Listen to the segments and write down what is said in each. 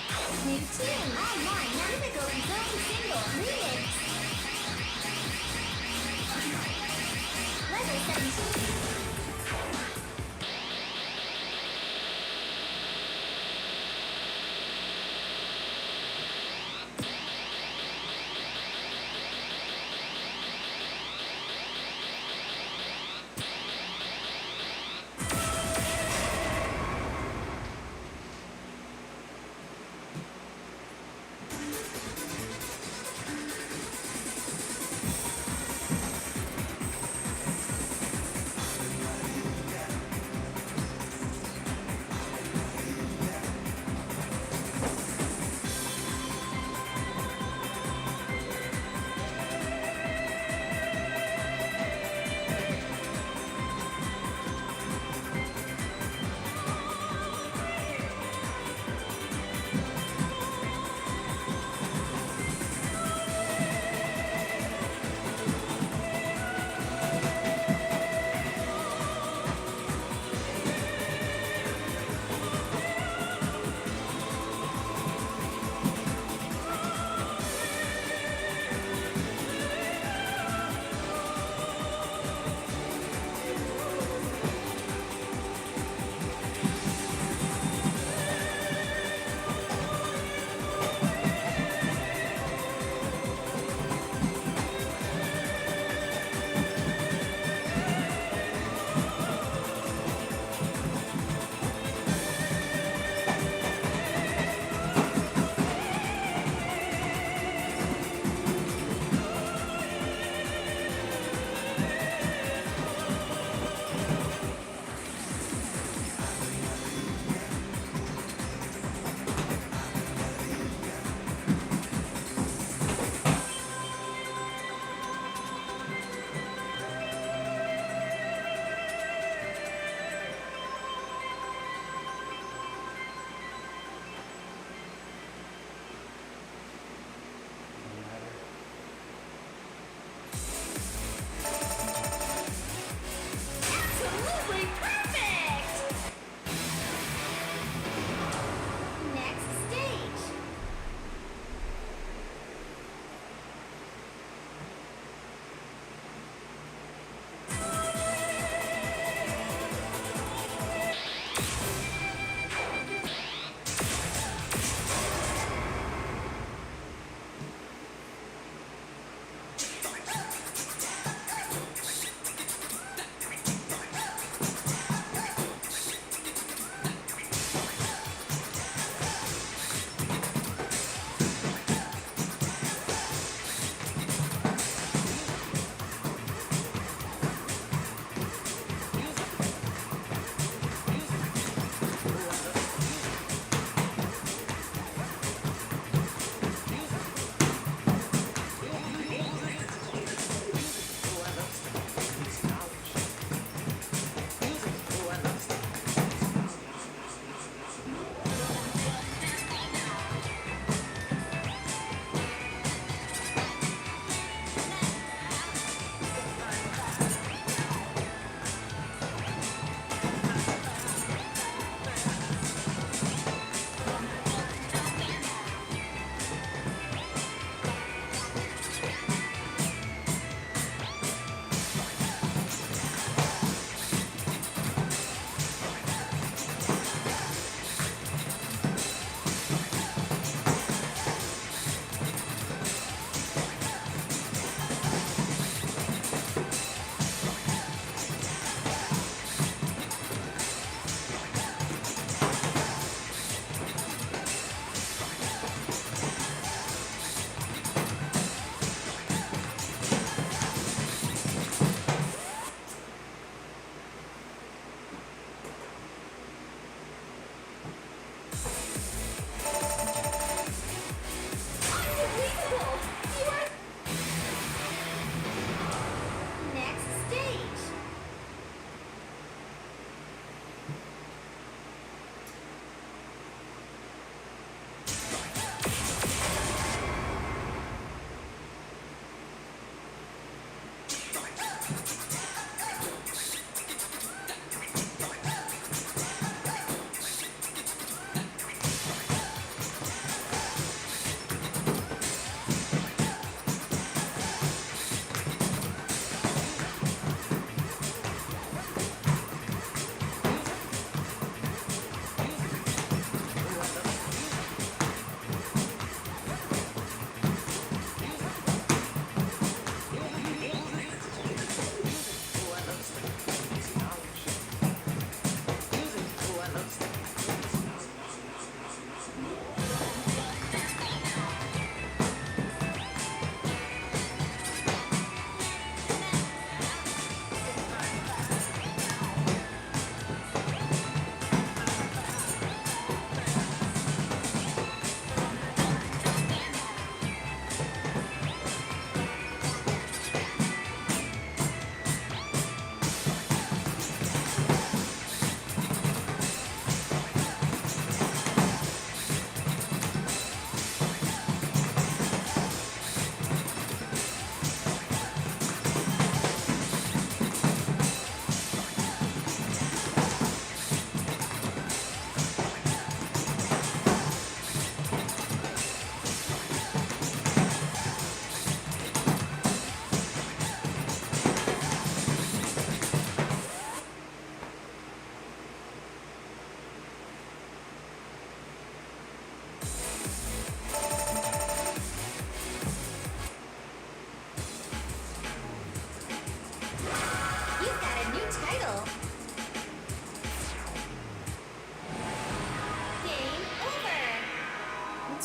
New tune online. Naruto Zone Single Remix. Level 17.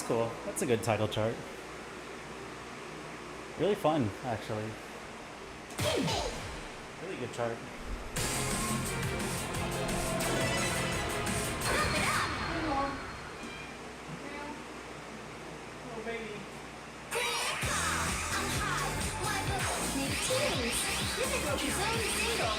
cool. That's a good title chart. Really fun, actually. Really good chart. Oh, baby. Difficulty zone single.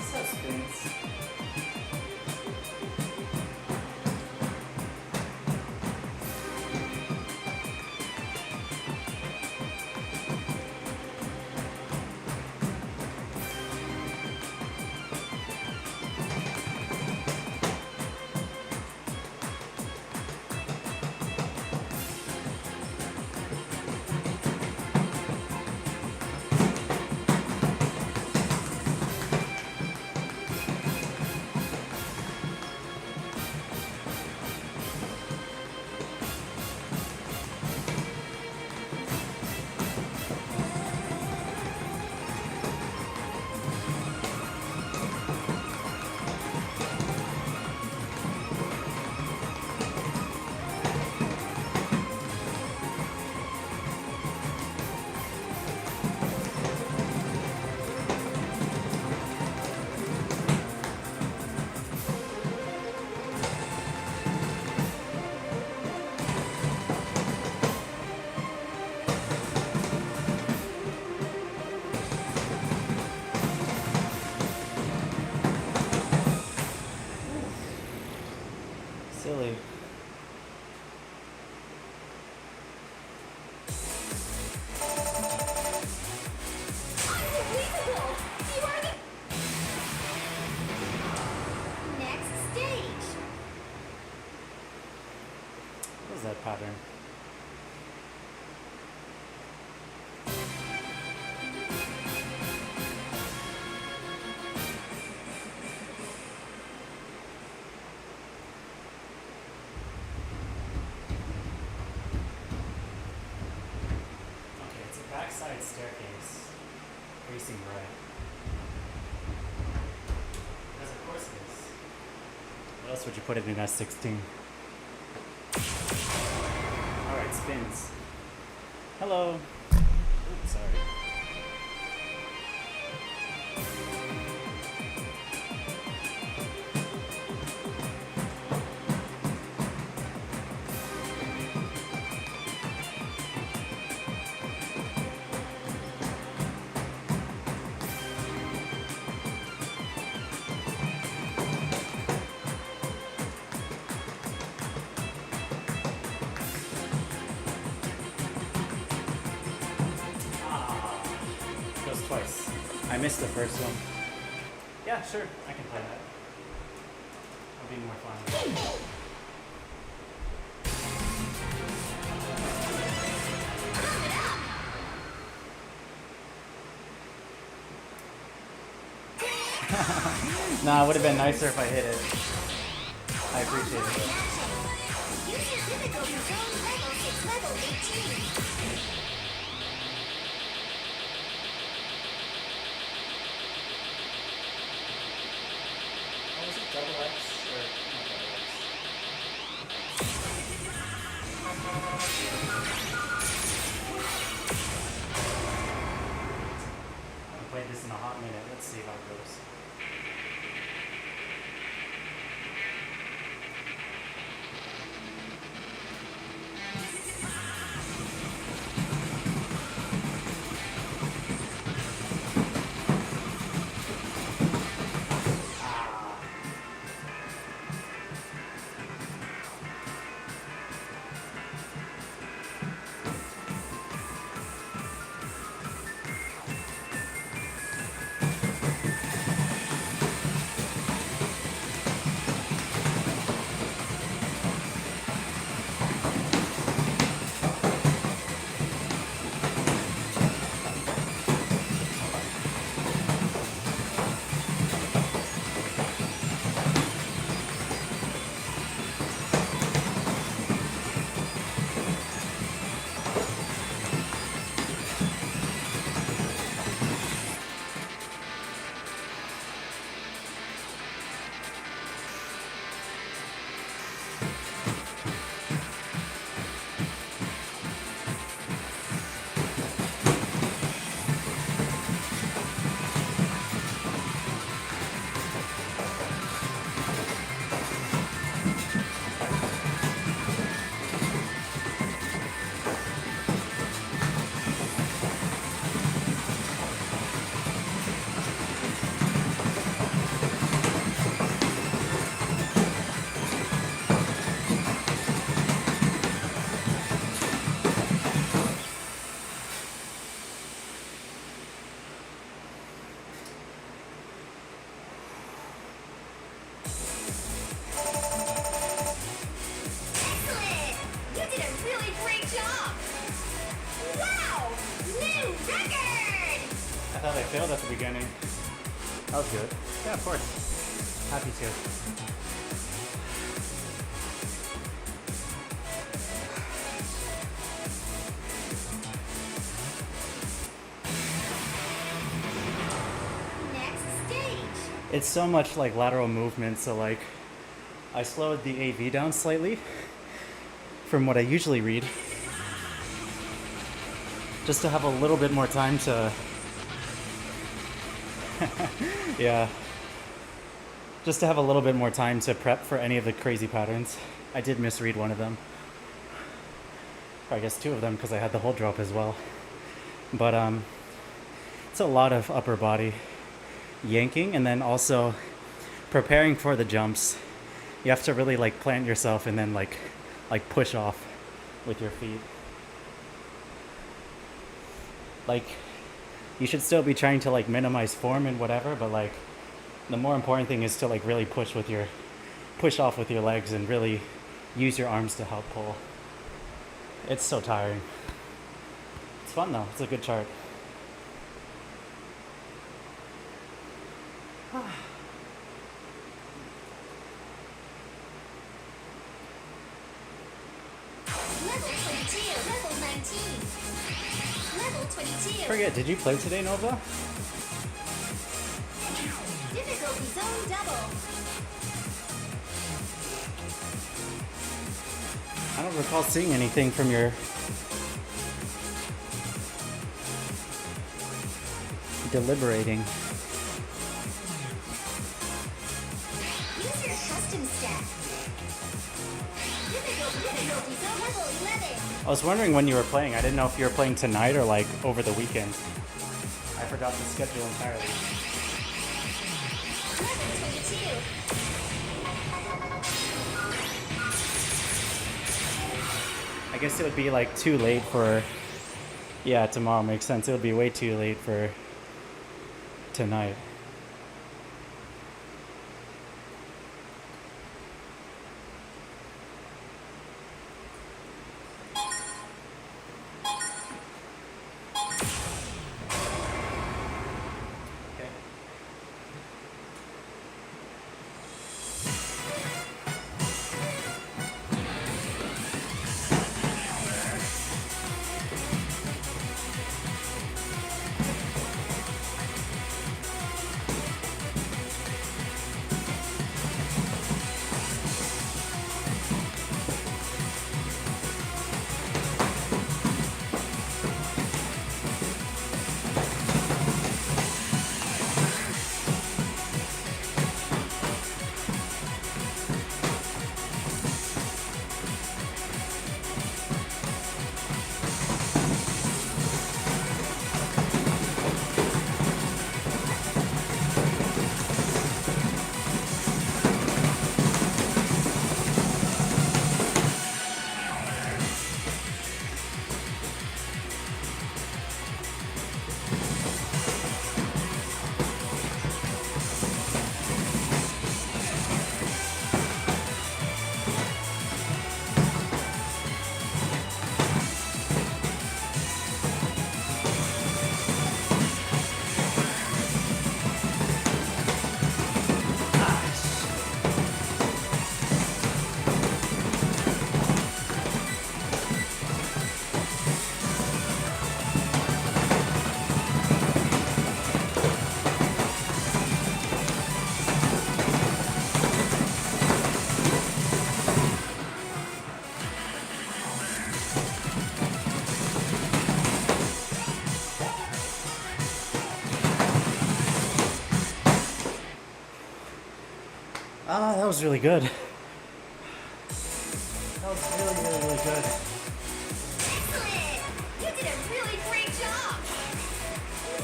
Suspense. Silly. Unbelievable! You are the next stage. What is that pattern? Okay, it's a backside staircase facing right. Because of course it is. What else would you put it in S16? Alright, spins. Hello. Oops, sorry. Goes twice. I missed the first one. Yeah, sure, I can play that. It'll be more fun. Nah, it would have been nicer if I hit it. I appreciate it. Use your difficulty zone level 6 level 18. Oh, was it double X or not double X? I haven't played this in a hot minute. Let's see how it goes. that I failed at the beginning. That was good. Yeah, of course. Happy to. Next stage. It's so much like lateral movement, so like I slowed the AV down slightly from what I usually read, just to have a little bit more time to yeah, just to have a little bit more time to prep for any of the crazy patterns. I did misread one of them, or I guess two of them, because I had the whole drop as well. But it's a lot of upper body yanking, and then also preparing for the jumps. You have to really like plant yourself and then like push off with your feet. Like, you should still be trying to like minimize form and whatever, but like the more important thing is to like really push off with your legs and really use your arms to help pull. It's so tiring. It's fun though. It's a good chart. Level 22, level 19. Level 22. Forget, did you play today, Nova? Difficulty zone double. I don't recall seeing anything from your deliberating. Use your custom stat. Difficulty zone level 11. I was wondering when you were playing. I didn't know if you were playing tonight or like over the weekend. I forgot the schedule entirely. Level 22. I guess it would be like too late for, yeah, tomorrow makes sense. It would be way too late for tonight. Okay. Ah, that was really good. That was really, really, really good. Excellent! You did a really great job!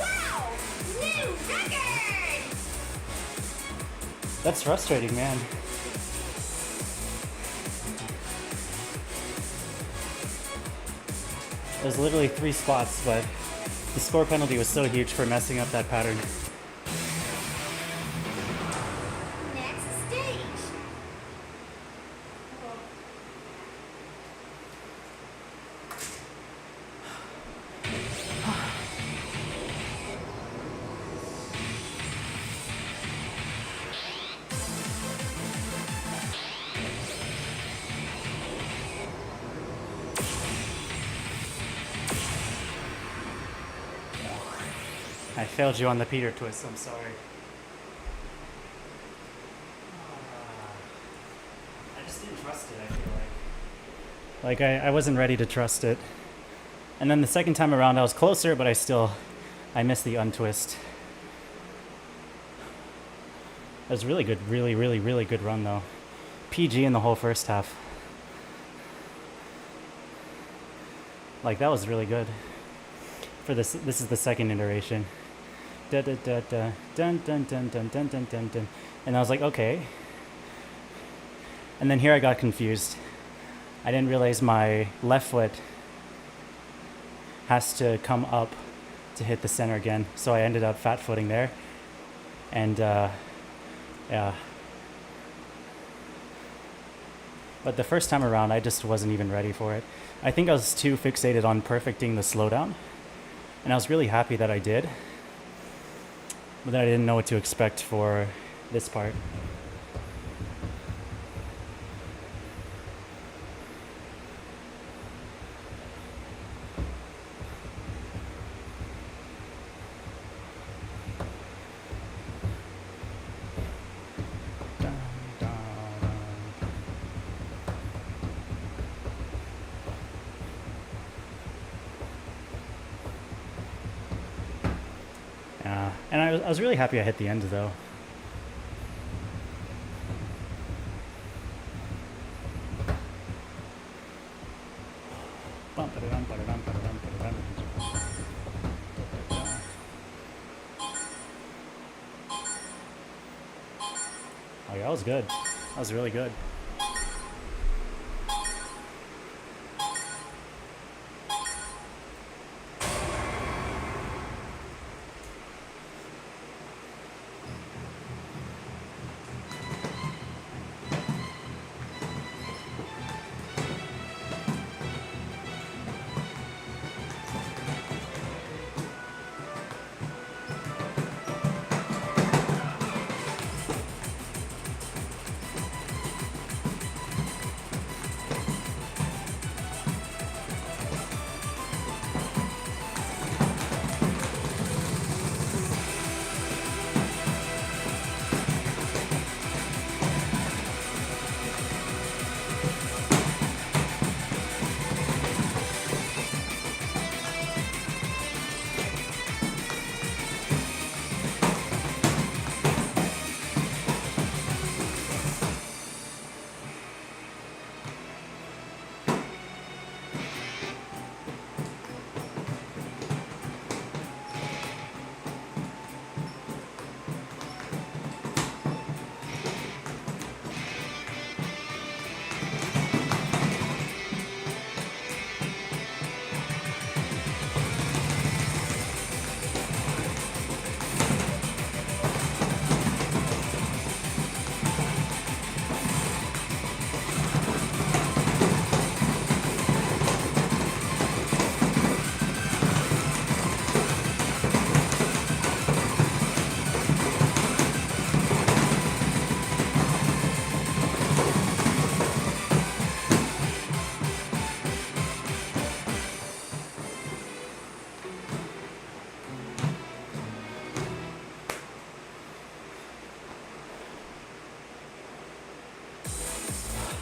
Wow! New record! That's frustrating, man. There's literally 3 spots, but the score penalty was so huge for messing up that pattern. Next stage. I failed you on the Peter twist, I'm sorry. I just didn't trust it, I feel like. I wasn't ready to trust it. And then the second time around I was closer, but I missed the untwist. It was really good, really good run though. PG in the whole first half. Like that was really good. For this is the second iteration. Da da da da dun dun dun dun dun dun dun dun. And I was like, okay. And then here I got confused. I didn't realize my left foot has to come up to hit the center again. So I ended up fat footing there. And yeah. But the first time around, I just wasn't even ready for it. I think I was too fixated on perfecting the slowdown. And I was really happy that I did. But then I didn't know what to expect for this part. And I was really happy I hit the end though. Oh yeah, that was good. That was really good.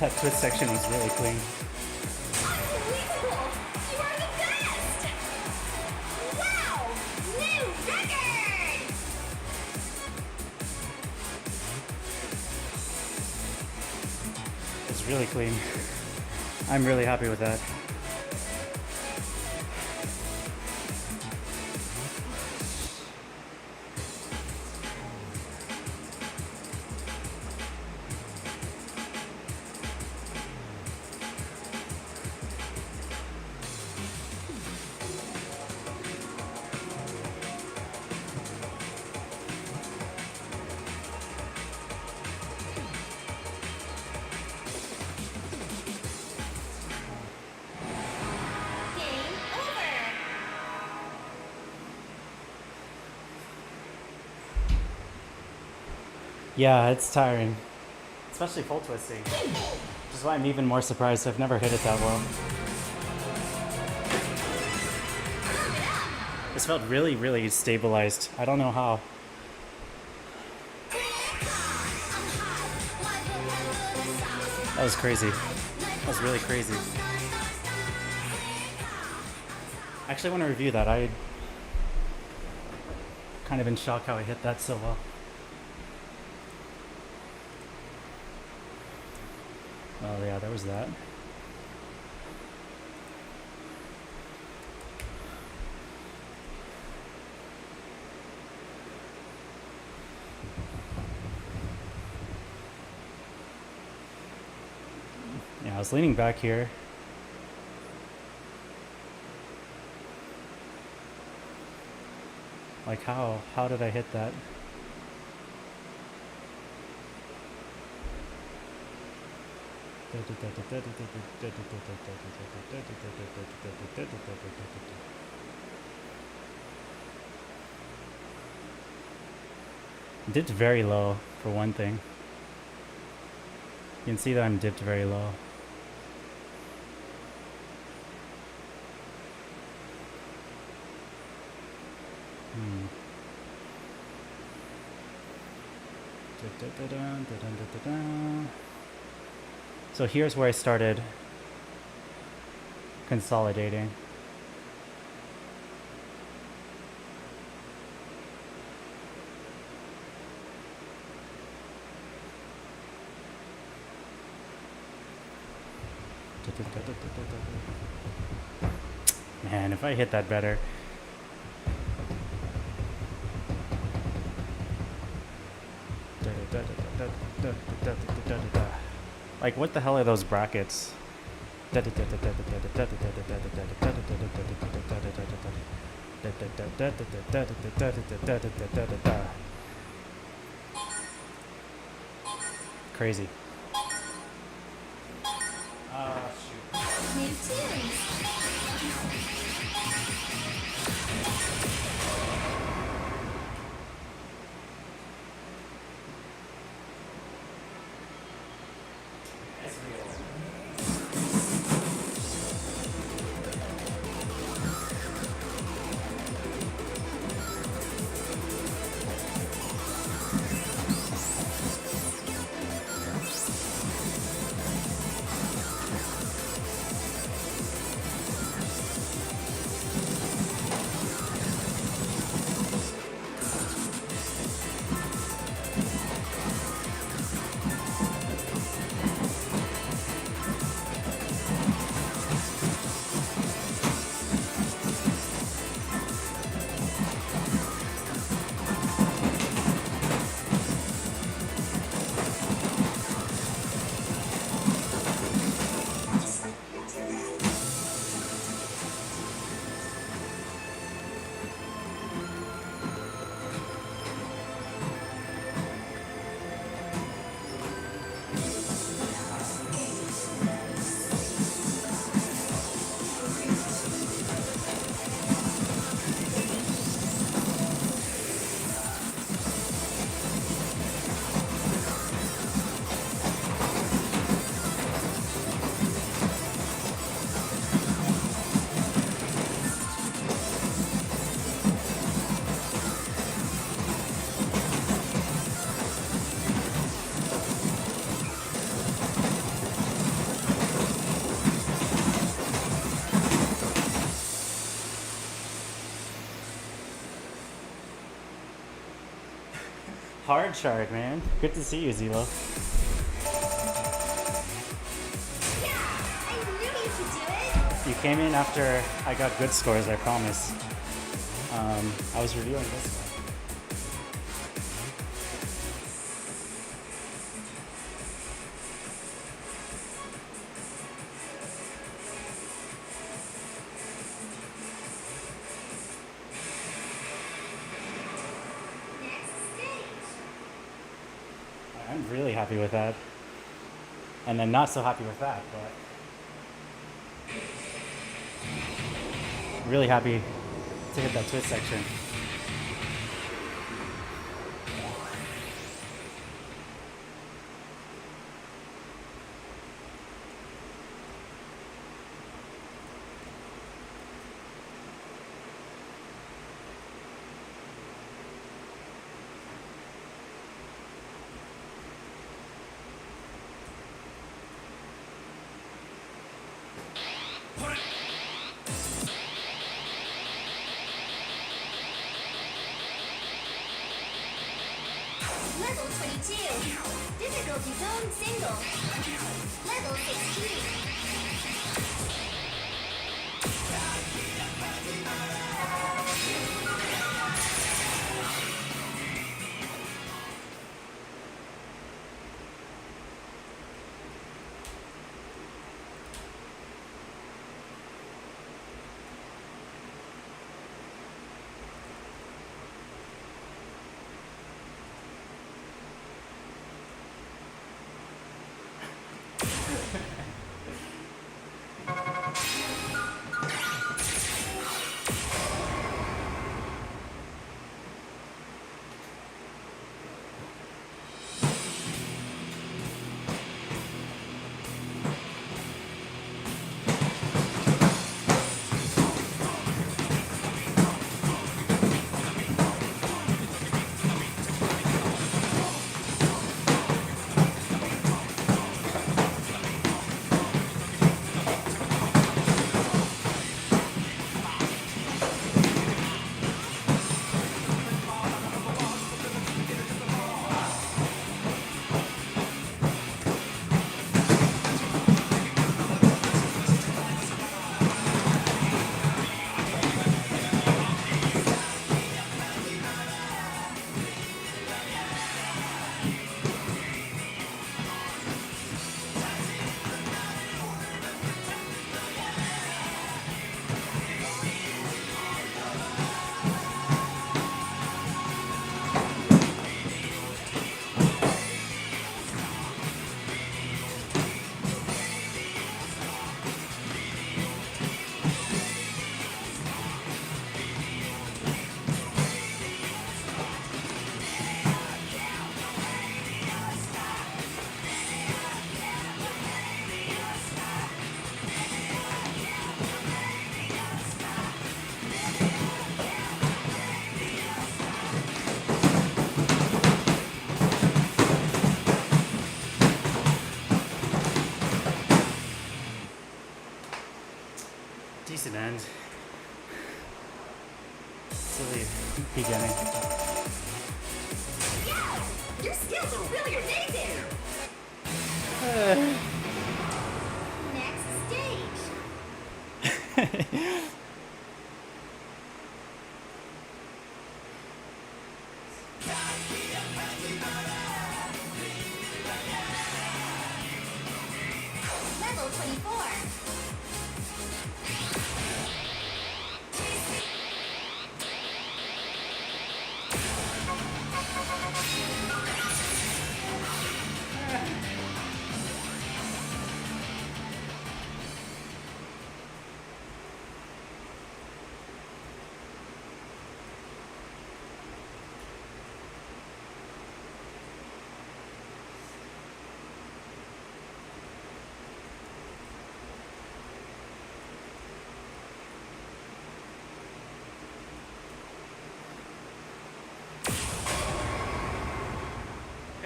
That twist section was really clean. Unbelievable! You are the best! Wow! New record! It's really clean. I'm really happy with that. Game over! Yeah, it's tiring. Especially full twisting. Which is why I'm even more surprised I've never hit it that well. This felt really, really stabilized. I don't know how. That was crazy. That was really crazy. Actually, I want to review that. I kind of in shock how I hit that so well. Oh yeah, there was that. Yeah, I was leaning back here. Like how did I hit that? Dipped very low for one thing. You can see that I'm dipped very low. So here's where I started consolidating. Man, if I hit that better. Like, what the hell are those brackets? Crazy. Shoot. New tunes. Hard chart, man. Good to see you, Zelo. Yeah, I knew you could do it. You came in after I got good scores, I promise. I was reviewing this one. I'm really happy with that. And then not so happy with that, but really happy to hit that twist section. Level 22. Difficulty zone single. Level 16. Decent end. Silly beginning. Yeah! Your skills are really amazing! Next stage. Level 24.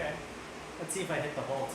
Okay, let's see if I hit the vault.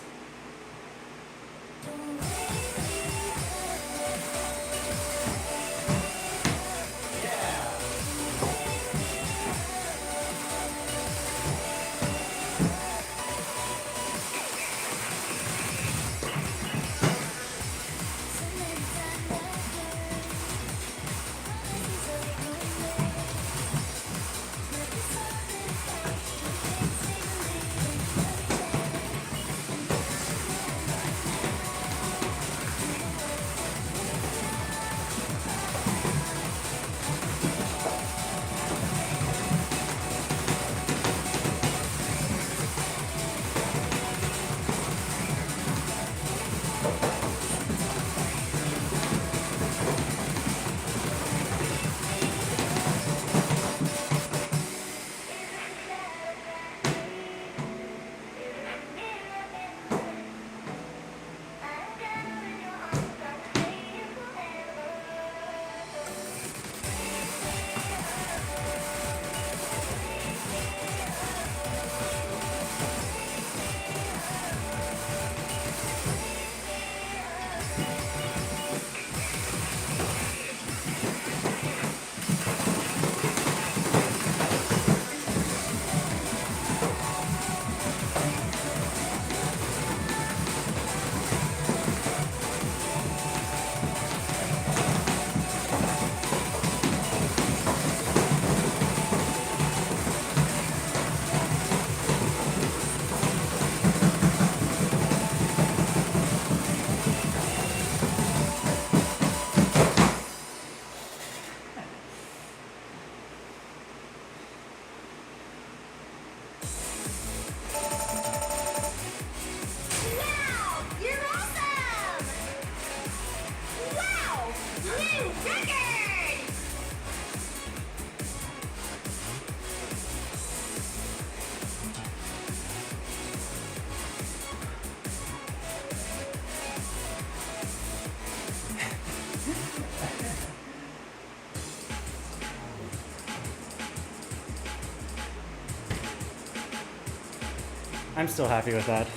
I'm still happy with that.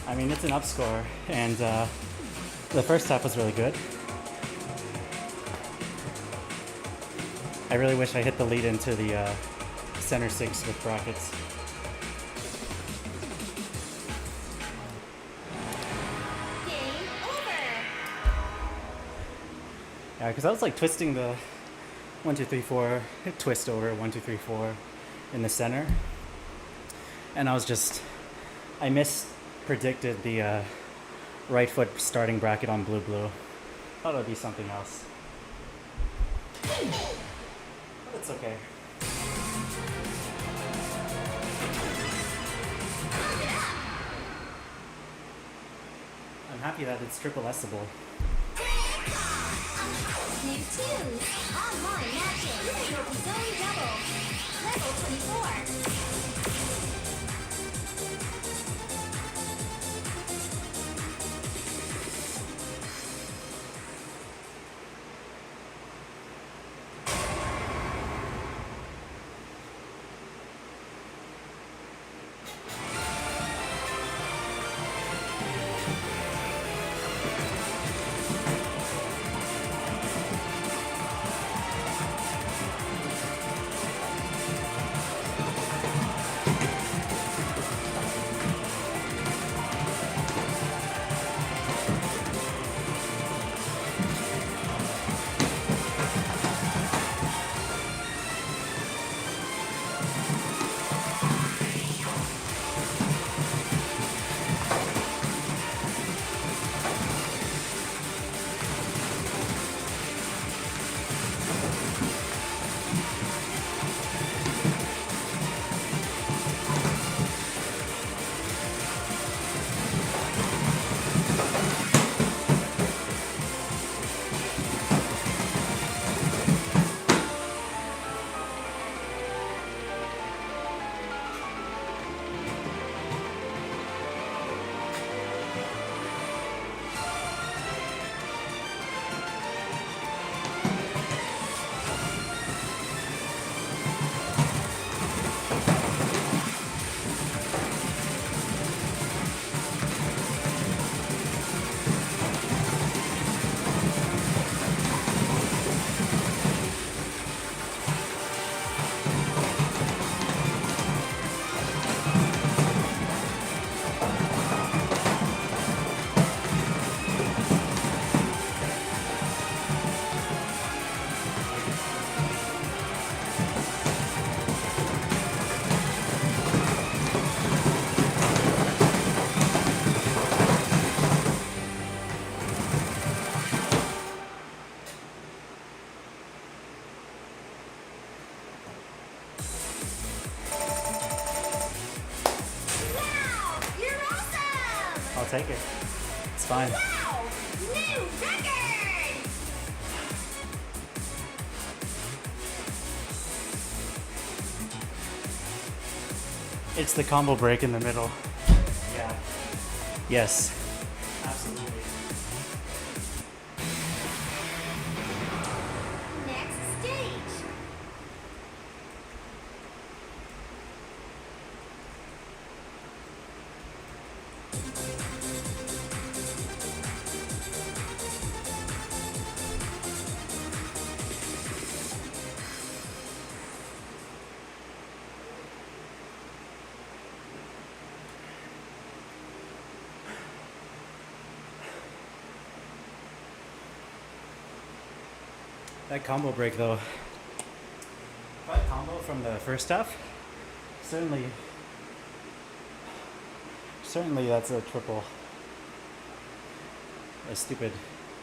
I mean, it's an up score, and the first half was really good. I really wish I hit the lead into the center 6 with brackets. Game over. Yeah, because I was like twisting the 1, 2, 3, 4, twist over 1, 2, 3, 4 in the center. And I mispredicted the right foot starting bracket on blue. Thought it would be something else. But it's okay. I'm happy that it's triple S-able. New tunes. Online matching. Difficulty zone double. Level 24. Wow! You're awesome! I'll take it. It's fine. Wow! New record! It's the combo break in the middle. Yeah. Yes. Absolutely. Next stage. That combo break though. That combo from the first half, certainly that's a triple. A stupid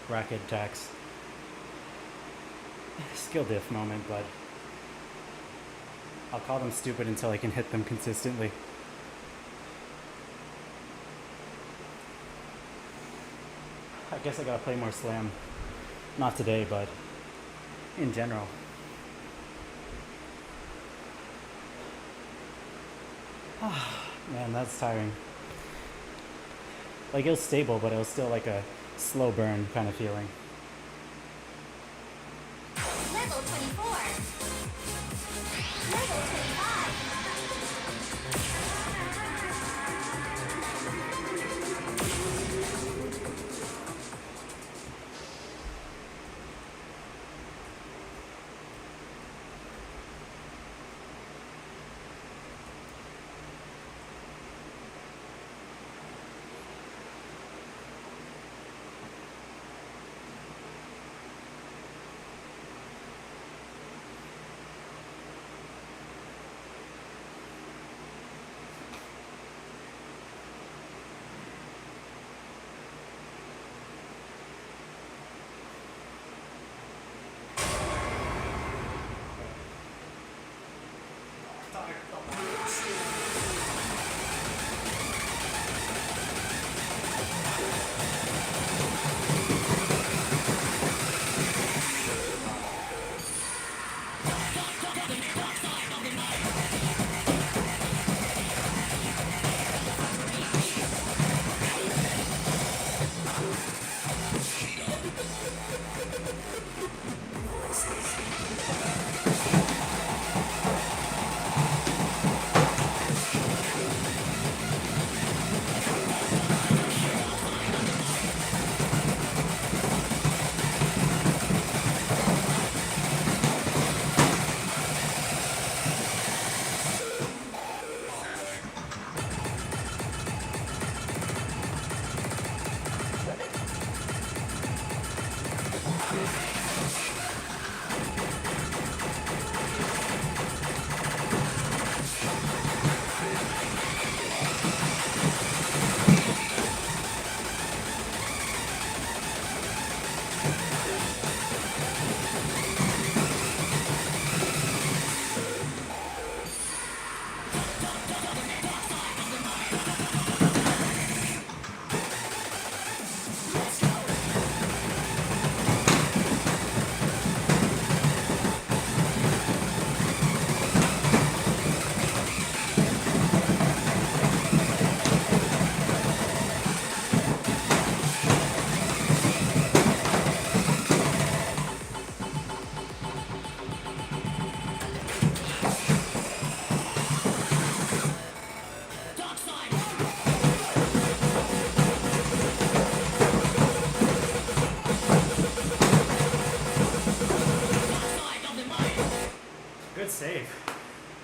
bracket tax. Skill diff moment, but I'll call them stupid until I can hit them consistently. I guess I gotta play more slam. Not today, but in general. Man, that's tiring. Like, it was stable, but it was still like a slow burn kind of feeling. Level 24. Level 25.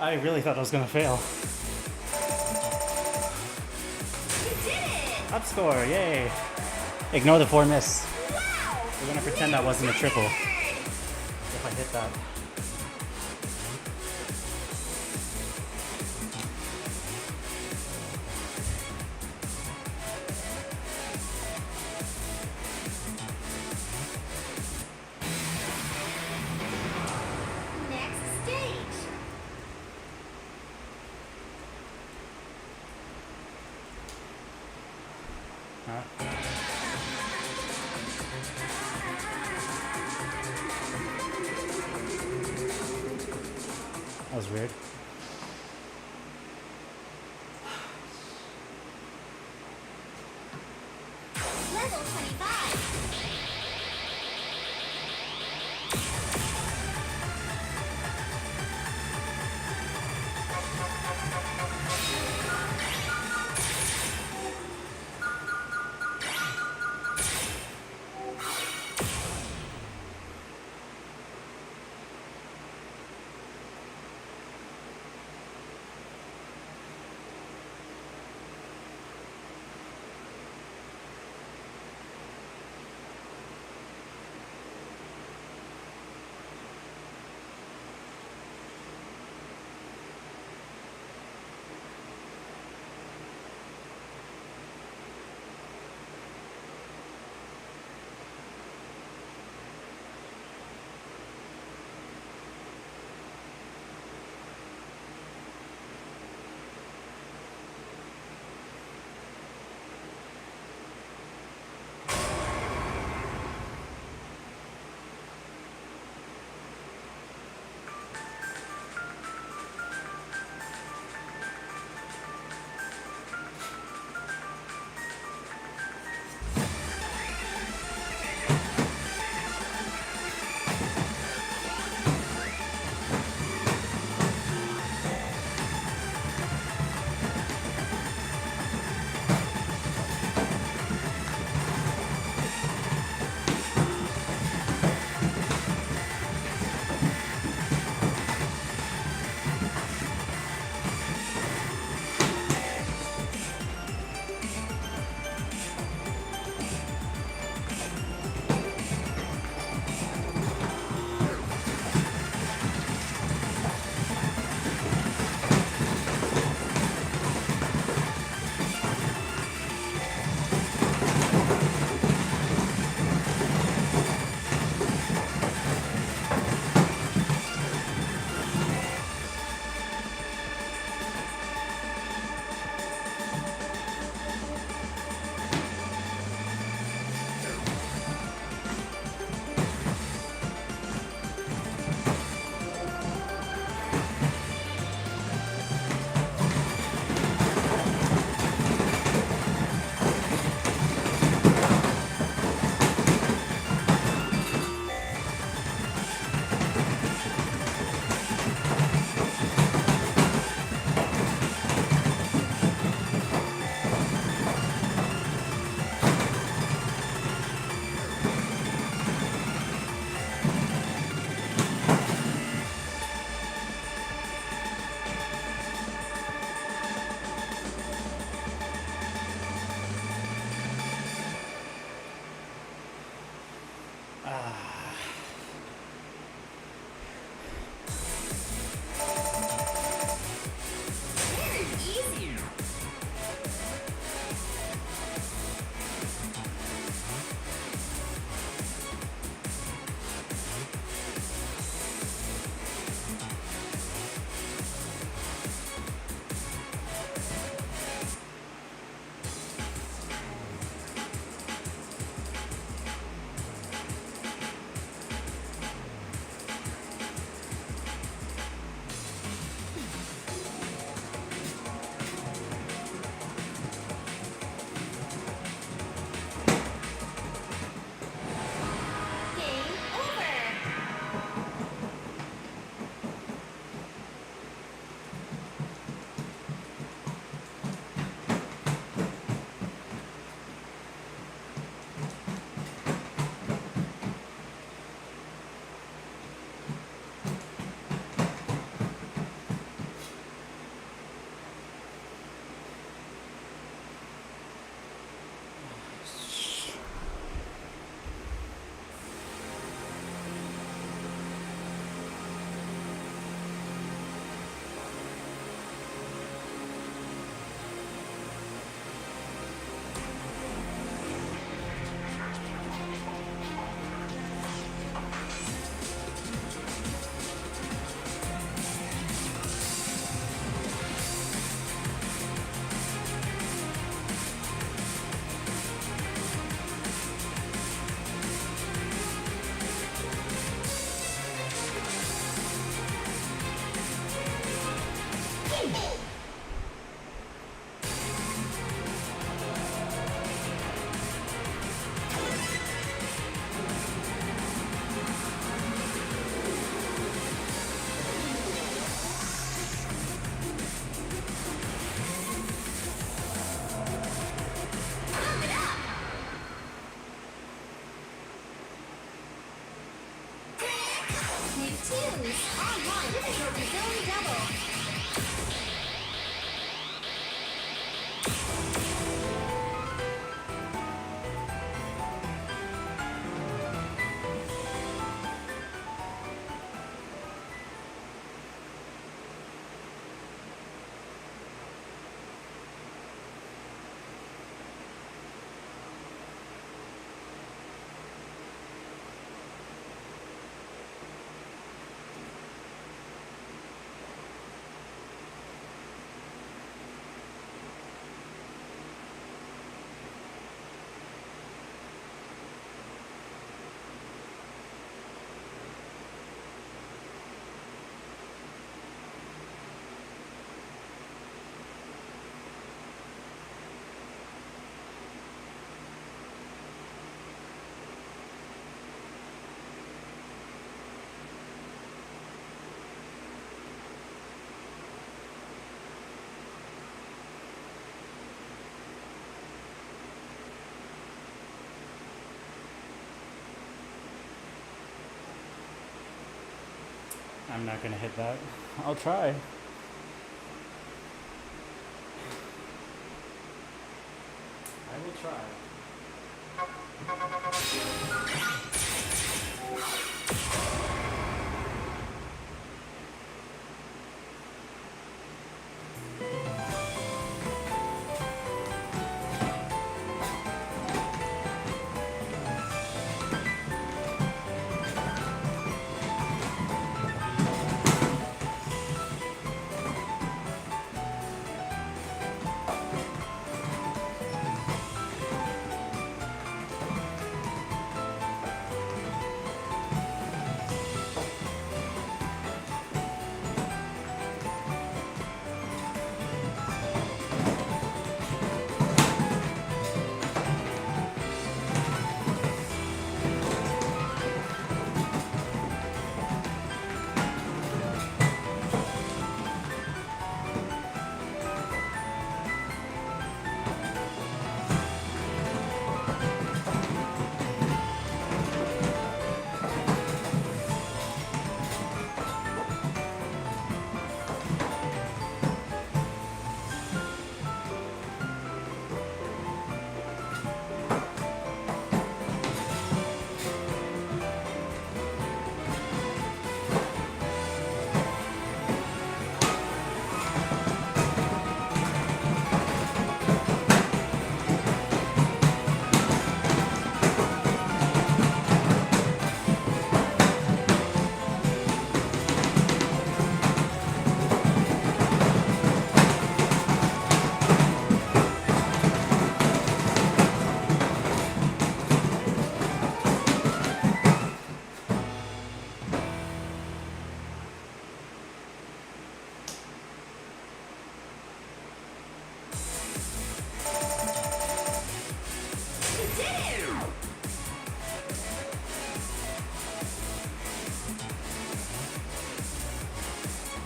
I really thought I was gonna fail. You did it! Up score, yay! Ignore the 4 miss. Wow! We're gonna pretend that wasn't a triple. Third. If I hit that. Next stage. Huh? That was weird. Level 25. I'm not gonna hit that. I'll try. I will try.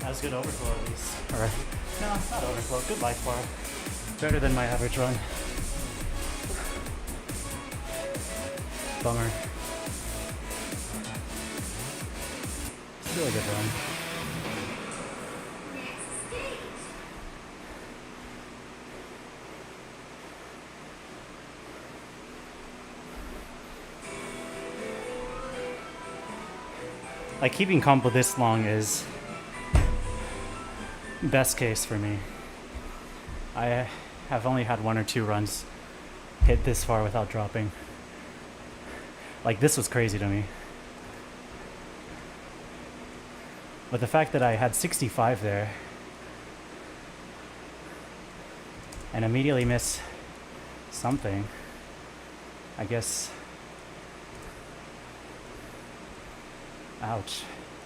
That was good overflow at least. Or, no, not overflow, good life bar. Better than my average run. Bummer. Still a good run. Like keeping combo this long is best case for me. I have only had 1 or 2 runs hit this far without dropping. Like this was crazy to me. But the fact that I had 65 there and immediately miss something, I guess, ouch,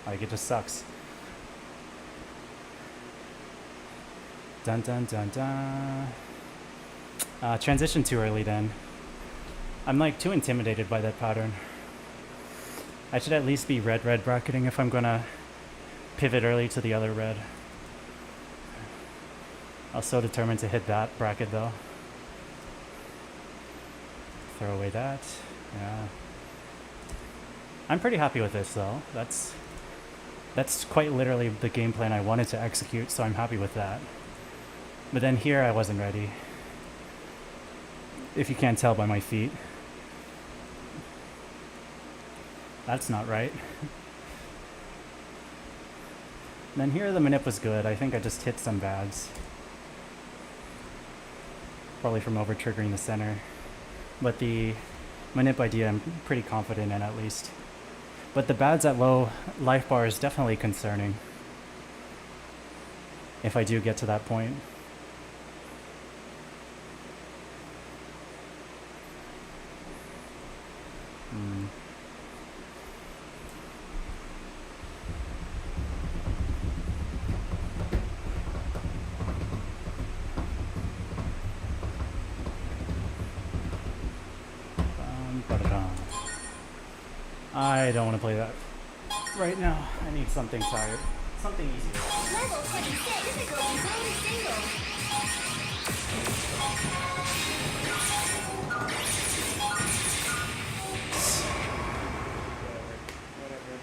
like it just sucks. Dun dun dun dun. Transition too early then. I'm like too intimidated by that pattern. I should at least be red bracketing if I'm gonna pivot early to the other red. I was so determined to hit that bracket though. Throw away that. Yeah. I'm pretty happy with this though. That's quite literally the game plan I wanted to execute, so I'm happy with that. But then here I wasn't ready. If you can't tell by my feet. That's not right. Then here the manip was good. I think I just hit some bads. Probably from over triggering the center. But the manip idea I'm pretty confident in at least. But the bads at low life bar is definitely concerning. If I do get to that point. I don't want to play that right now. I need something tired. Something easier. Level 26, difficulty zone single. Whatever.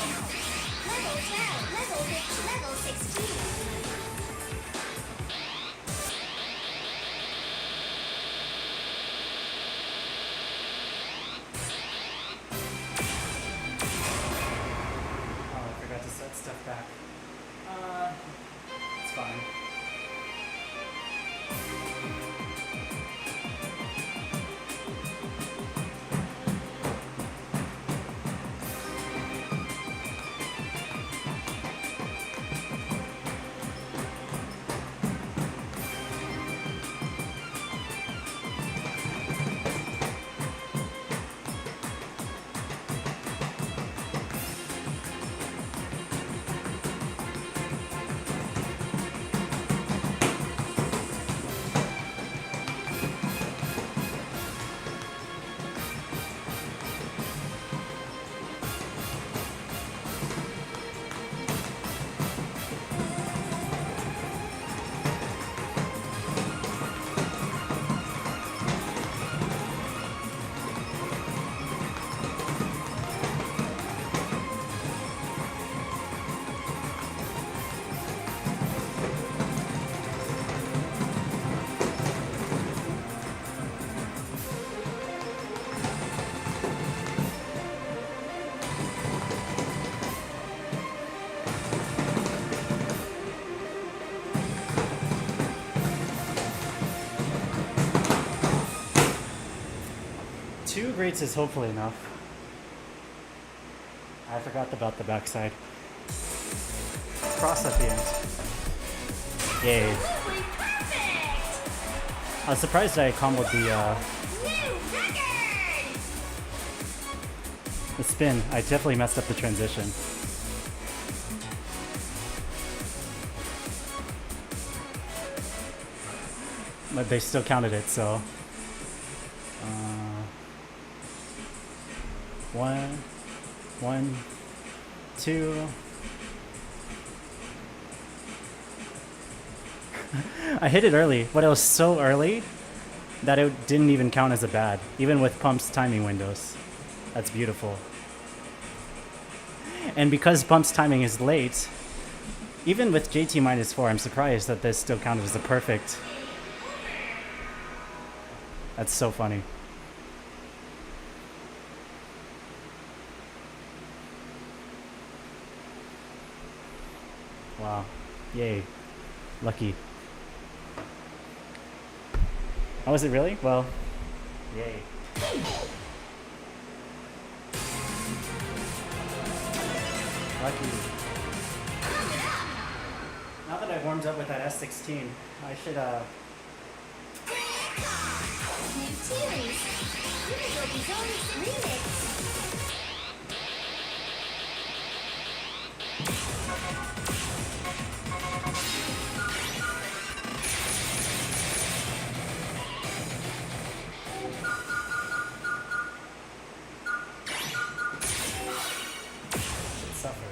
Level 10. Level 15. Level 16. Oh, I forgot to set stuff back. It's fine. Two greats is hopefully enough. I forgot about the backside. Cross at the end. Yay. Absolutely perfect! I was surprised I comboed New record! the spin. I definitely messed up the transition. But they still counted it, so. One, two. I hit it early, but it was so early that it didn't even count as a bad, even with Pump's timing windows. That's beautiful. And because Pump's timing is late, even with JT -4, I'm surprised that this still counted as a perfect. That's so funny. Wow. Yay. Lucky. Oh, was it really? Well, yay. Lucky. Now that I've warmed up with that S16, I should, New series. Unidoki Zone Remix. suffer.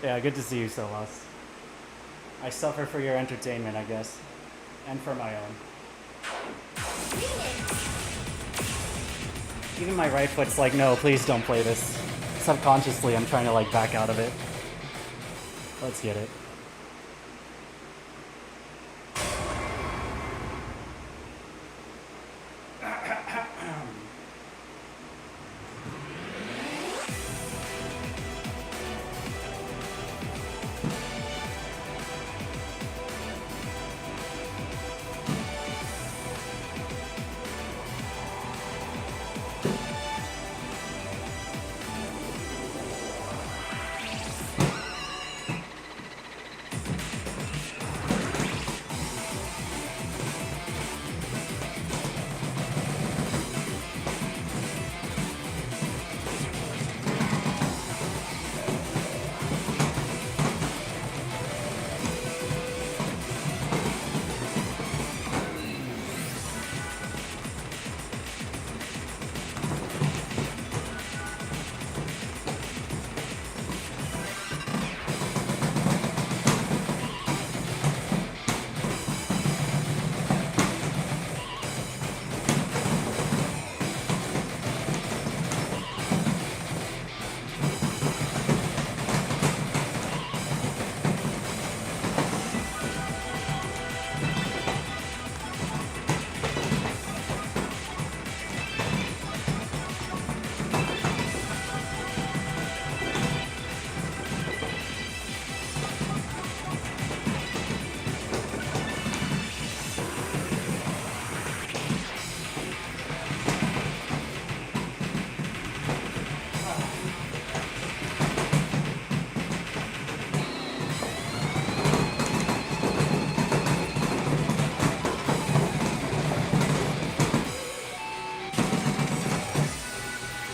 Yeah, good to see you, Solas. I suffer for your entertainment, I guess. And for my own. Even my right foot's like, no, please don't play this. Subconsciously, I'm trying to like back out of it. Let's get it.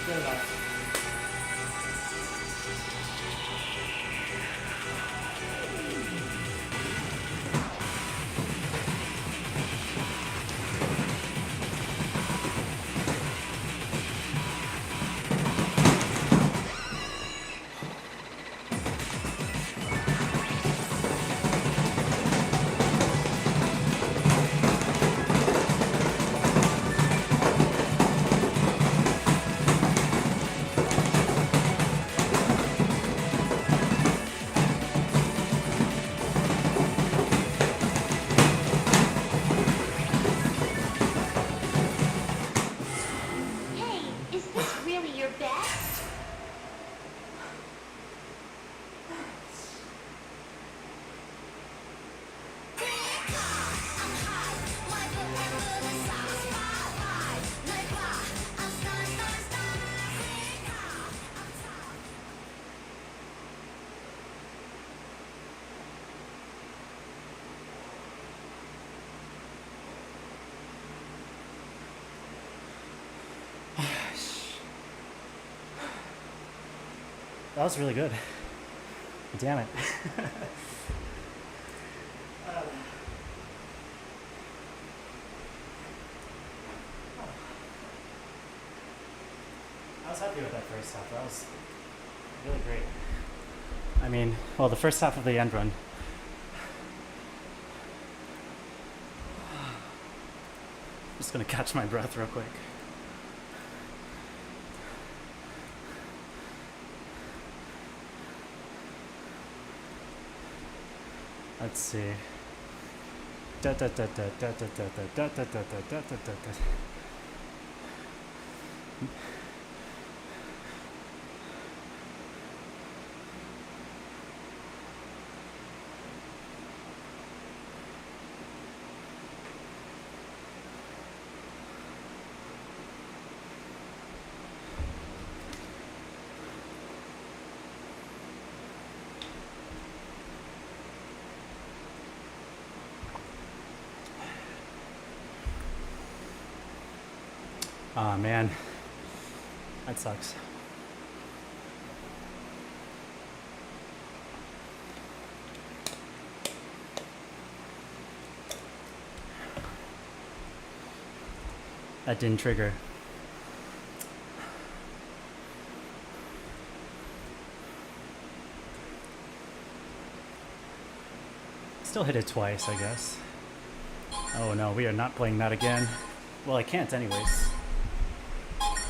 Good enough. Hey, is this really your best? That was really good. Damn it. I was happy with that first half. That was really great. I mean, well, the first half of the end run. Just gonna catch my breath real quick. Let's see. Da da da da da da da da da da da da da da da. Aw, man. That sucks. That didn't trigger. Still hit it twice, I guess. Oh no, we are not playing that again. Well, I can't anyways.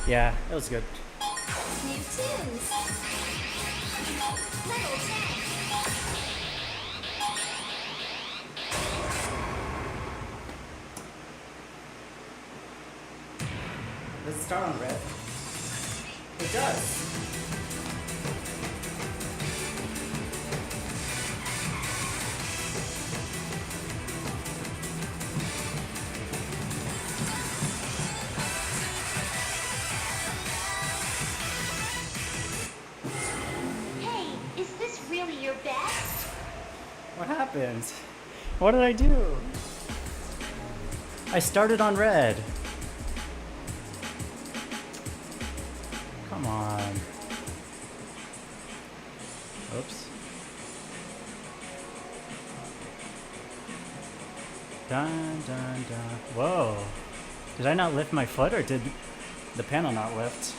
Yeah, it was good. New tunes. Level 10. Does it start on red? It does. Hey, is this really your best? What happened? What did I do? I started on red. Come on. Oops. Dun dun dun. Whoa. Did I not lift my foot or did the panel not lift?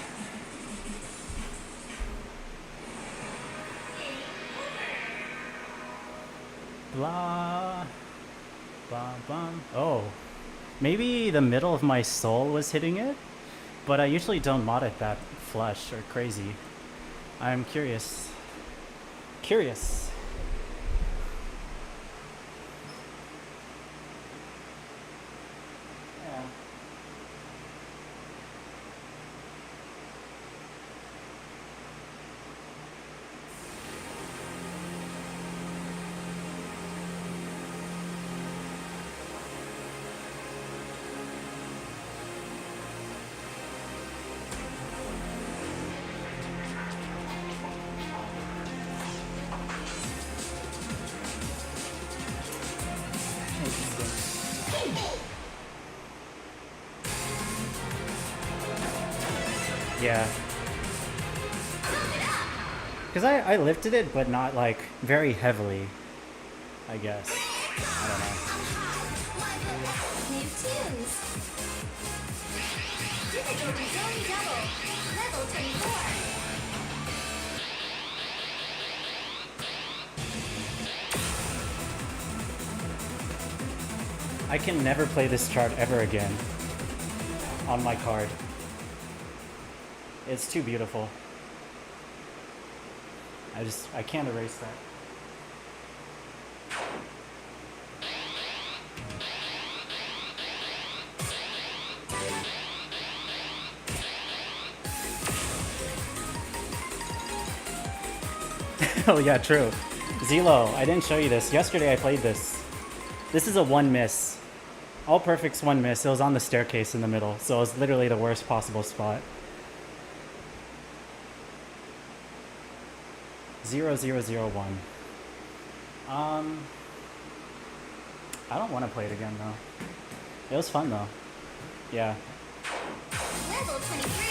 Blah. Bum bum. Oh. Maybe the middle of my soul was hitting it? But I usually don't mod it that flush or crazy. I'm curious. Curious. Yeah. Yeah. Because I lifted it, but not like very heavily, I guess. I don't know. New tunes. Difficulty zone double. Level 24. I can never play this chart ever again on my card. It's too beautiful. I can't erase that. Oh yeah, true. Zelo, I didn't show you this. Yesterday I played this. This is a one miss. All perfects one miss. It was on the staircase in the middle, so it was literally the worst possible spot. 0001. I don't want to play it again though. It was fun though. Yeah. Level 23.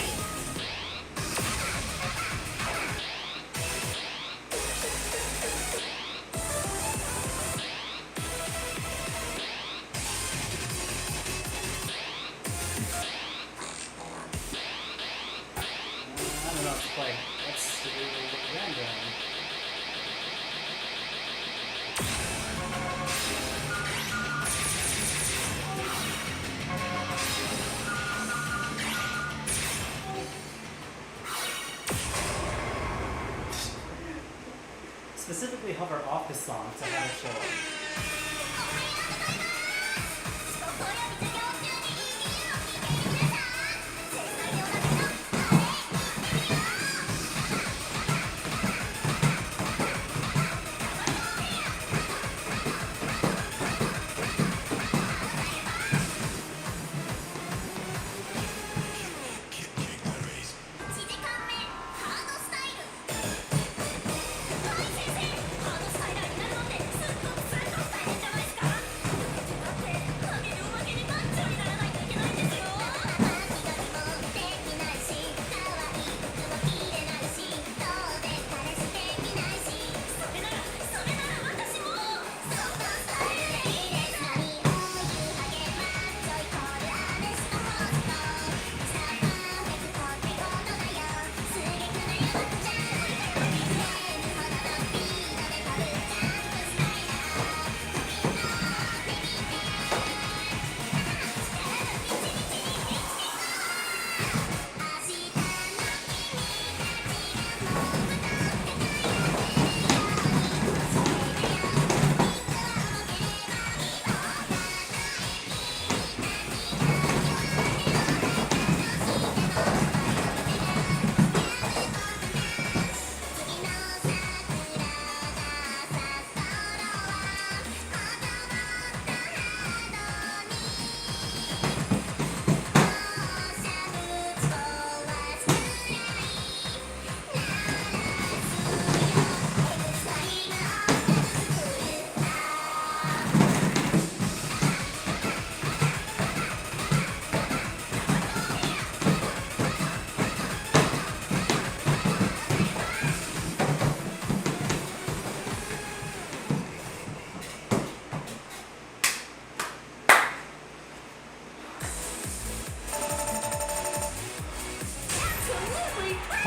I don't know what to play. Let's do random. Specifically hover off the song to have it show up.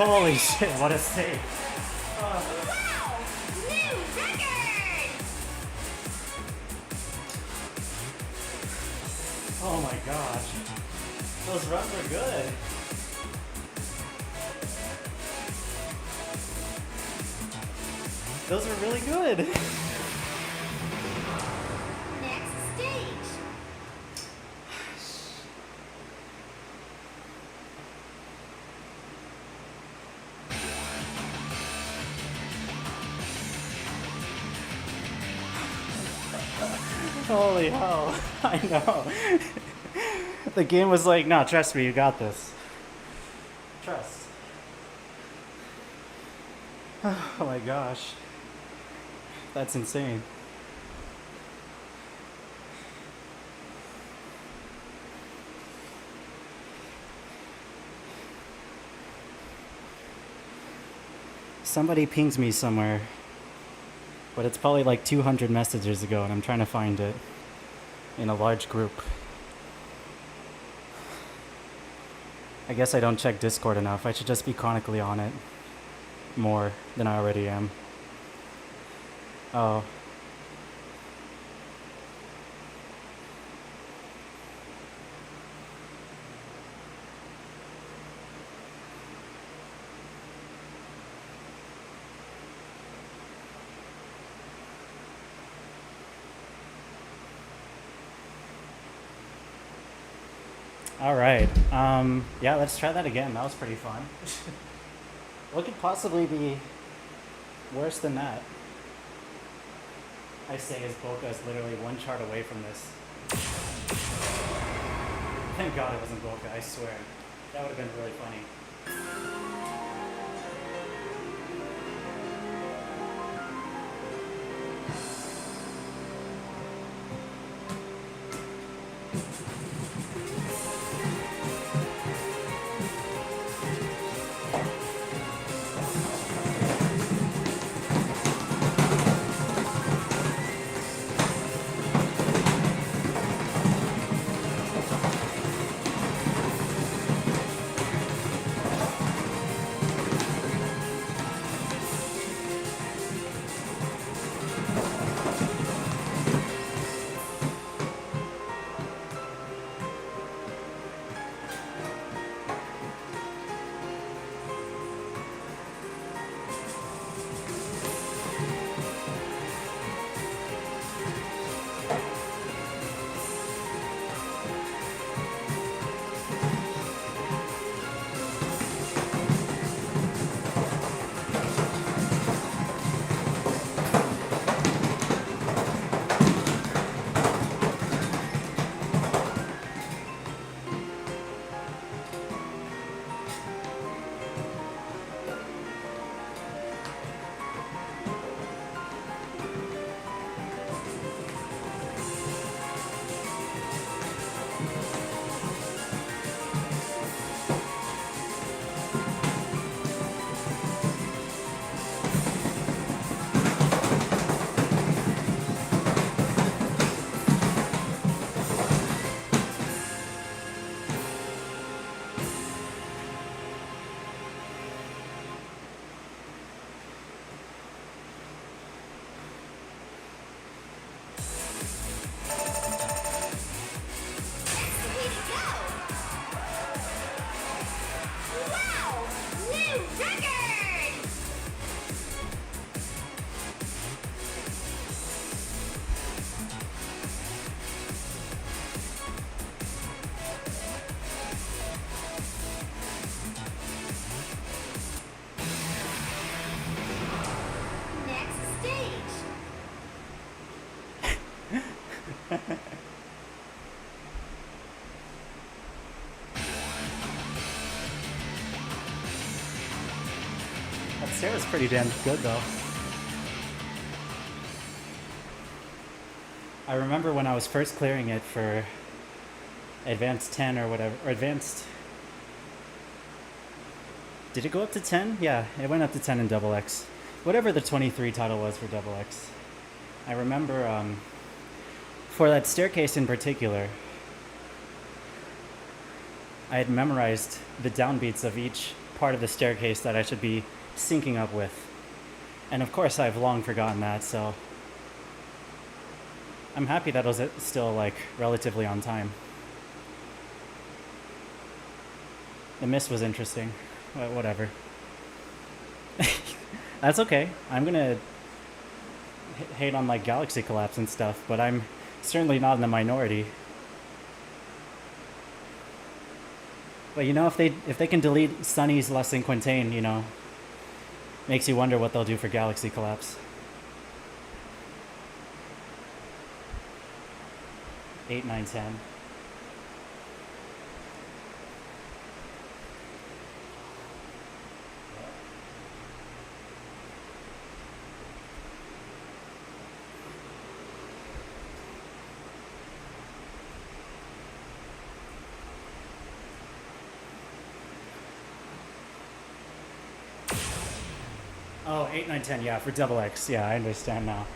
Holy shit, what a save. Wow! New record! Oh my gosh. Those runs are good. Those are really good. Next stage. Holy hell. I know. The game was like, no, trust me, you got this. Trust. Oh my gosh. That's insane. Somebody pings me somewhere, but it's probably like 200 messages ago, and I'm trying to find it in a large group. I guess I don't check Discord enough. I should just be chronically on it more than I already am. Oh. All right. Yeah, let's try that again. That was pretty fun. What could possibly be worse than that? I say as Boca is literally one chart away from this. Thank God it wasn't Boca, I swear. That would have been really funny. That stair was pretty damn good, though. I remember when I was first clearing it for Advanced 10 or whatever, or Advanced... Did it go up to 10? Yeah, it went up to 10 in Double X. Whatever the 23 title was for Double X. I remember, for that staircase in particular, I had memorized the downbeats of each part of the staircase that I should be syncing up with. And of course I've long forgotten that, so I'm happy that it was still like relatively on time. The miss was interesting. Whatever. That's okay. I'm gonna hate on like galaxy collapse and stuff, but I'm certainly not in the minority. But you know, if they can delete Sunny's less than Quintain, you know, makes you wonder what they'll do for galaxy collapse. 8, 9, 10. Oh, 8, 9, 10, yeah, for double X. Yeah, I understand now.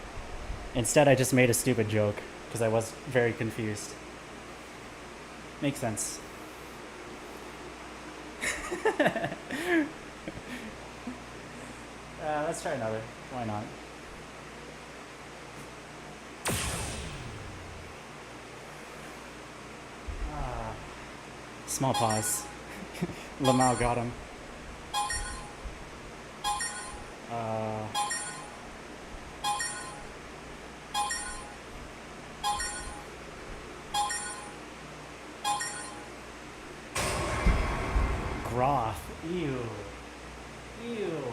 Instead, I just made a stupid joke because I was very confused. Makes sense. Let's try another. Why not? Small pause. Lamau got him. Groth. Ew. Ew.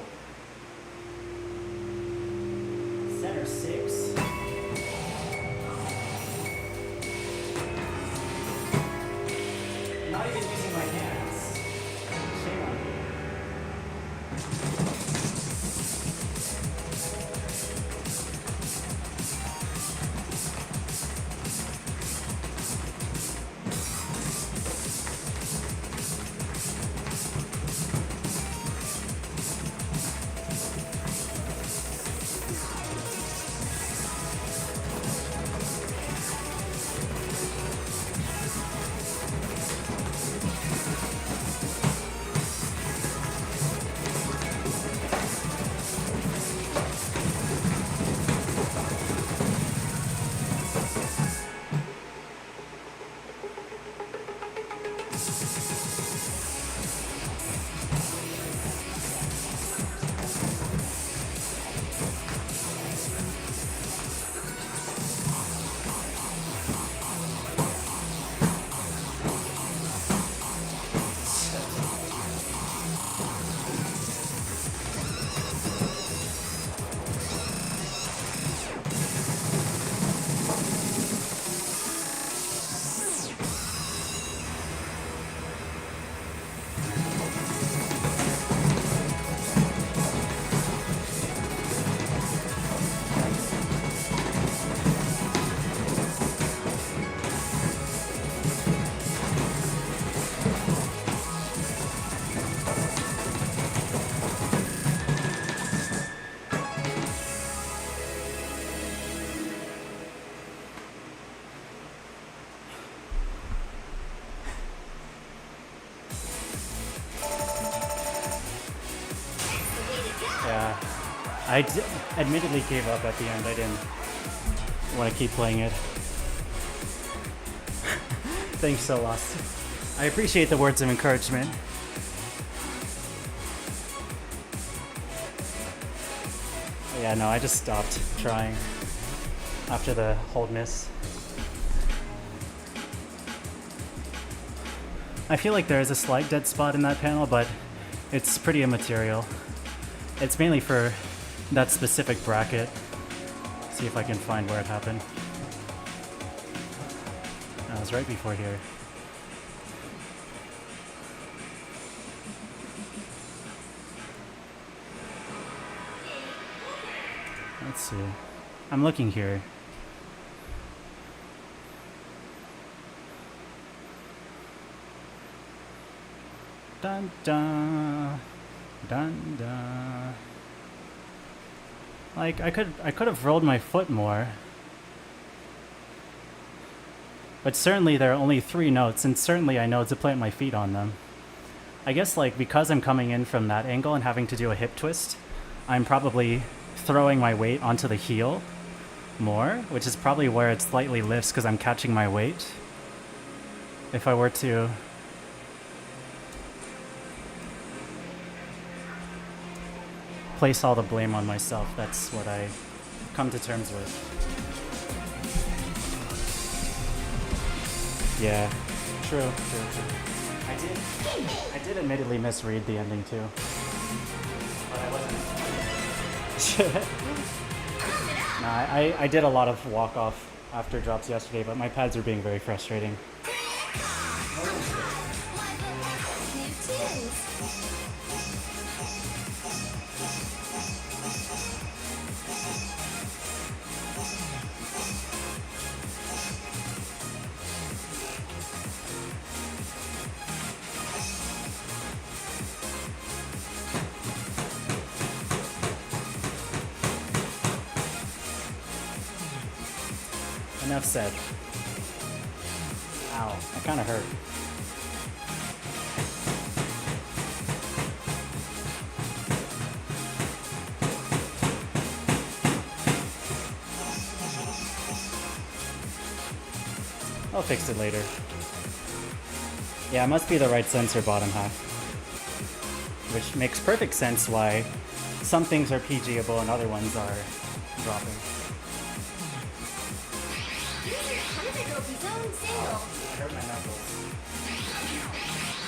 Center 6. Not even using my hands. Shame on me. I admittedly gave up at the end. I didn't want to keep playing it. Thanks, So Lost. I appreciate the words of encouragement. Yeah, no, I just stopped trying after the hold miss. I feel like there is a slight dead spot in that panel, but it's pretty immaterial. It's mainly for that specific bracket. See if I can find where it happened. That was right before here. Let's see. I'm looking here. Dun dun dun dun. Like I could have rolled my foot more. But certainly there are only 3 notes, and certainly I know to plant my feet on them. I guess like because I'm coming in from that angle and having to do a hip twist, I'm probably throwing my weight onto the heel more, which is probably where it slightly lifts because I'm catching my weight. If I were to place all the blame on myself, that's what I come to terms with. Yeah, true. I did admittedly misread the ending too, but I wasn't. No, I did a lot of walk off after drops yesterday, but my pads are being very frustrating. Enough said. Ow, that kind of hurt. I'll fix it later. Yeah, it must be the right sensor bottom half. Which makes perfect sense why some things are PGable and other ones are dropping. Zone single. I hurt my knuckles.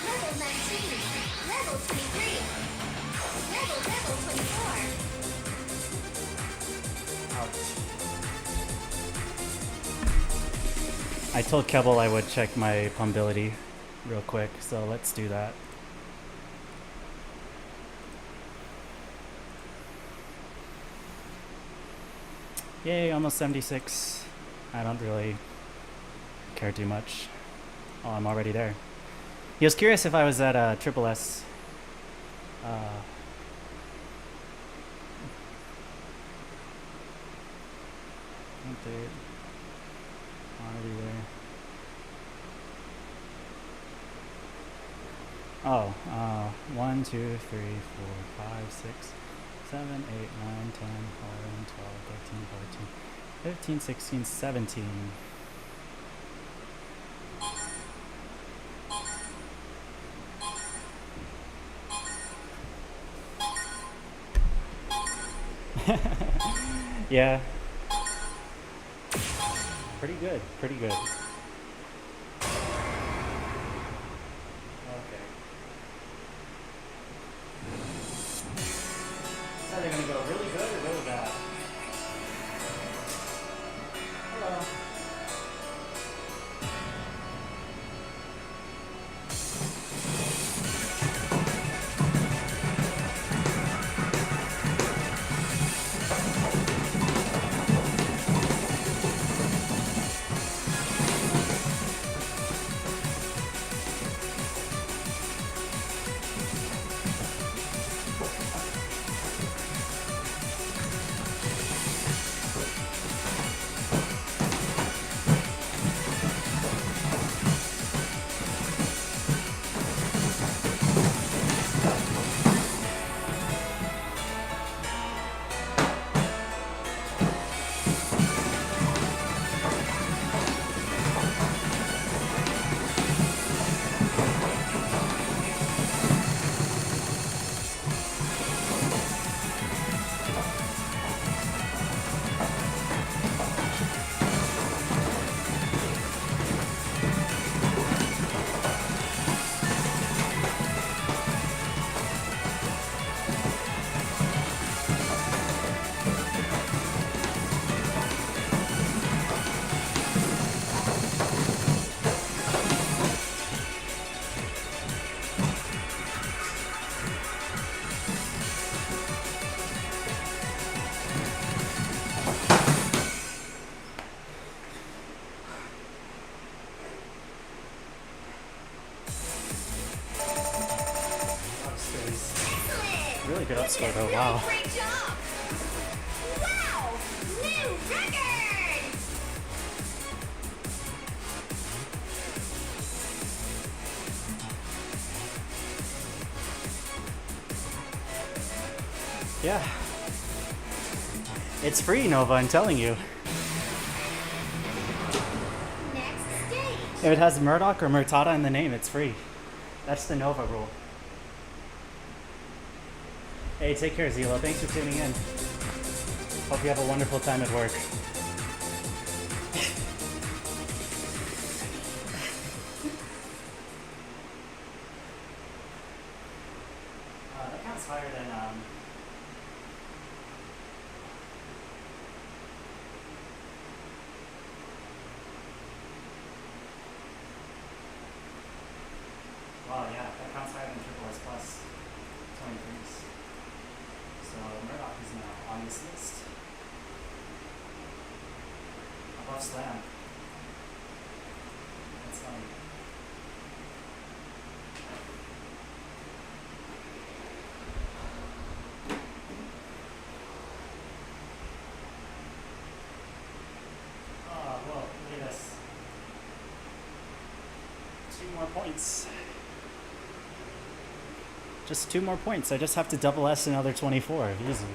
Level 19. Level 23. Level 24. Ouch. I told Kebble I would check my pumpability real quick, so let's do that. Yay, almost 76. I don't really care too much. Oh, I'm already there. He was curious if I was at Triple S. Update. Already there. Oh, 1, 2, 3, 4, 5, 6, 7, 8, 9, 10, 11, 12, 13, 14, 15, 16, 17. Yeah. Pretty good, pretty good. Okay. It's either gonna go really good or really bad. Hello. Really good upscore though, wow. Great job. Wow. New record. Yeah. It's free, Nova, I'm telling you. Next stage. If it has Murdoch or Murtada in the name, it's free. That's the Nova rule. Hey, take care, Zila. Thanks for tuning in. Hope you have a wonderful time at work. That counts higher than wow, yeah, that counts higher than Triple S Plus 23s. So Murdoch is now on this list. Above Slam. That's funny. Oh, whoa, look at this. 2 more points. Just 2 more points. I just have to double S another 24. Easy.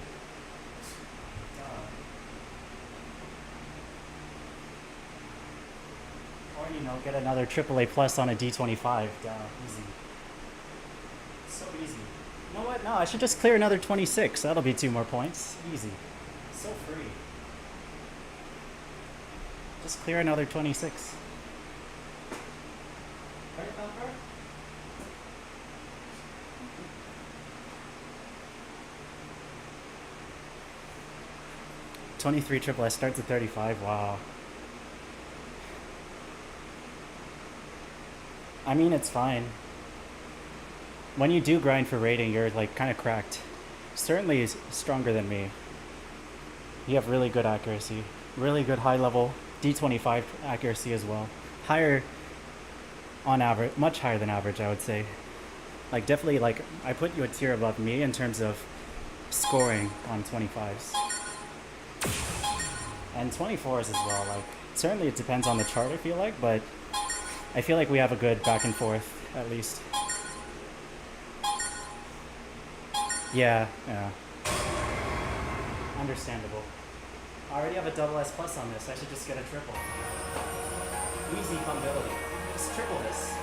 Or, you know, get another AAA plus on a D25. Easy. So easy. You know what? No, I should just clear another 26. That'll be 2 more points. Easy. So free. Just clear another 26. Right, Thumper? 23 triple S starts at 35. Wow. I mean, it's fine. When you do grind for rating, you're like kind of cracked. Certainly is stronger than me. You have really good accuracy, really good high level D25 accuracy as well. Higher on average, much higher than average, I would say. Like definitely, like I put you a tier above me in terms of scoring on 25s. And 24s as well. Like certainly it depends on the chart, I feel like, but I feel like we have a good back and forth at least. Yeah. Understandable. I already have a double S plus on this. I should just get a triple. Easy fungibility. Just triple this.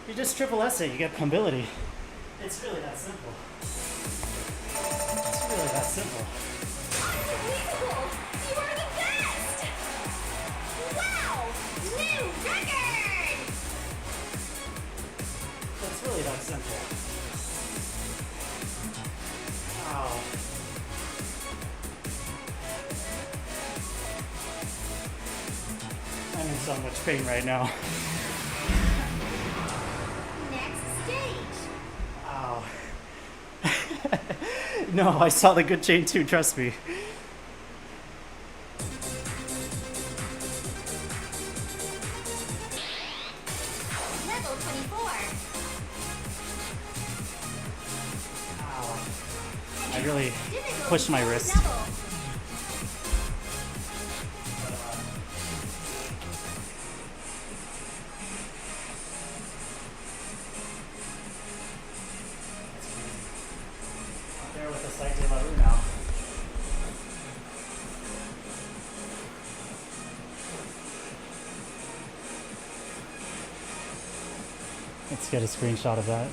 You just triple S it, you get combility. It's really that simple. It's really that simple. Unbelievable! You are the best! Wow! New record! It's really that simple. Wow. so much pain right now. Next stage. Ow. No, I saw the good chain too, trust me. Level 24. Ow. I really Difficulty pushed my zone wrist. double. Up there with the side de la rue now. Let's get a screenshot of that.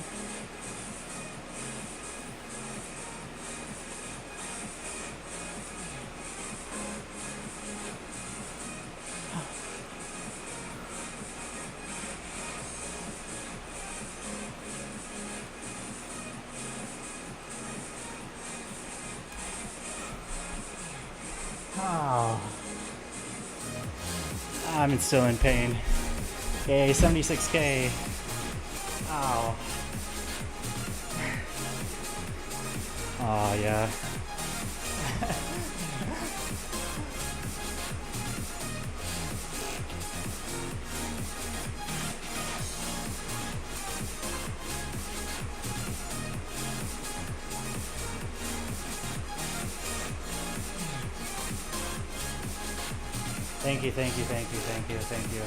Oh. I'm still in pain. Yay, 76K. Ow. Oh, yeah. Thank you, thank you, thank you, thank you, thank you.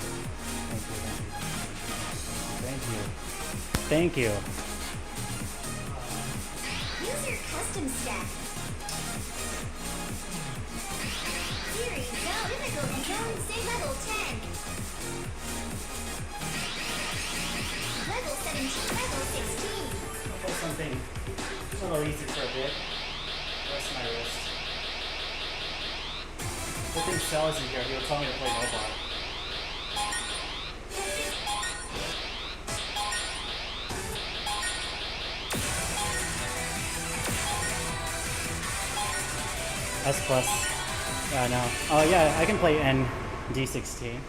Thank you, thank you. Thank you. Use your custom step. Series zone. Difficulty zone. Stay level 10. Level 17. Level 16. I'll put something a little easy for a bit. Rest my wrist. I think Sal isn't here. He'll tell me to play Mobile. S plus. Yeah, no. Oh yeah, I can play N D16.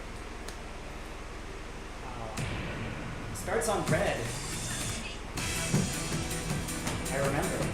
Starts on red. I remember.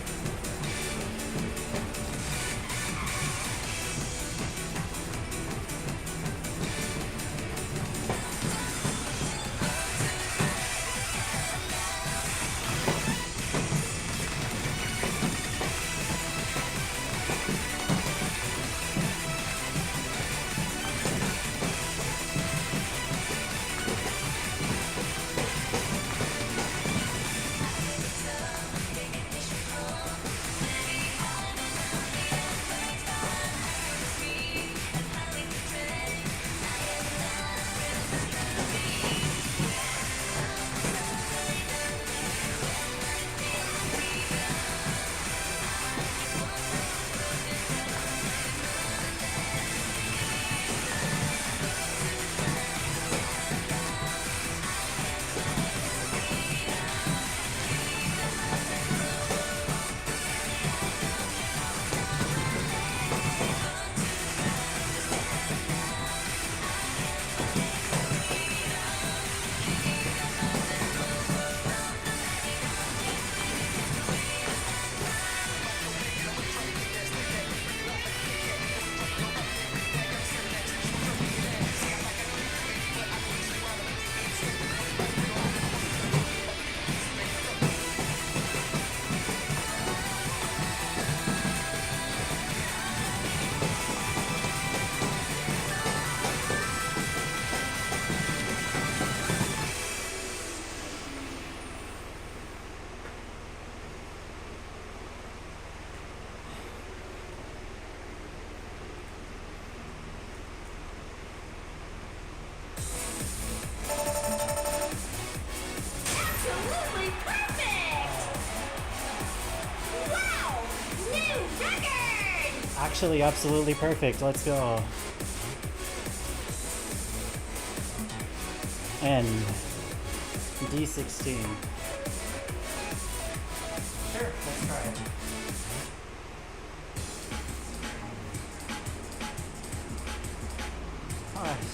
Absolutely perfect! Wow! New record! Actually, absolutely perfect. Let's go. N D16. Sure, let's try it. Gosh.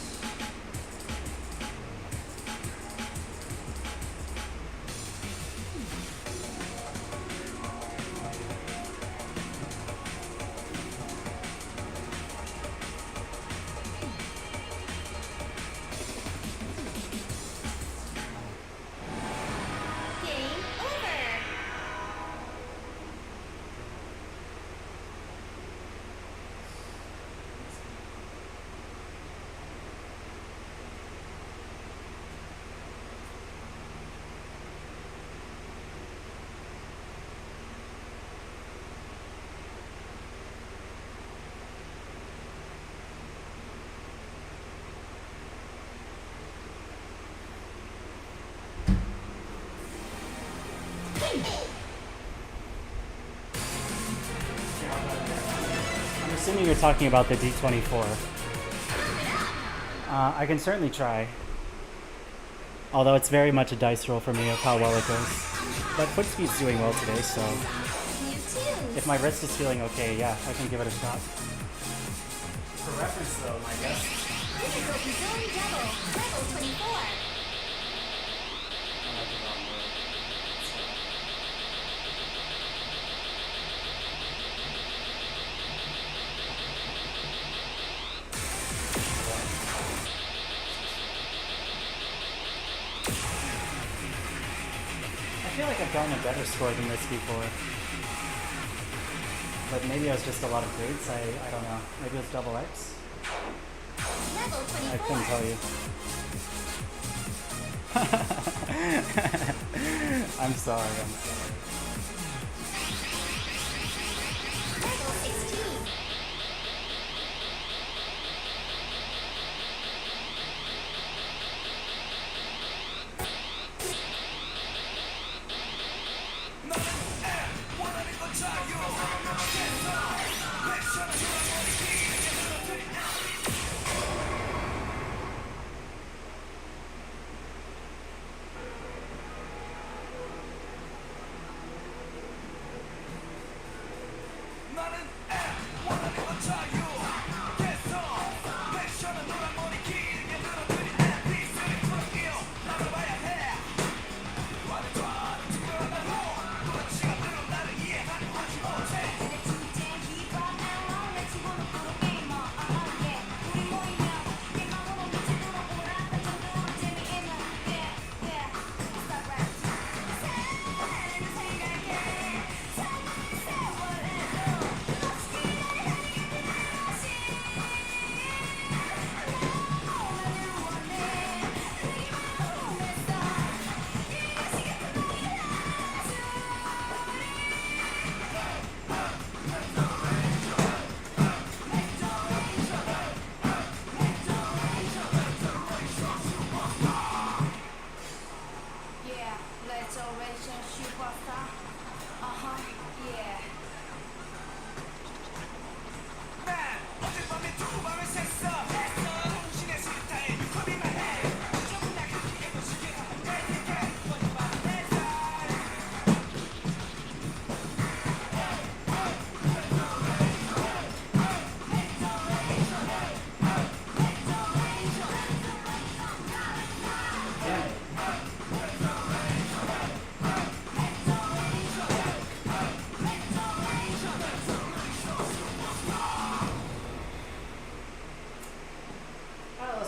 I'm assuming you're talking about the D24. I can certainly try. Although it's very much a dice roll for me of how well it goes. But foot speed's doing well today, so if my wrist is feeling okay, yeah, I can give it a shot. For reference though, my guess. Difficulty zone double. Level 24. I feel like I've gotten a better score than this before. But maybe it was just a lot of grades. I don't know. Maybe it was double X. Level 24. I couldn't tell you. I'm sorry. Level 16.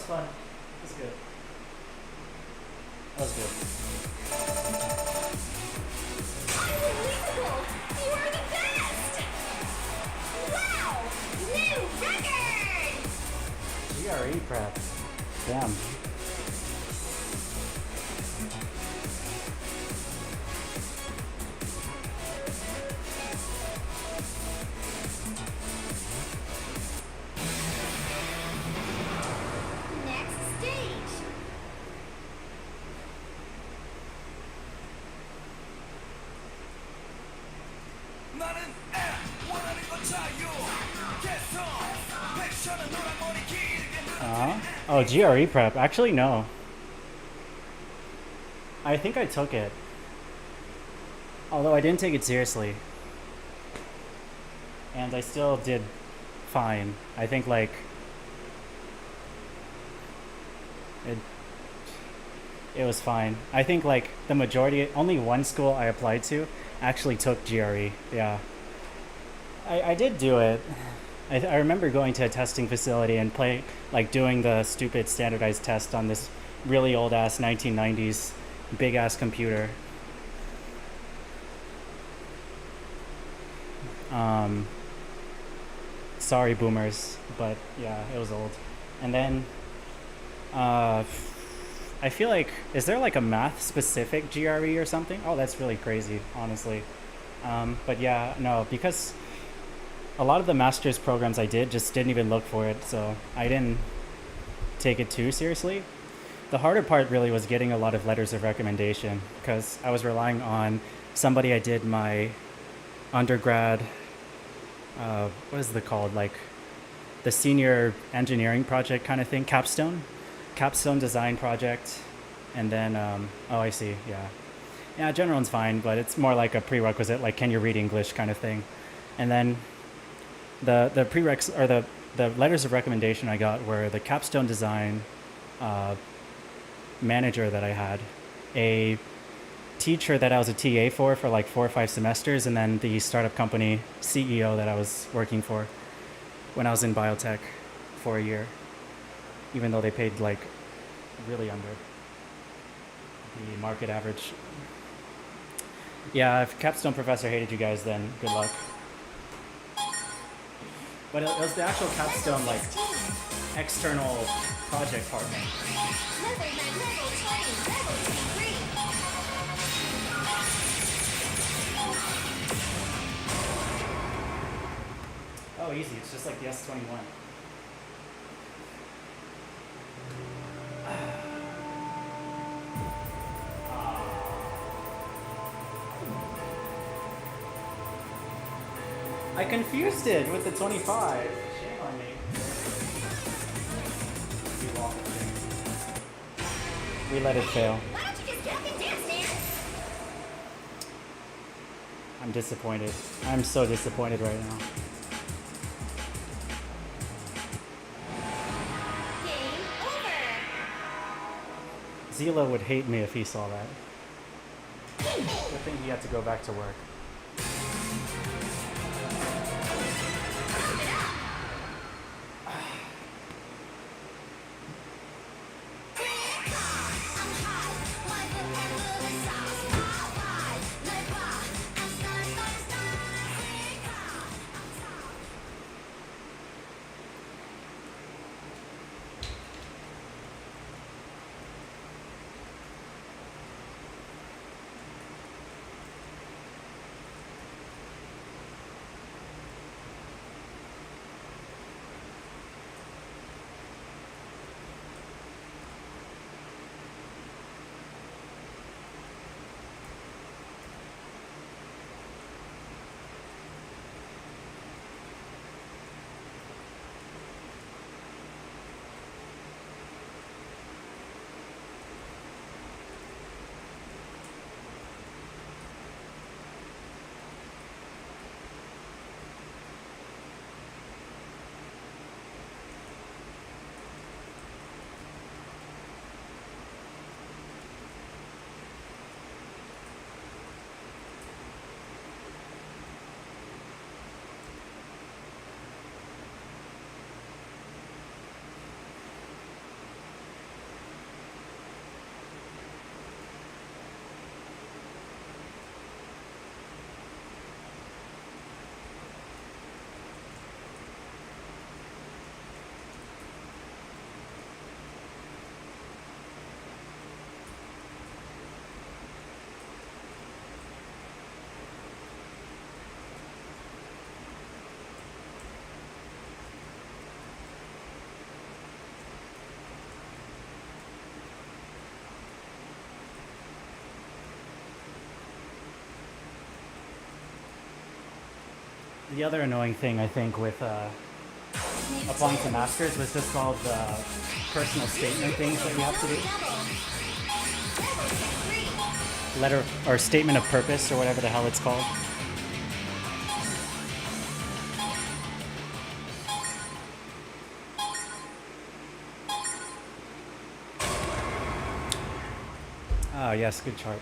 Fun. That was good. That was good. Unbelievable! You are the best! Wow! New record! GRE prep. Damn. Next stage. Oh, GRE prep. Actually, no. I think I took it. Although I didn't take it seriously. And I still did fine. I think, like, it was fine. I think, like, the majority, only one school I applied to actually took GRE. Yeah. I did do it. I remember going to a testing facility and doing the stupid standardized test on this really old ass 1990s big ass computer. Sorry, boomers, but yeah, it was old. And then, I feel like, is there like a math specific GRE or something? Oh, that's really crazy, honestly. But yeah, no, because a lot of the master's programs I did just didn't even look for it, so I didn't take it too seriously. The harder part really was getting a lot of letters of recommendation because I was relying on somebody I did my undergrad, what is it called? Like the senior engineering project kind of thing, capstone design project. And then, oh, I see, yeah. Yeah, general one's fine, but it's more like a prerequisite, like can you read English kind of thing. And then the prereqs or the letters of recommendation I got were the capstone design manager that I had, a teacher that I was a TA for like 4 or 5 semesters, and then the startup company CEO that I was working for when I was in biotech for a year, even though they paid like really under the market average. Yeah, if capstone professor hated you guys, then good luck. But it was the actual capstone, like, external project partner. Level 20, level 23. Oh, easy. It's just like the S21. I confused it with the 25. Shame on me. We let it fail. Why don't you just get up and dance, man? I'm disappointed. I'm so disappointed right now. Game over. Zila would hate me if he saw that. Good thing he had to go back to work. The other annoying thing I think with applying to masters was just all the personal statement things that you have to do. Letter or statement of purpose or whatever the hell it's called. Ah, yes, good chart.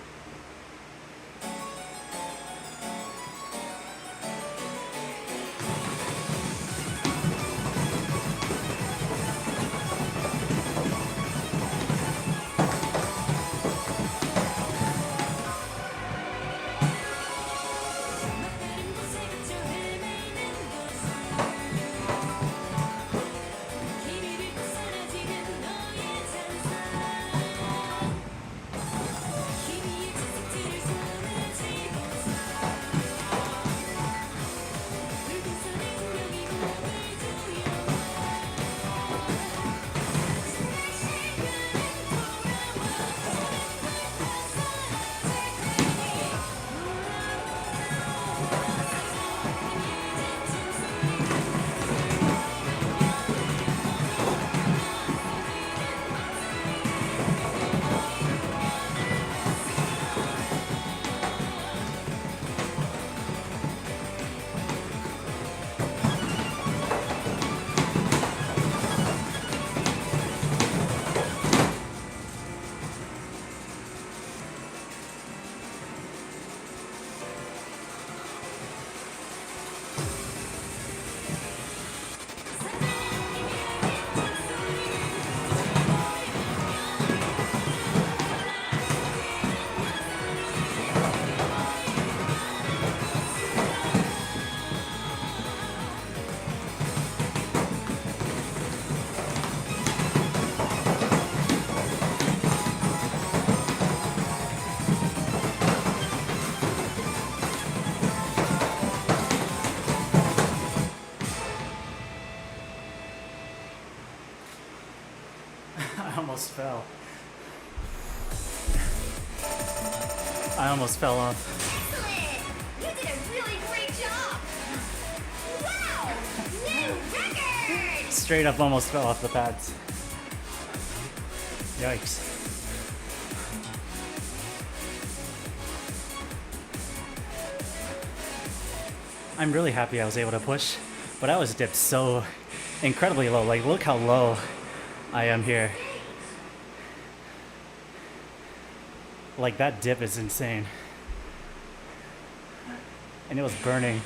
I almost fell off. Excellent! You did a really great job! Wow! New record! Straight up almost fell off the pads. Yikes. I'm really happy I was able to push, but I was dipped so incredibly low. Like, look how low I am here. Like, that dip is insane. And it was burning.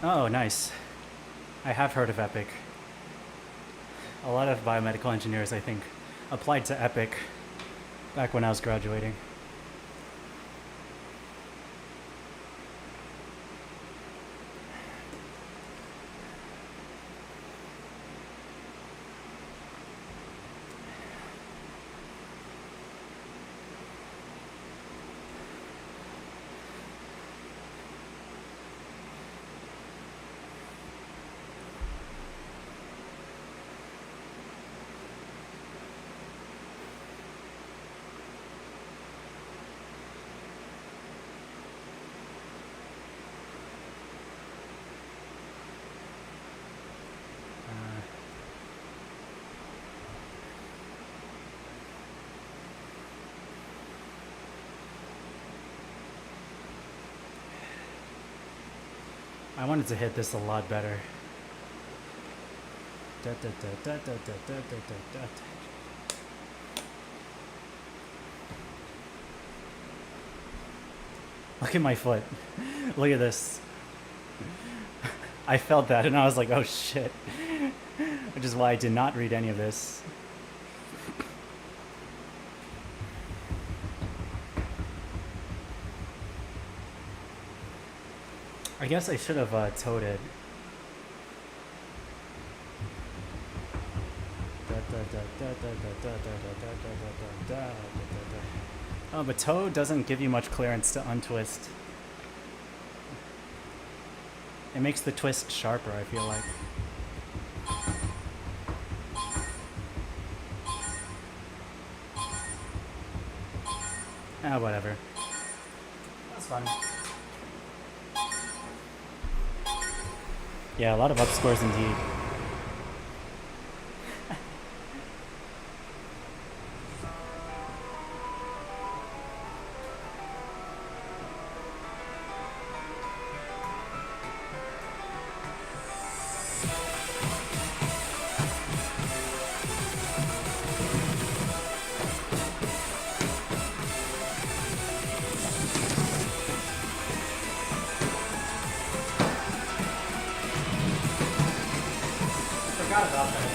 Oh, nice. I have heard of Epic. A lot of biomedical engineers, I think, applied to Epic back when I was graduating. I wanted to hit this a lot better. Look at my foot. Look at this. I felt that and I was like, oh shit. Which is why I did not read any of this. I guess I should have towed it. Oh, but tow doesn't give you much clearance to untwist. It makes the twist sharper, I feel like. Ah, whatever. That's fun. Yeah, a lot of up scores indeed. Forgot about that.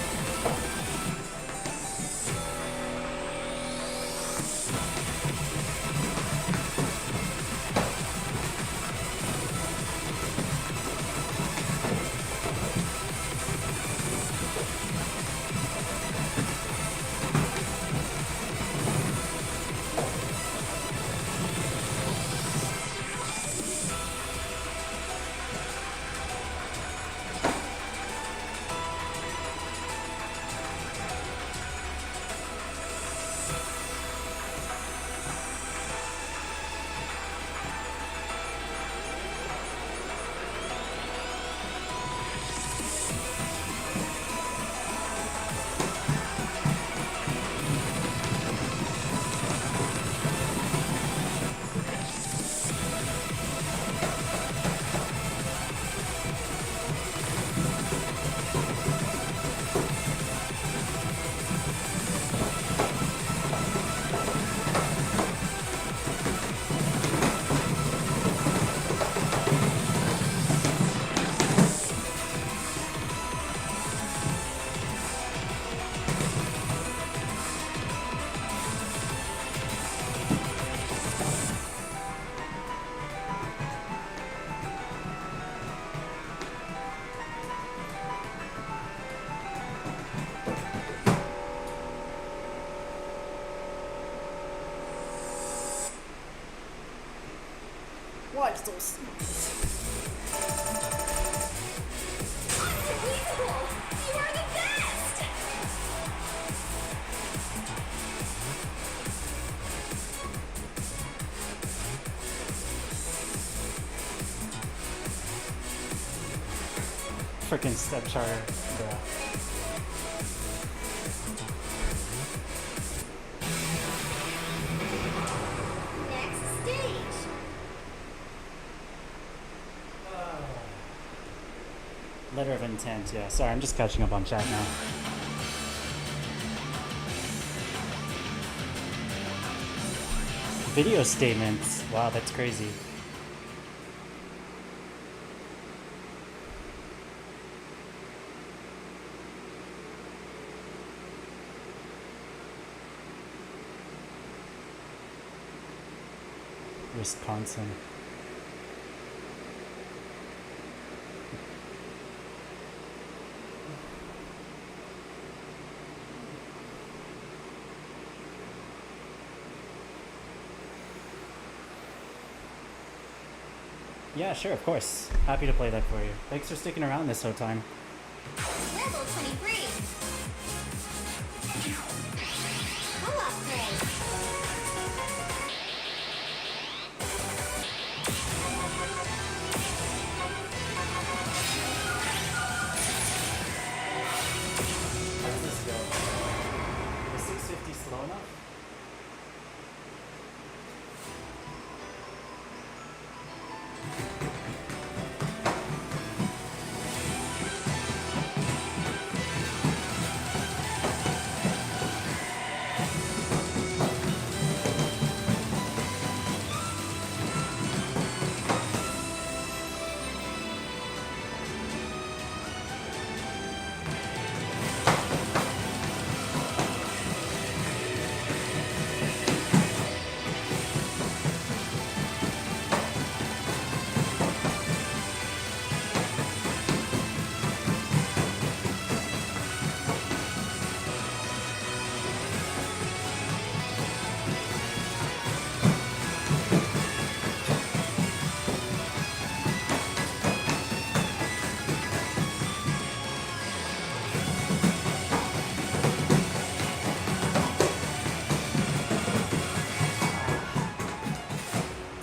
Why so smart? Unbelievable! You are the best! Freaking step charter, bruh. Next stage. Letter of intent, yeah. Sorry, I'm just catching up on chat now. Video statements. Wow, that's crazy. Wisconsin. Yeah, sure, of course. Happy to play that for you. Thanks for sticking around this whole time. Level 23. Co-op play. How does this go? Is 650 slow enough?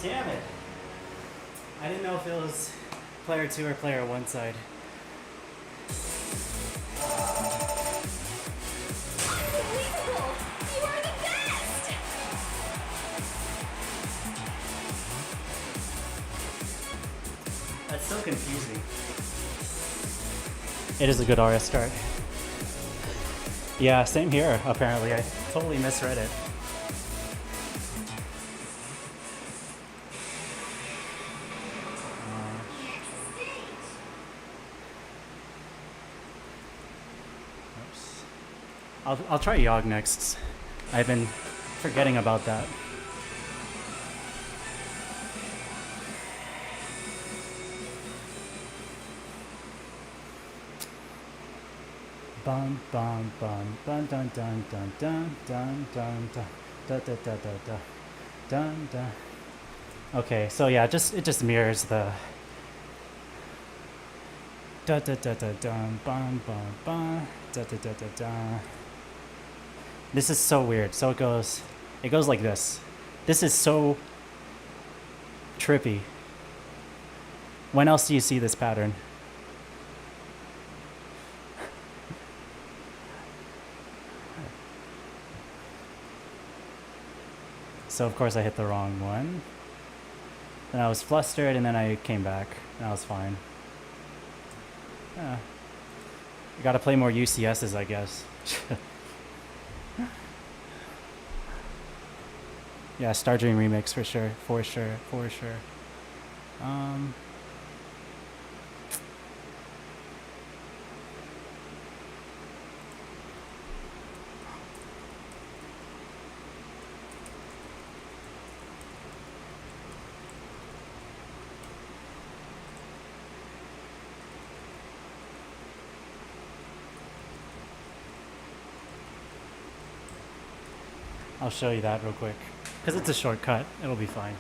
Damn it. I didn't know if it was player 2 or player 1 side. Unbelievable! You are the best! That's so confusing. It is a good RS start. Yeah, same here, apparently. I totally misread it. Oops. I'll try Yogg next. I've been forgetting about that. Bum bum bum bum dun dun dun dun dun dun dun da da da da da dun dun. Okay, so yeah, it just mirrors the da da da da dun bum bum bum da da da da da. This is so weird. So it goes like this. This is so trippy. When else do you see this pattern? So of course I hit the wrong one. Then I was flustered and then I came back and I was fine. Yeah. You gotta play more UCSs, I guess. Yeah, Star Dream Remix for sure, for sure, for sure. I'll show you that real quick. Because it's a shortcut, it'll be fine.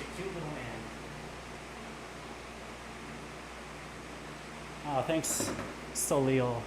Such a cute little man. Oh, thanks, Solil.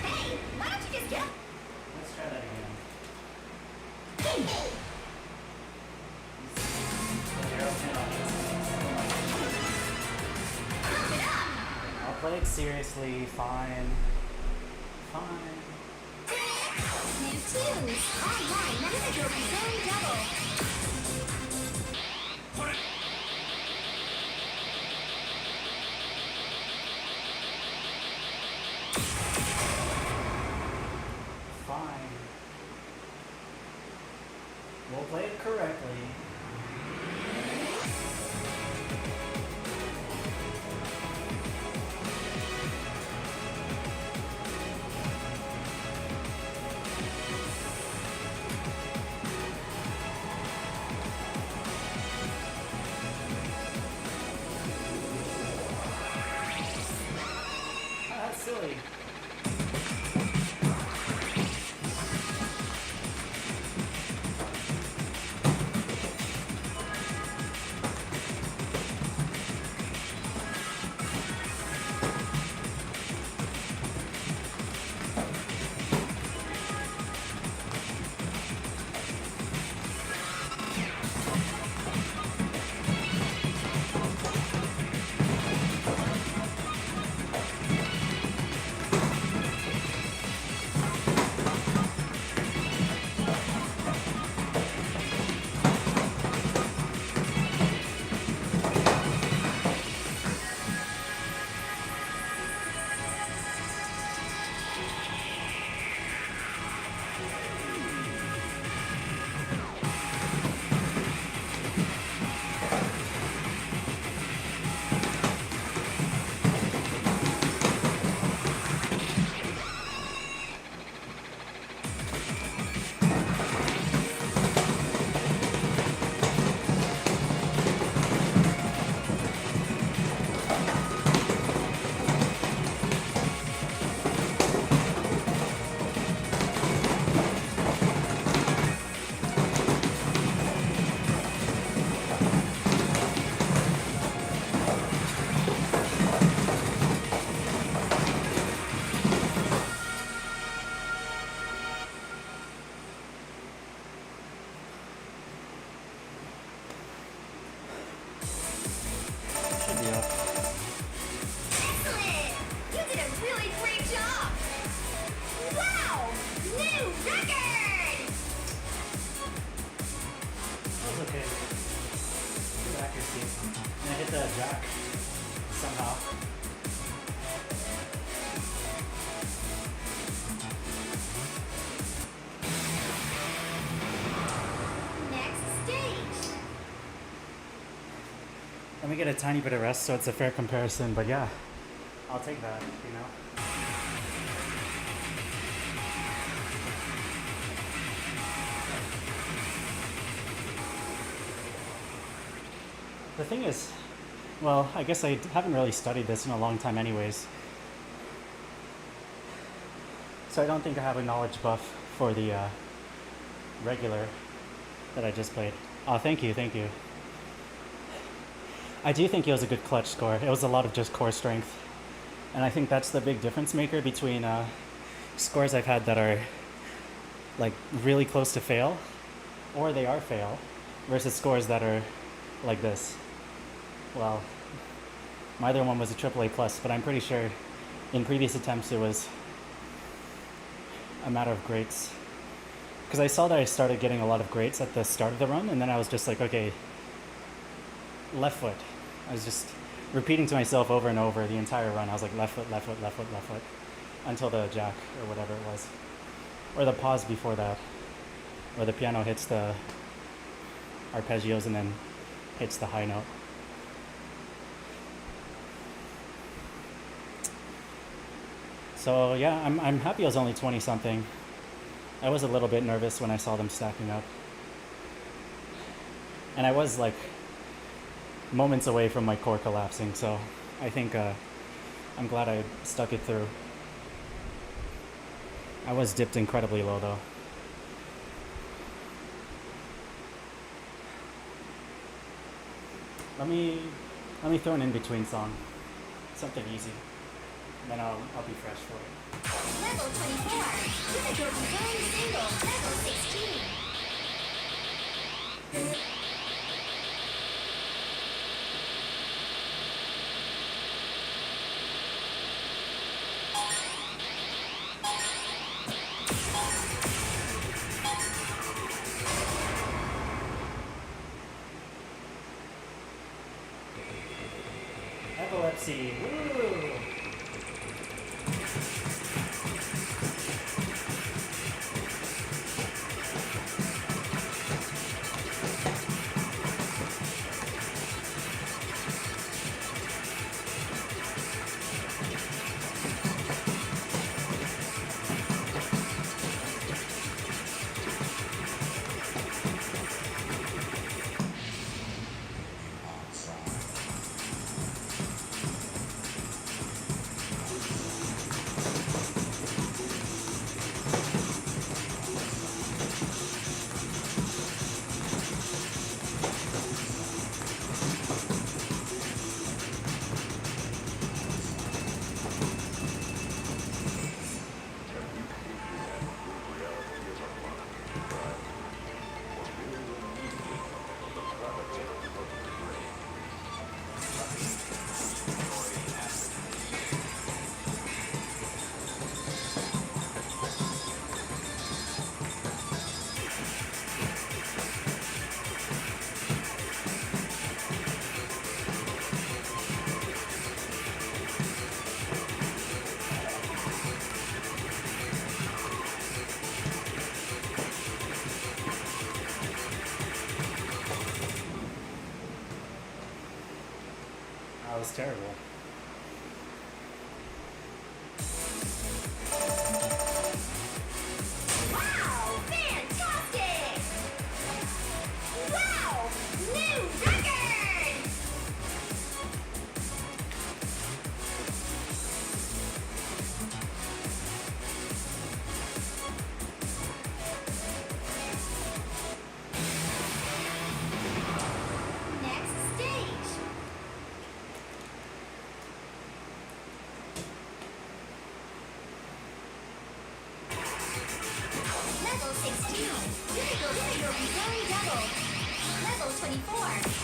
Hey, why don't you just get up? Let's try that again. Pump it up! I'll play it seriously. Fine. Fine. New tunes! Online, musical zone double! Fine. We'll play it correctly. Ah, that's silly. Should be up. Excellent! You did a really great job! Wow! New record! That was okay. Good accuracy. And I hit the jack somehow. Next stage! Let me get a tiny bit of rest so it's a fair comparison, but yeah, I'll take that, you know? The thing is, well, I guess I haven't really studied this in a long time anyways. So I don't think I have a knowledge buff for the regular that I just played. Oh, thank you, thank you. I do think it was a good clutch score. It was a lot of just core strength. And I think that's the big difference maker between scores I've had that are like really close to fail, or they are fail, versus scores that are like this. Well, my other one was a AAA plus, but I'm pretty sure in previous attempts it was a matter of greats. Because I saw that I started getting a lot of greats at the start of the run, and then I was just like, okay, left foot. I was just repeating to myself over and over the entire run. I was like, left foot, left foot, left foot, left foot, until the jack or whatever it was. Or the pause before that, where the piano hits the arpeggios and then hits the high note. So yeah, I'm happy I was only 20 something. I was a little bit nervous when I saw them stacking up. And I was like moments away from my core collapsing, so I think I'm glad I stuck it through. I was dipped incredibly low though. Let me throw an in-between song. Something easy. Then I'll be fresh for it. Level 24. Typical design single. Level 16. Epilepsy. Woo! That was terrible. Wow! Fantastic! Wow! New record! Next stage. Level 16. Typical design double. Level 24.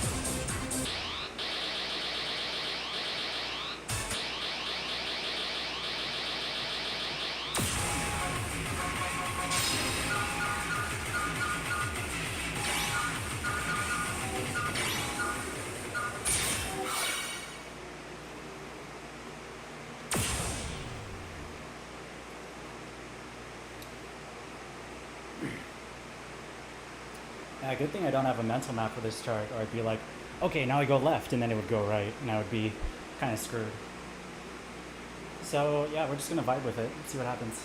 Yeah, good thing I don't have a mental map for this chart, or I'd be like, okay, now I go left, and then it would go right, and I would be kind of screwed. So yeah, we're just gonna vibe with it, see what happens.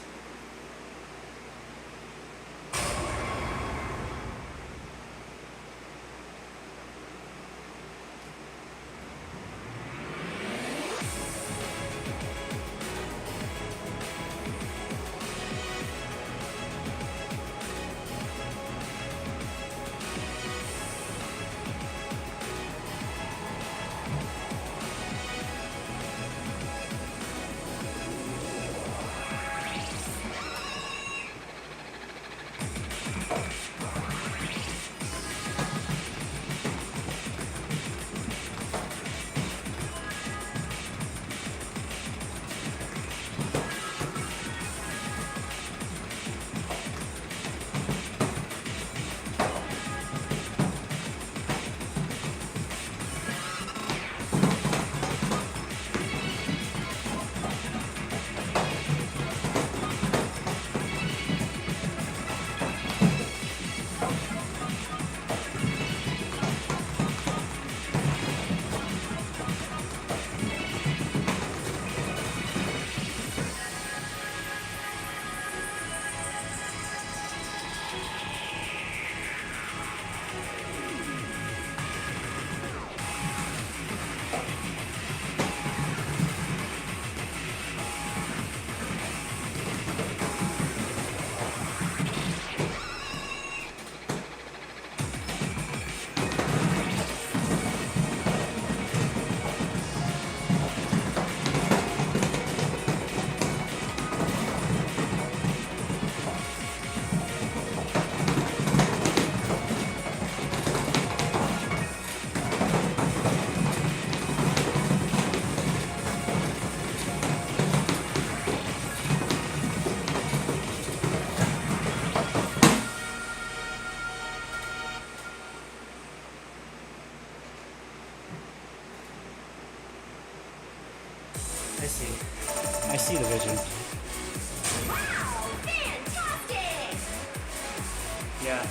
Yeah.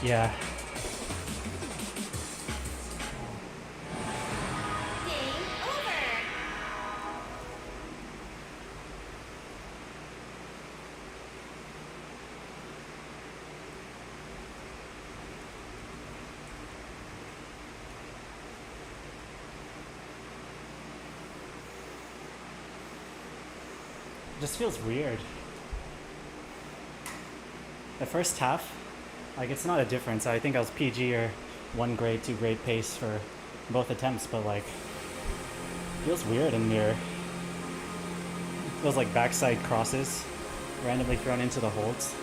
Yeah. Game over. Just feels weird. The first half, like it's not a difference. I think I was PG or 1 grade, 2 grade pace for both attempts, but like feels weird in mirror. Feels like backside crosses randomly thrown into the holds.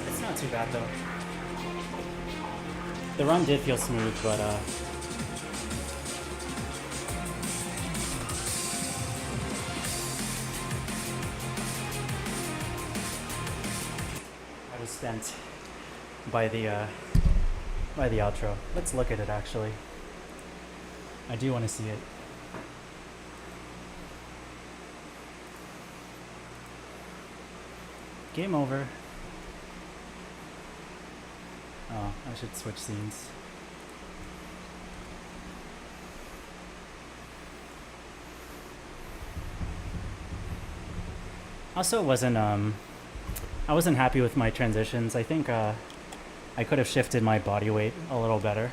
It's not too bad though. The run did feel smooth, but I was spent by the outro. Let's look at it actually. I do want to see it. Game over. Oh, I should switch scenes. Also I wasn't happy with my transitions. I think I could have shifted my body weight a little better.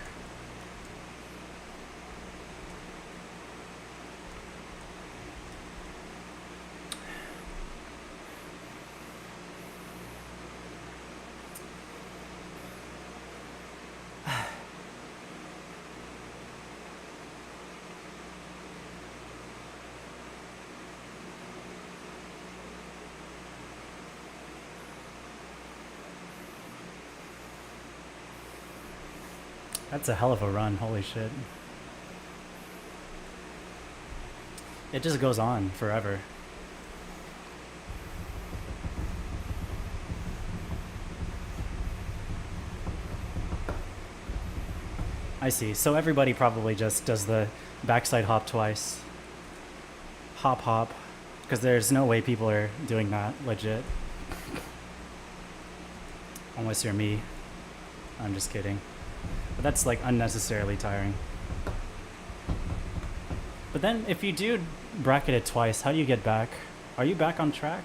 That's a hell of a run, holy shit. It just goes on forever. I see. So everybody probably just does the backside hop twice. Hop hop. Because there's no way people are doing that legit. Unless you're me. I'm just kidding. But that's like unnecessarily tiring. But then if you do bracket it twice, how do you get back? Are you back on track?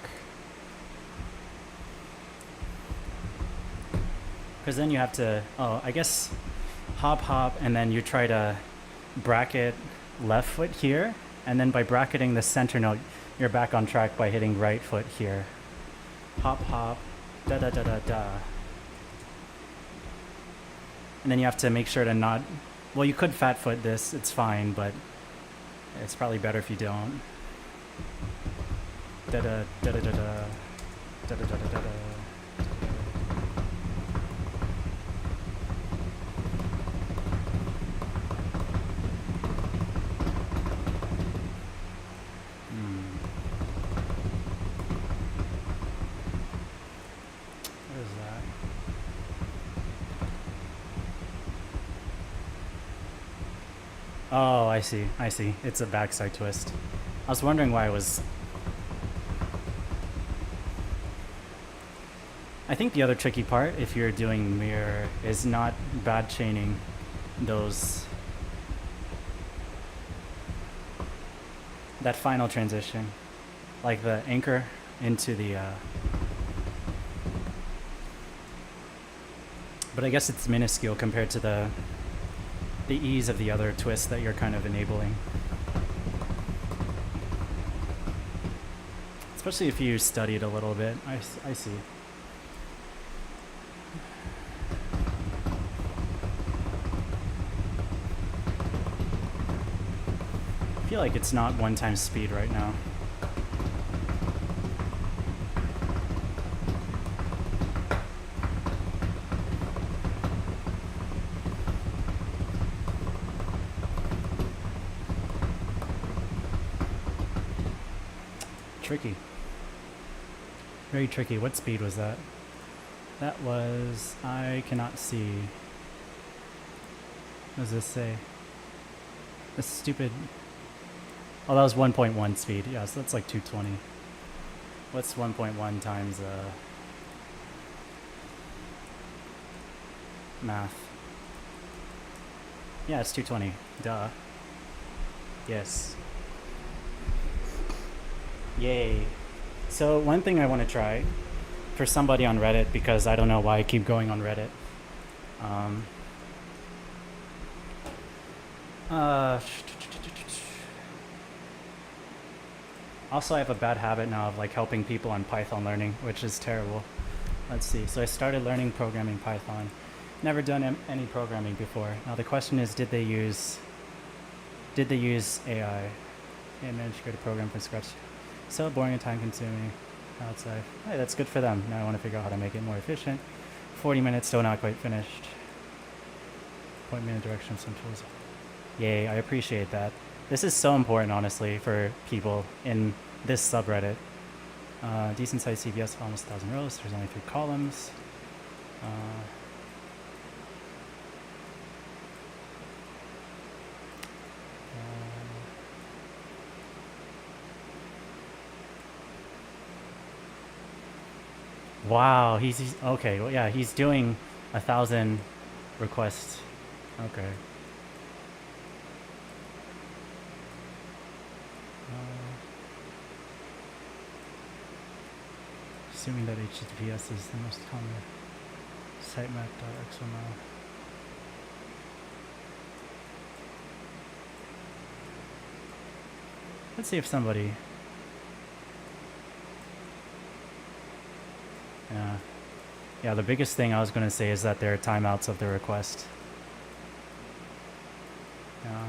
Because then you have to, I guess hop hop and then you try to bracket left foot here. And then by bracketing the center note, you're back on track by hitting right foot here. Hop hop, da da da da da. And then you have to make sure to not, well, you could fat foot this, it's fine, but it's probably better if you don't. Da da da da da da da da da da da. What is that? Oh, I see. I see. It's a backside twist. I was wondering why it was... I think the other tricky part, if you're doing mirror, is not bad chaining those... that final transition. Like the anchor into the... But I guess it's minuscule compared to the ease of the other twists that you're kind of enabling. Especially if you studied a little bit. I see. feel like it's not 1 times speed right now. Tricky. Very tricky. What speed was that? That was... I cannot see. What does this say? This stupid... Oh, that was 1.1 speed. Yeah, so that's like 220. What's 1.1 times math? Yeah, it's 220. Duh. Yes. Yay. So one thing I want to try for somebody on Reddit, because I don't know why I keep going on Reddit. Also, I have a bad habit now of like helping people on Python learning, which is terrible. Let's see. So I started learning programming Python. Never done any programming before. Now the question is, did they use AI? They managed to create a program from scratch. So boring and time consuming. Outside. Hey, that's good for them. Now I want to figure out how to make it more efficient. 40 minutes, still not quite finished. Point me in the direction of some tools. Yay, I appreciate that. This is so important, honestly, for people in this subreddit. Decent sized CVS, almost 1,000 rows. There's only 3 columns. Wow, he's okay. Well, yeah, he's doing 1,000 requests. Okay. Assuming that HTTPS is the most common sitemap.xml. Let's see if somebody... Yeah, the biggest thing I was going to say is that there are timeouts of the request. Yeah.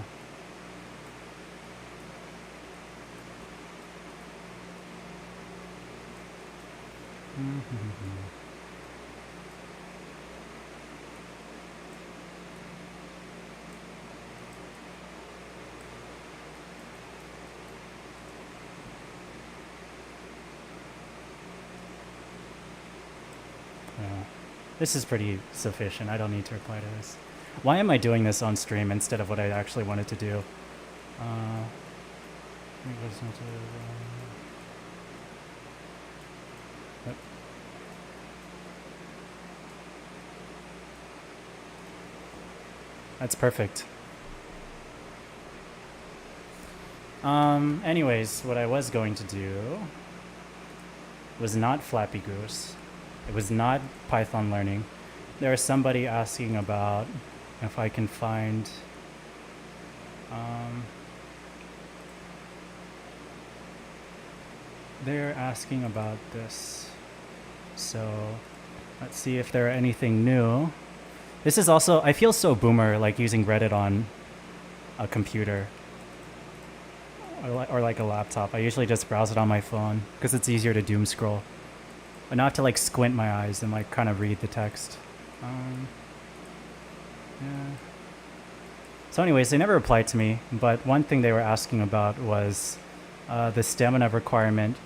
This is pretty sufficient. I don't need to reply to this. Why am I doing this on stream instead of what I actually wanted to do? That's perfect. Anyways, what I was going to do was not Flappy Goose. It was not Python learning. There was somebody asking about if I can find they're asking about this. So let's see if there are anything new. This is also, I feel so boomer like using Reddit on a computer or like a laptop. I usually just browse it on my phone because it's easier to doom scroll. But not to like squint my eyes and like kind of read the text. Yeah. So anyways, they never replied to me, but one thing they were asking about was the stamina requirement.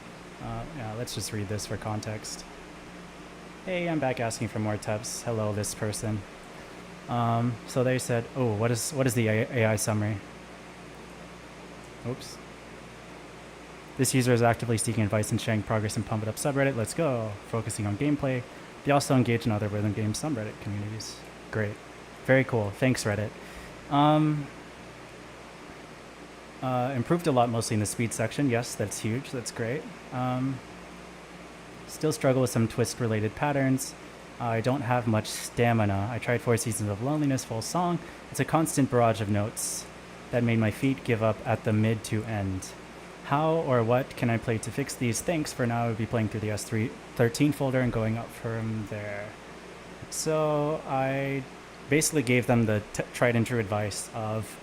Yeah, let's just read this for context. Hey, I'm back asking for more tips. Hello, this person. So they said, oh, what is the AI summary? Oops. This user is actively seeking advice and sharing progress in Pump It Up subreddit. Let's go. Focusing on gameplay. They also engage in other rhythm game subreddit communities. Great. Very cool. Thanks, Reddit. Improved a lot, mostly in the speed section. Yes, that's huge. That's great. Still struggle with some twist-related patterns. I don't have much stamina. I tried 4 Seasons of Loneliness, full song. It's a constant barrage of notes that made my feet give up at the mid to end. How or what can I play to fix these? Thanks. For now, I will be playing through the S13 folder and going up from there. So I basically gave them the tried and true advice of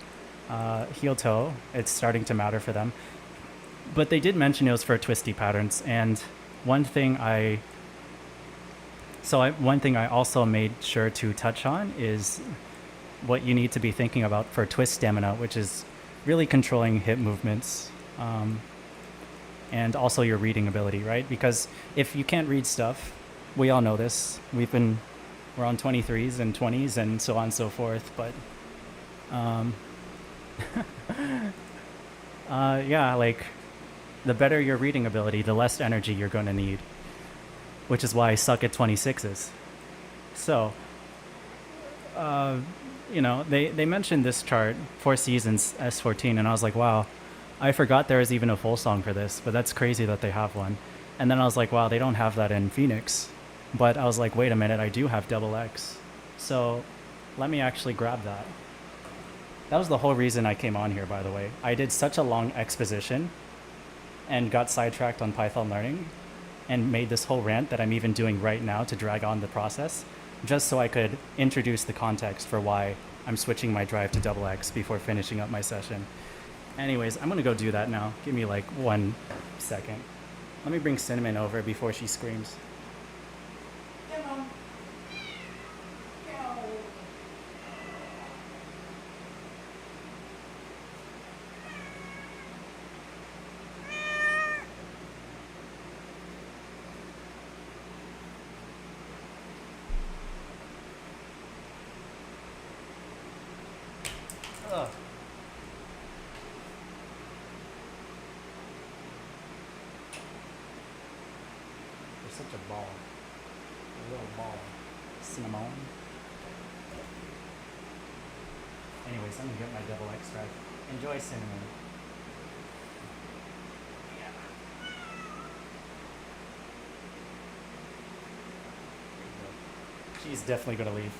heel toe. It's starting to matter for them. But they did mention it was for twisty patterns. And one thing one thing I also made sure to touch on is what you need to be thinking about for twist stamina, which is really controlling hip movements. And also your reading ability, right? Because if you can't read stuff, we all know this. We're on 23s and 20s and so on and so forth. But yeah, like the better your reading ability, the less energy you're going to need, which is why I suck at 26s. So, they mentioned this chart, Four Seasons S14, and I was like, wow, I forgot there was even a full song for this, but that's crazy that they have one. And then I was like, wow, they don't have that in Phoenix. But I was like, wait a minute, I do have double X. So let me actually grab that. That was the whole reason I came on here, by the way. I did such a long exposition and got sidetracked on Python learning and made this whole rant that I'm even doing right now to drag on the process, just so I could introduce the context for why I'm switching my drive to double X before finishing up my session. Anyways, I'm gonna go do that now. Give me like 1 second. Let me bring Cinnamon over before she screams. Yeah, Mom. Ugh. You're such a ball. A little ball. Cinnamon. Anyways, I'm gonna get my double X drive. Enjoy, Cinnamon. Yeah. She's definitely gonna leave.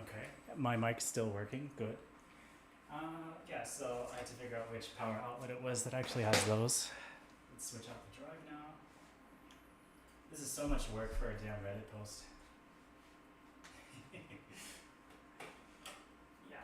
Okay, my mic's still working. Good. Yeah, so I had to figure out which power outlet it was that actually has those. Let's switch out the drive now. This is so much work for a damn Reddit post. Yeah.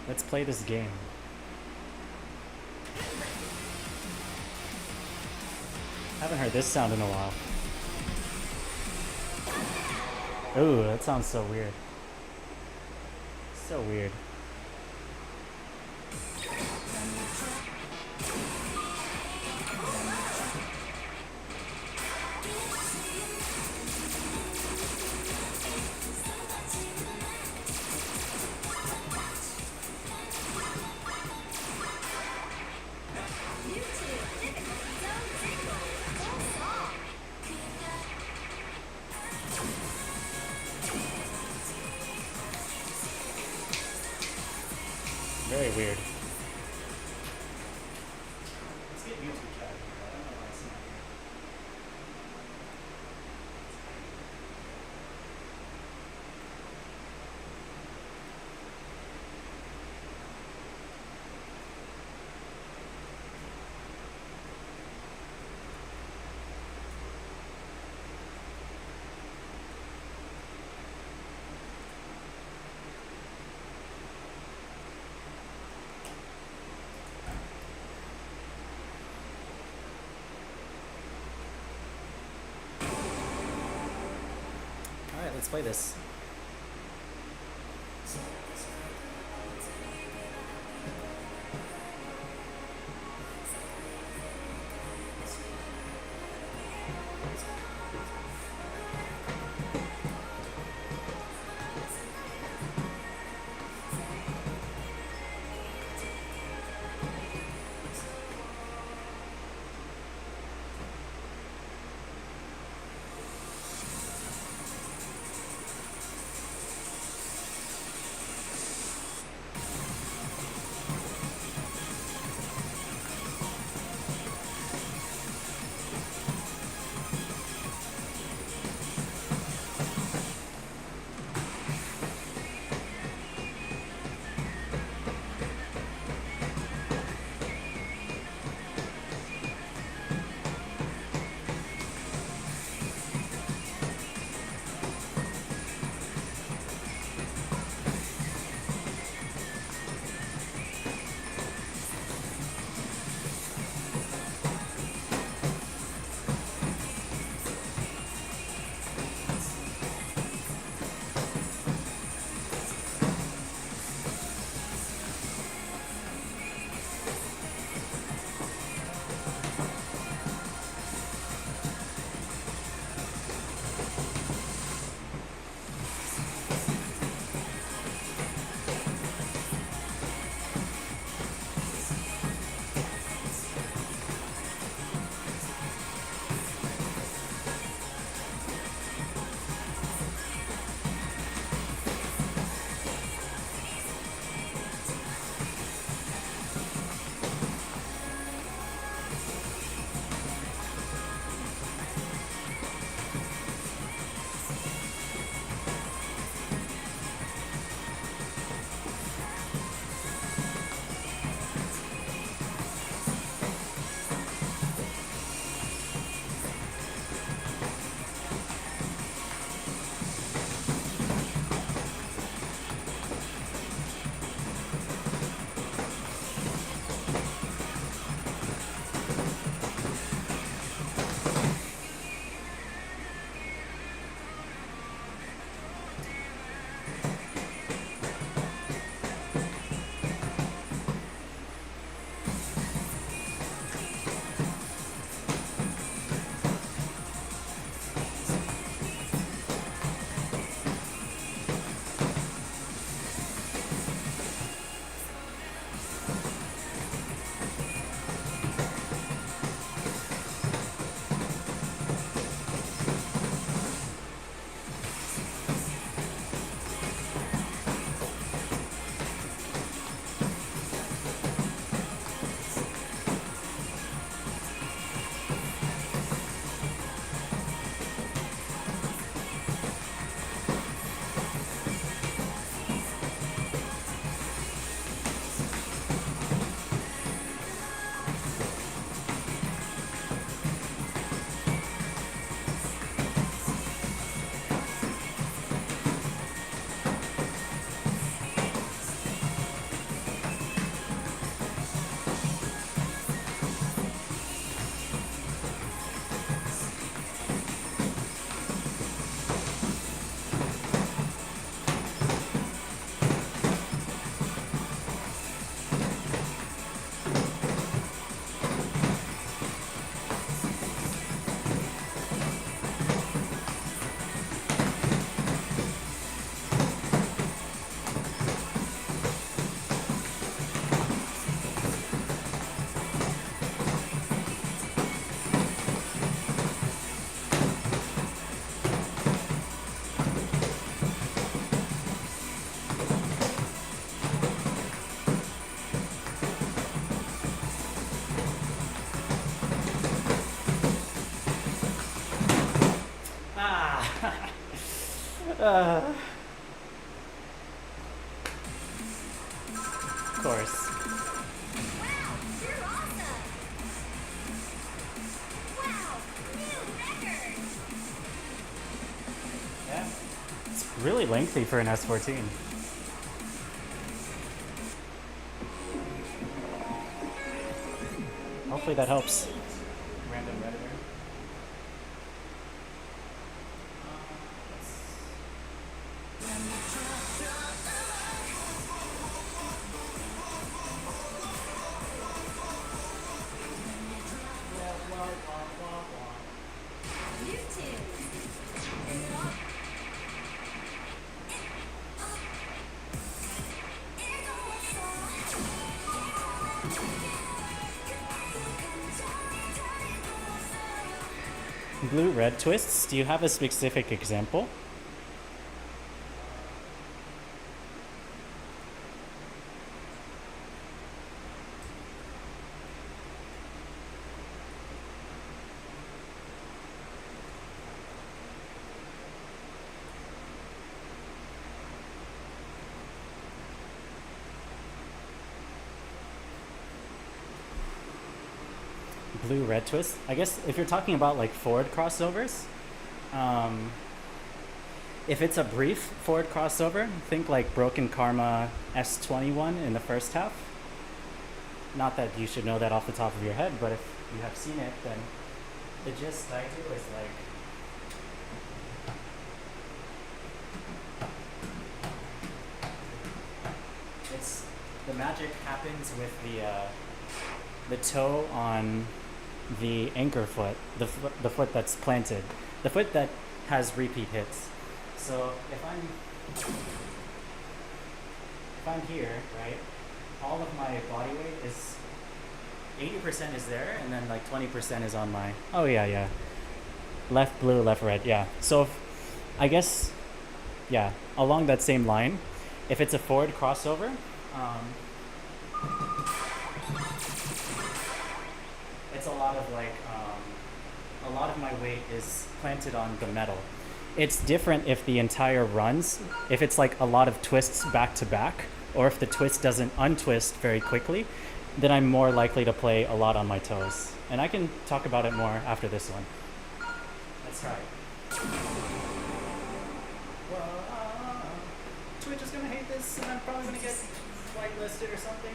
Let's play this game. Haven't heard this sound in a while. Ooh, that sounds so weird. So weird. Very weird. Let's get YouTube chat. I don't know why it's not here. Alright, let's play this. Of course. Wow, you're awesome! Wow, new record! Yeah. It's really lengthy for an S14. Hopefully that helps. Random redditor. New tunes! Blue red twists. Do you have a specific example? Blue red twist. I guess if you're talking about like forward crossovers, um, if it's a brief forward crossover, think like Broken Karma S21 in the first half. Not that you should know that off the top of your head, but if you have seen it, then the gist I do is like it's the magic happens with the toe on the anchor foot, the foot that's planted, the foot that has repeat hits. So if I'm here, right, all of my body weight is 80% is there, and then like 20% is on my left blue, left red, yeah. So I guess along that same line, if it's a forward crossover, it's a lot of like a lot of my weight is planted on the metal. It's different if the entire runs, if it's like a lot of twists back to back, or if the twist doesn't untwist very quickly, then I'm more likely to play a lot on my toes. And I can talk about it more after this one. Let's try it. Twitch is gonna hate this, and I'm probably gonna get whitelisted or something.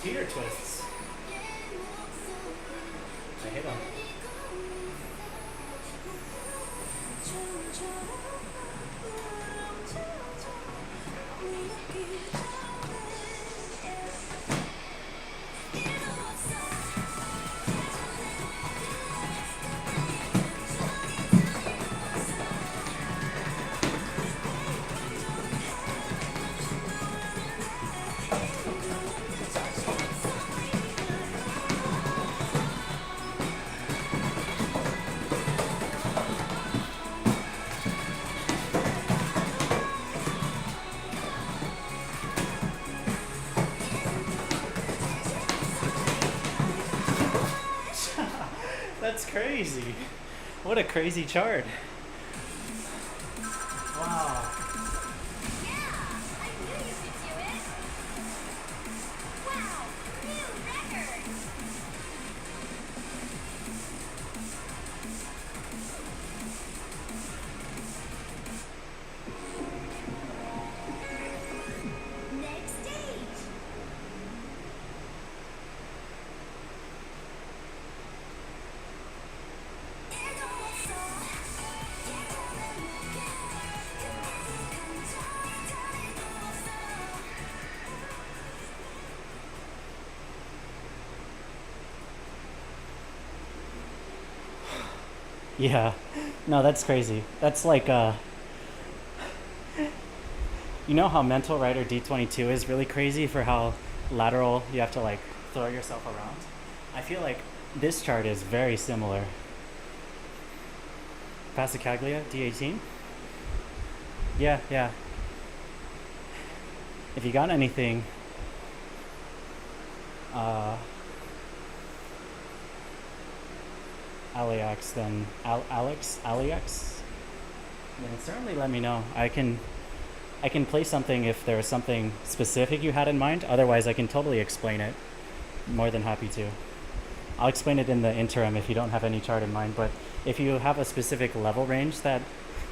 Peter twists. I hit him. That's crazy. What a crazy chart. Wow. Yeah, I knew you could do it. Wow, new record. Next stage. Yeah. No, that's crazy. That's like you know how mental rider D22 is really crazy for how lateral you have to like throw yourself around? I feel like this chart is very similar. Passacaglia, D18? Yeah, yeah. If you got anything, Alex, then Alex, then certainly let me know. I can play something if there's something specific you had in mind. Otherwise, I can totally explain it. More than happy to. I'll explain it in the interim if you don't have any chart in mind. But if you have a specific level range that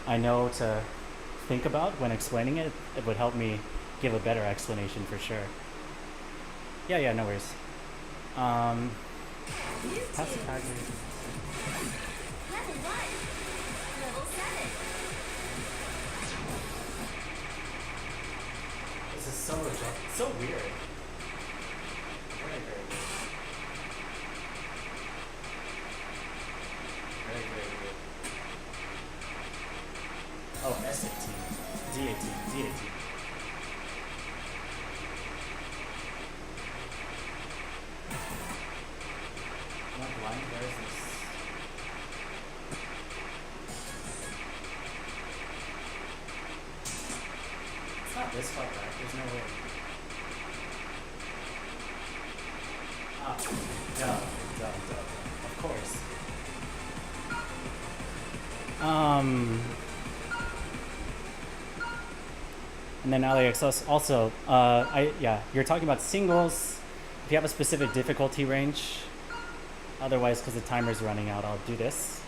I know to think about when explaining it, it would help me give a better explanation for sure. Yeah, no worries. Passacaglia. Level 1. Level 7. This is so so weird. Very weird. Very weird. Oh, S18, D18, D18. Am I blind? Where is this? It's not this far back. There's no way. Ah, duh. Of course. And then Alex also, you're talking about singles. If you have a specific difficulty range, otherwise, because the timer's running out, I'll do this.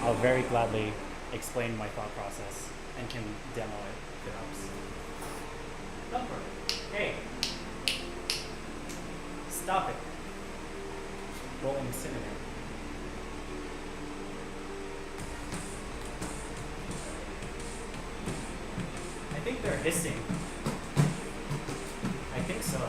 I'll very gladly explain my thought process and can demo it if it helps. Thumper. Hey. Stop it. Rolling cinnamon. I think they're hissing. I think so.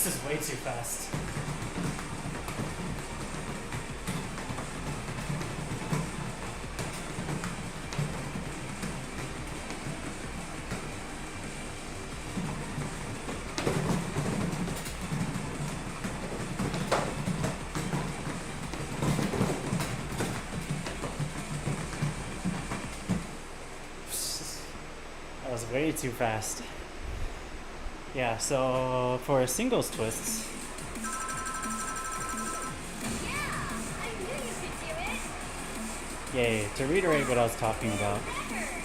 This is way too fast. That was way too fast. Yeah, so for singles twists, Yeah, I knew you could do it. yay, to reiterate what I was talking about, Record.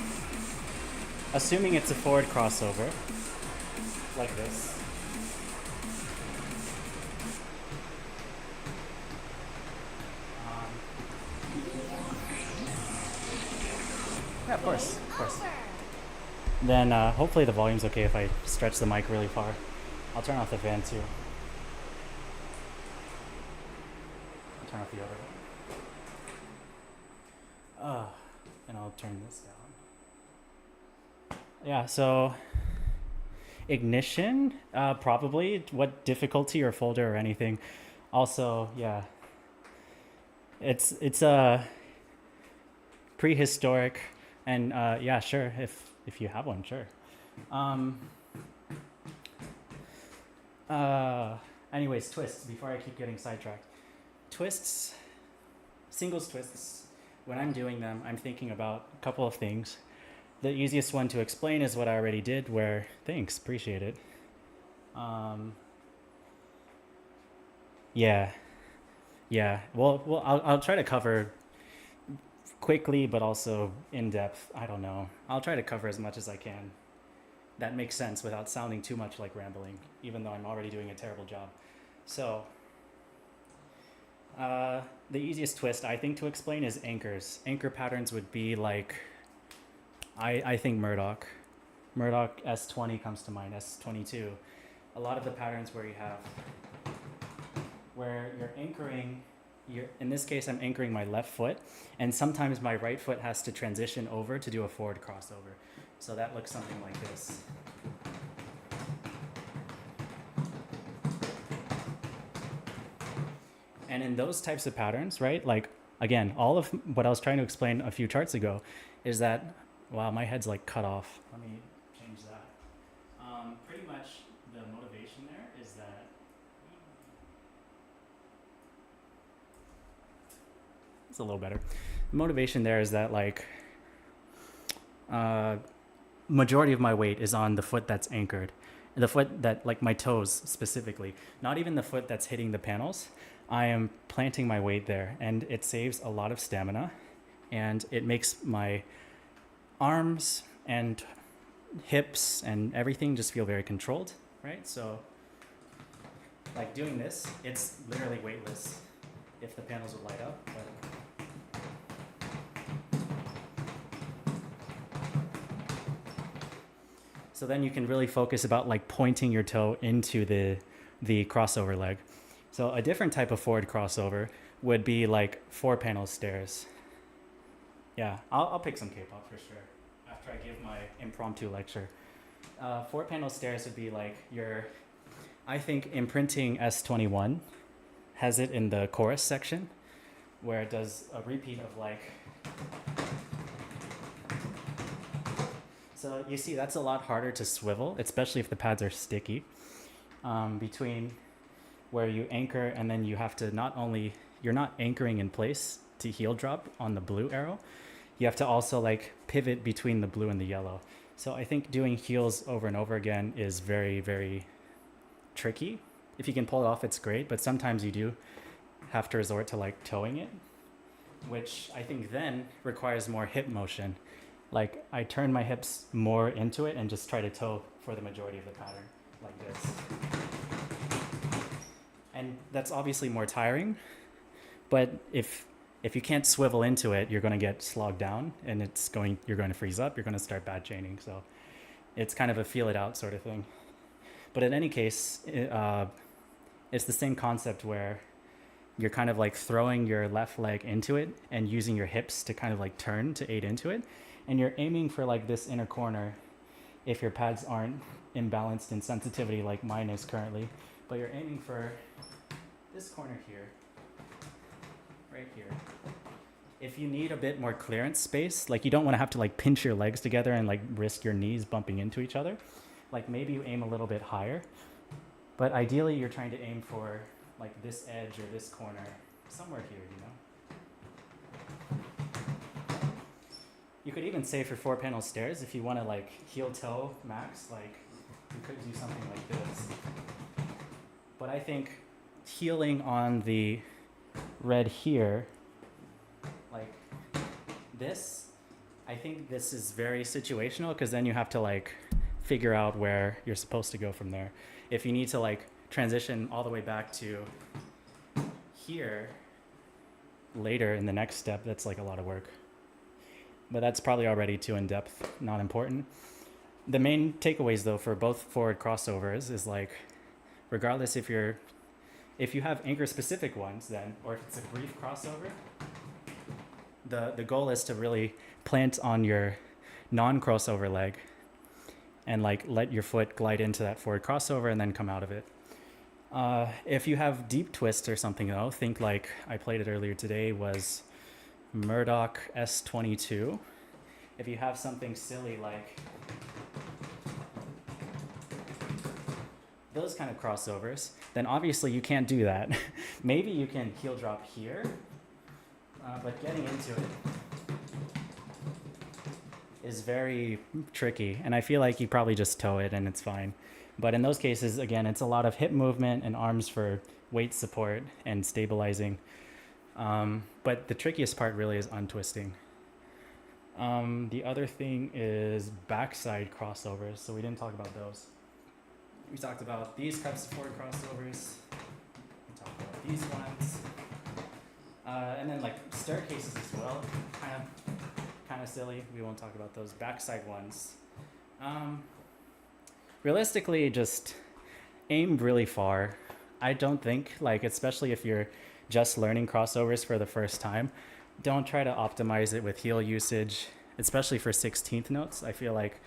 assuming it's a forward crossover, like this. Yeah, of course, of course. Over. Then hopefully the volume's okay if I stretch the mic really far. I'll turn off the fan too. I'll turn off the overhead. And I'll turn this down. Yeah, so ignition, probably. What difficulty or folder or anything. Also, yeah, it's prehistoric, and yeah, sure, if you have one, sure. Anyways, twists. Before I keep getting sidetracked, twists, singles twists. When I'm doing them, I'm thinking about a couple of things. The easiest one to explain is what I already did, where thanks, appreciate it. Yeah, yeah. Well, I'll try to cover quickly, but also in depth. I don't know. I'll try to cover as much as I can. That makes sense without sounding too much like rambling, even though I'm already doing a terrible job. So, the easiest twist I think to explain is anchors. Anchor patterns would be like, I think Murdoch. Murdoch S20 comes to mind, S22. A lot of the patterns where you're anchoring, in this case I'm anchoring my left foot, and sometimes my right foot has to transition over to do a forward crossover. So that looks something like this. And in those types of patterns, right, like, again, all of what I was trying to explain a few charts ago is that, wow, my head's like cut off. Let me change that. Pretty much the motivation there is that it's a little better. The motivation there is that, like, majority of my weight is on the foot that's anchored. The foot that, like my toes specifically, not even the foot that's hitting the panels. I am planting my weight there, and it saves a lot of stamina, and it makes my arms and hips and everything just feel very controlled, right? So, like doing this, it's literally weightless if the panels would light up. But so then you can really focus about like pointing your toe into the crossover leg. So a different type of forward crossover would be like 4-panel stairs. Yeah, I'll pick some K-pop for sure after I give my impromptu lecture. 4-panel stairs would be like I think Imprinting S21 has it in the chorus section where it does a repeat of like. So you see, that's a lot harder to swivel, especially if the pads are sticky. Between where you anchor and then you have to you're not anchoring in place to heel drop on the blue arrow. You have to also like pivot between the blue and the yellow. So I think doing heels over and over again is very, very tricky. If you can pull it off, it's great, but sometimes you do have to resort to like toeing it, which I think then requires more hip motion. Like I turn my hips more into it and just try to toe for the majority of the pattern, like this. And that's obviously more tiring, but if you can't swivel into it, you're going to get slogged down, and you're going to freeze up, you're going to start bad chaining. So it's kind of a feel it out sort of thing. But in any case, it's the same concept where you're kind of like throwing your left leg into it and using your hips to kind of like turn to aid into it. And you're aiming for like this inner corner if your pads aren't imbalanced in sensitivity like mine is currently. But you're aiming for this corner here, right here. If you need a bit more clearance space, like you don't want to have to like pinch your legs together and like risk your knees bumping into each other, like maybe you aim a little bit higher. But ideally you're trying to aim for like this edge or this corner, somewhere here, you know? You could even say for 4-panel stairs, if you want to like heel toe max, like you could do something like this. But I think heeling on the red here, like this, I think this is very situational because then you have to like figure out where you're supposed to go from there. If you need to like transition all the way back to here later in the next step, that's like a lot of work. But that's probably already too in depth, not important. The main takeaways though for both forward crossovers is like, regardless if you have anchor specific ones then, or if it's a brief crossover, the goal is to really plant on your non-crossover leg and like let your foot glide into that forward crossover and then come out of it. If you have deep twists or something though, think like I played it earlier today was Murdoch S22. If you have something silly like those kind of crossovers, then obviously you can't do that. Maybe you can heel drop here, but getting into it is very tricky, and I feel like you probably just toe it and it's fine. But in those cases, again, it's a lot of hip movement and arms for weight support and stabilizing. But the trickiest part really is untwisting. The other thing is backside crossovers, so we didn't talk about those. We talked about these types of forward crossovers. We talked about these ones. And then like staircases as well, kind of silly. We won't talk about those backside ones. Realistically, just aim really far. I don't think, like, especially if you're just learning crossovers for the first time, don't try to optimize it with heel usage, especially for 16th notes. I feel like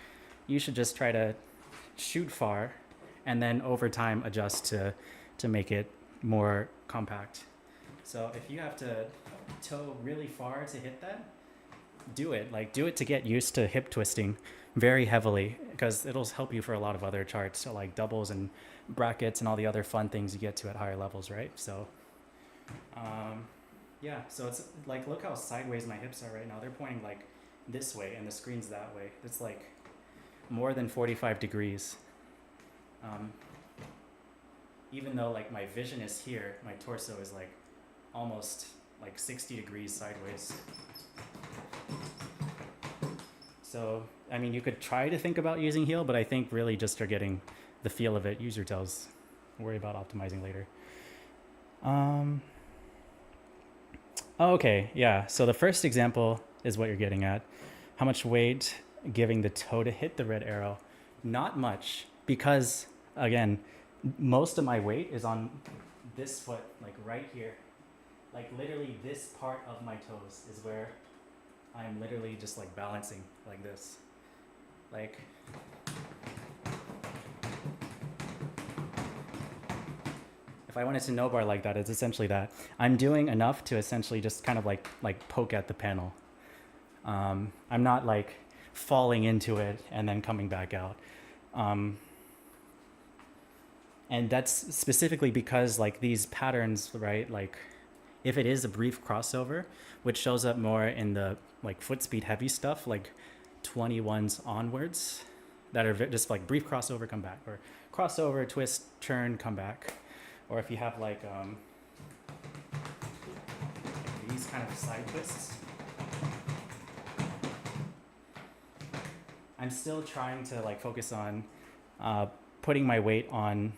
you should just try to shoot far and then over time adjust to make it more compact. So if you have to toe really far to hit that, do it. Like, do it to get used to hip twisting very heavily, because it'll help you for a lot of other charts, so like doubles and brackets and all the other fun things you get to at higher levels, right? So yeah, so it's like, look how sideways my hips are right now. They're pointing like this way and the screen's that way. It's like more than 45 degrees. Even though like my vision is here, my torso is like almost like 60 degrees sideways. So, I mean, you could try to think about using heel, but I think really just for getting the feel of it, use your toes. Worry about optimizing later. Okay, yeah. So the first example is what you're getting at. How much weight giving the toe to hit the red arrow? Not much, because again, most of my weight is on this foot, like right here. Like literally this part of my toes is where I'm literally just like balancing like this. Like, if I wanted to no bar like that, it's essentially that. I'm doing enough to essentially just kind of like poke at the panel. I'm not like falling into it and then coming back out. And that's specifically because like these patterns, right? Like if it is a brief crossover, which shows up more in the like foot speed heavy stuff, like 21s onwards, that are just like brief crossover, come back, or crossover, twist, turn, come back. Or if you have like these kind of side twists, I'm still trying to like focus on putting my weight on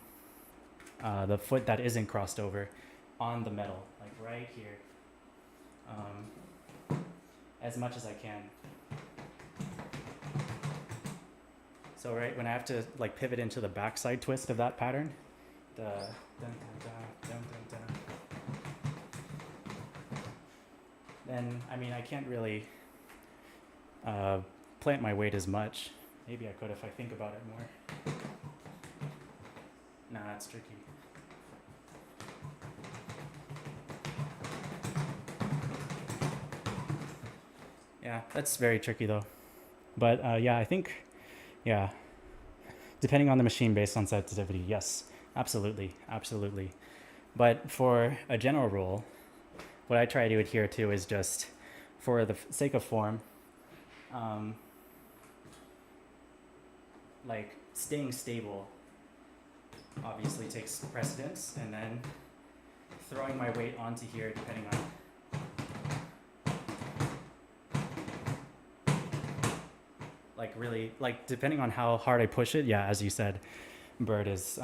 the foot that isn't crossed over on the metal, like right here, as much as I can. So right when I have to like pivot into the backside twist of that pattern, the dun, dun, dun, dun, dun, dun, then I mean I can't really plant my weight as much. Maybe I could if I think about it more. Nah, it's tricky. Yeah, that's very tricky though. But yeah, I think, yeah, depending on the machine based on sensitivity, yes, absolutely, absolutely. But for a general rule, what I try to adhere to is just, for the sake of form, like staying stable obviously takes precedence, and then throwing my weight onto here depending on Like really, like depending on how hard I push it, yeah, as you said, Bird, is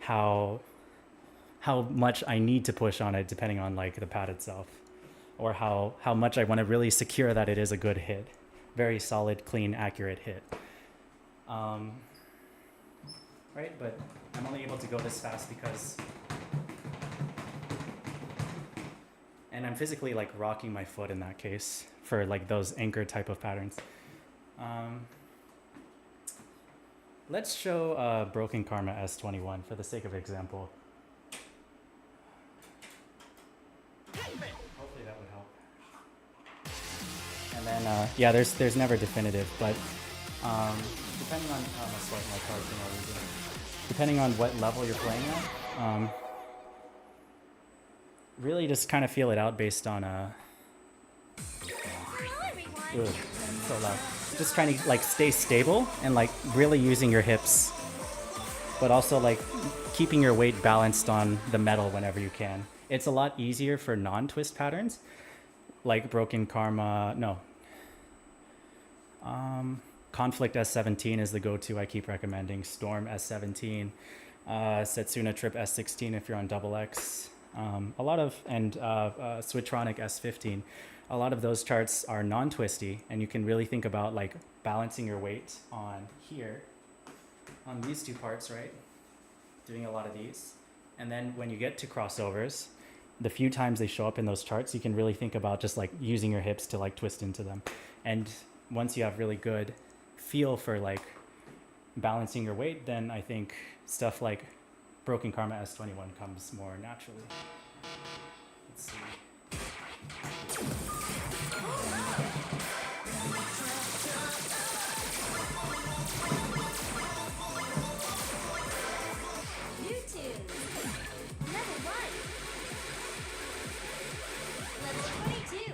how much I need to push on it depending on like the pad itself, or how much I want to really secure that it is a good hit, very solid, clean, accurate hit. Right, but I'm only able to go this fast because, and I'm physically like rocking my foot in that case for like those anchor type of patterns. Let's show Broken Karma S21 for the sake of example. Hopefully that would help. And then, yeah, there's never definitive, but depending on, I'm gonna swipe my card for no reason. Depending on what level you're playing at, really just kind of feel it out based on, ugh, so loud. Just trying to like stay stable and like really using your hips, but also like keeping your weight balanced on the metal whenever you can. It's a lot easier for non-twist patterns, like Broken Karma, no. Conflict S17 is the go-to I keep recommending. Storm S17, Setsuna Trip S16 if you're on double X. A lot of, and Swittronic S15. A lot of those charts are non-twisty, and you can really think about like balancing your weight on here, on these two parts, right? Doing a lot of these. And then when you get to crossovers, the few times they show up in those charts, you can really think about just like using your hips to like twist into them. And once you have really good feel for like balancing your weight, then I think stuff like Broken Karma S21 comes more naturally. Let's see. YouTube. Level 1. Level 22.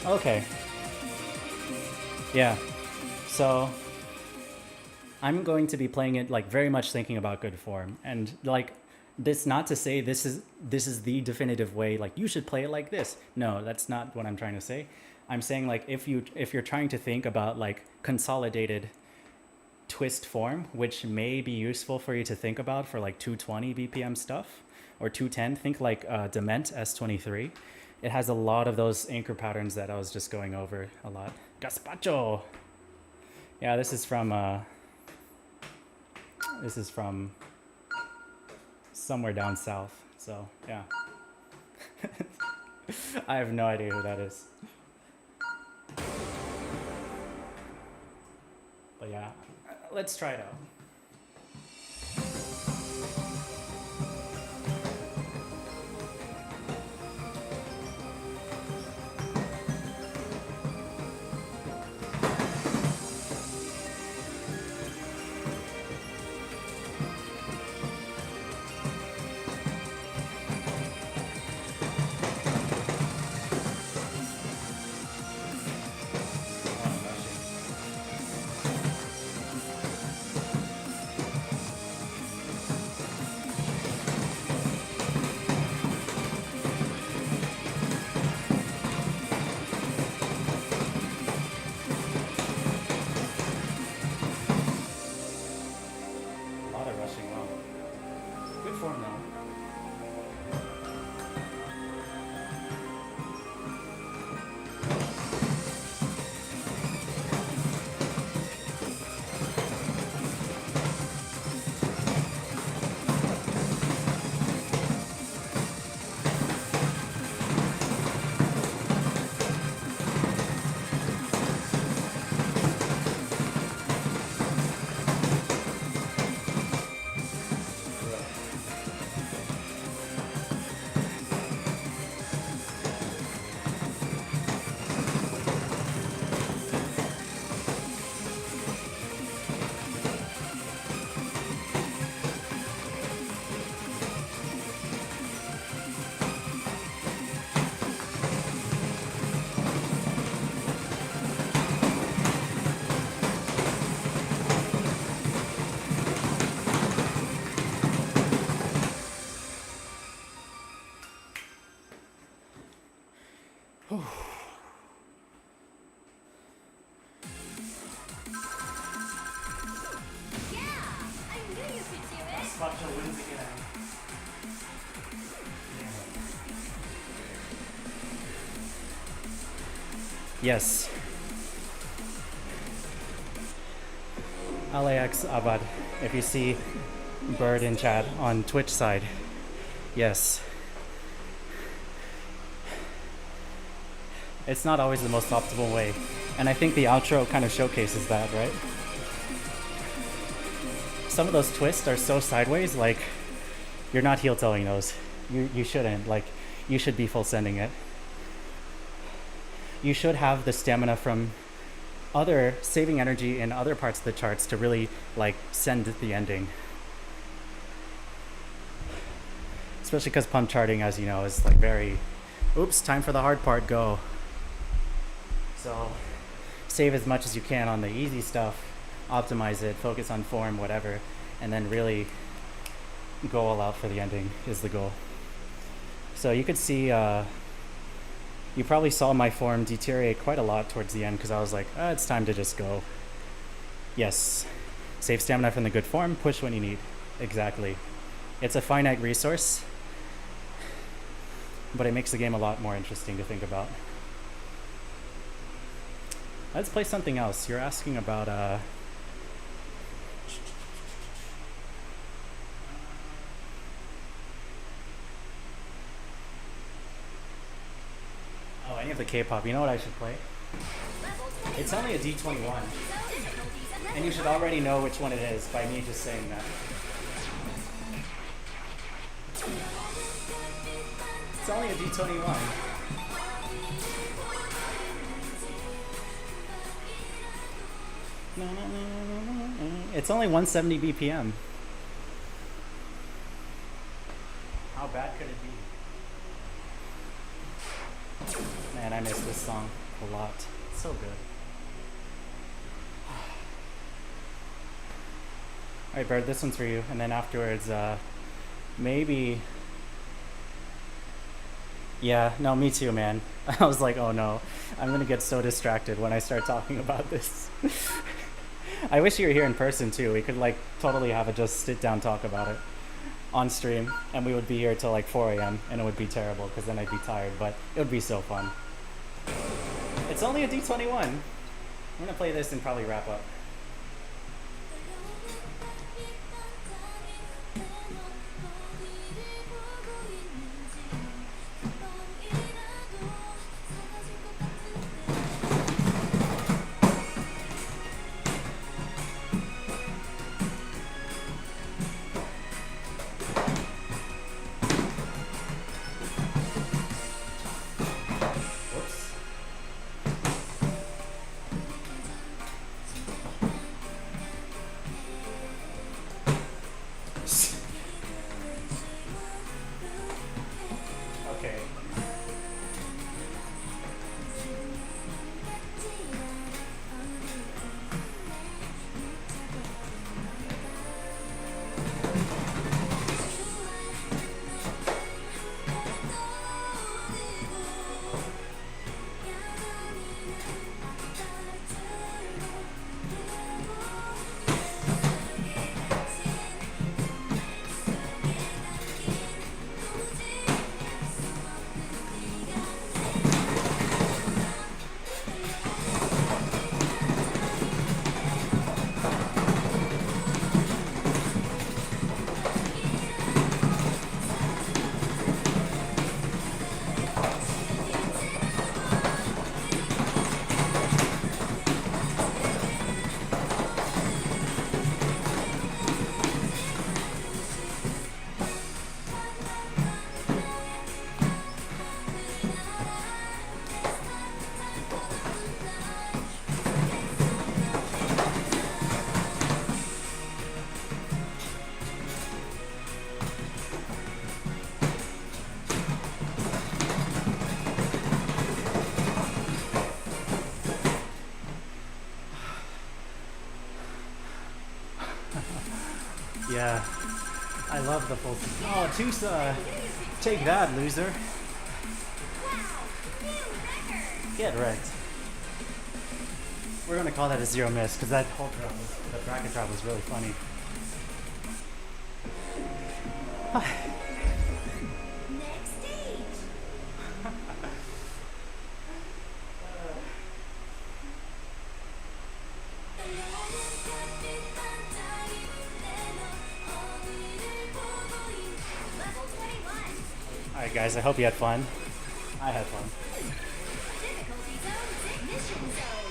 Okay. Yeah. So I'm going to be playing it like very much thinking about good form, and like this, not to say this is the definitive way, like you should play it like this. No, that's not what I'm trying to say. I'm saying like if you're trying to think about like consolidated twist form, which may be useful for you to think about for like 220 BPM stuff or 210, think like Dement S23. It has a lot of those anchor patterns that I was just going over a lot. Gazpacho! Yeah, this is from somewhere down south. So, yeah. I have no idea who that is. But yeah, let's try it out. Nacho wins again. Yes. LAX Abad. If you see Bird in chat on Twitch side. Yes. It's not always the most optimal way. And I think the outro kind of showcases that, right? Some of those twists are so sideways, like, you're not heel toeing those. You shouldn't. Like, you should be full sending it. You should have the stamina from saving energy in other parts of the charts to really, like, send the ending. Especially because pump charting, as you know, is like very, oops, time for the hard part, go. So save as much as you can on the easy stuff, optimize it, focus on form, whatever, and then really go all out for the ending is the goal. So you could see, you probably saw my form deteriorate quite a lot towards the end because I was like, it's time to just go. Yes, save stamina from the good form, push when you need. Exactly. It's a finite resource, but it makes the game a lot more interesting to think about. Let's play something else. You're asking about any of the K-pop. You know what I should play? It's only a D21, and you should already know which one it is by me just saying that. It's only a D21. It's only 170 BPM. How bad could it be? Man, I miss this song a lot. It's so good. Alright, Bird, this one's for you. And then afterwards, maybe... Yeah, no, me too, man. I was like, oh no, I'm gonna get so distracted when I start talking about this. I wish you were here in person too. We could like totally have a just sit down talk about it on stream, and we would be here till like 4 a.m. and it would be terrible because then I'd be tired, but it would be so fun. It's only a D21. I'm gonna play this and probably wrap up. Yeah, I love the full. Oh, TUSA, take that, loser. Get wrecked. We're gonna call that a zero miss because that whole drop the bracket drop was really funny. Next stage. Level 21. Alright guys, I hope you had fun. I had fun. Difficulty zone, ignition zone.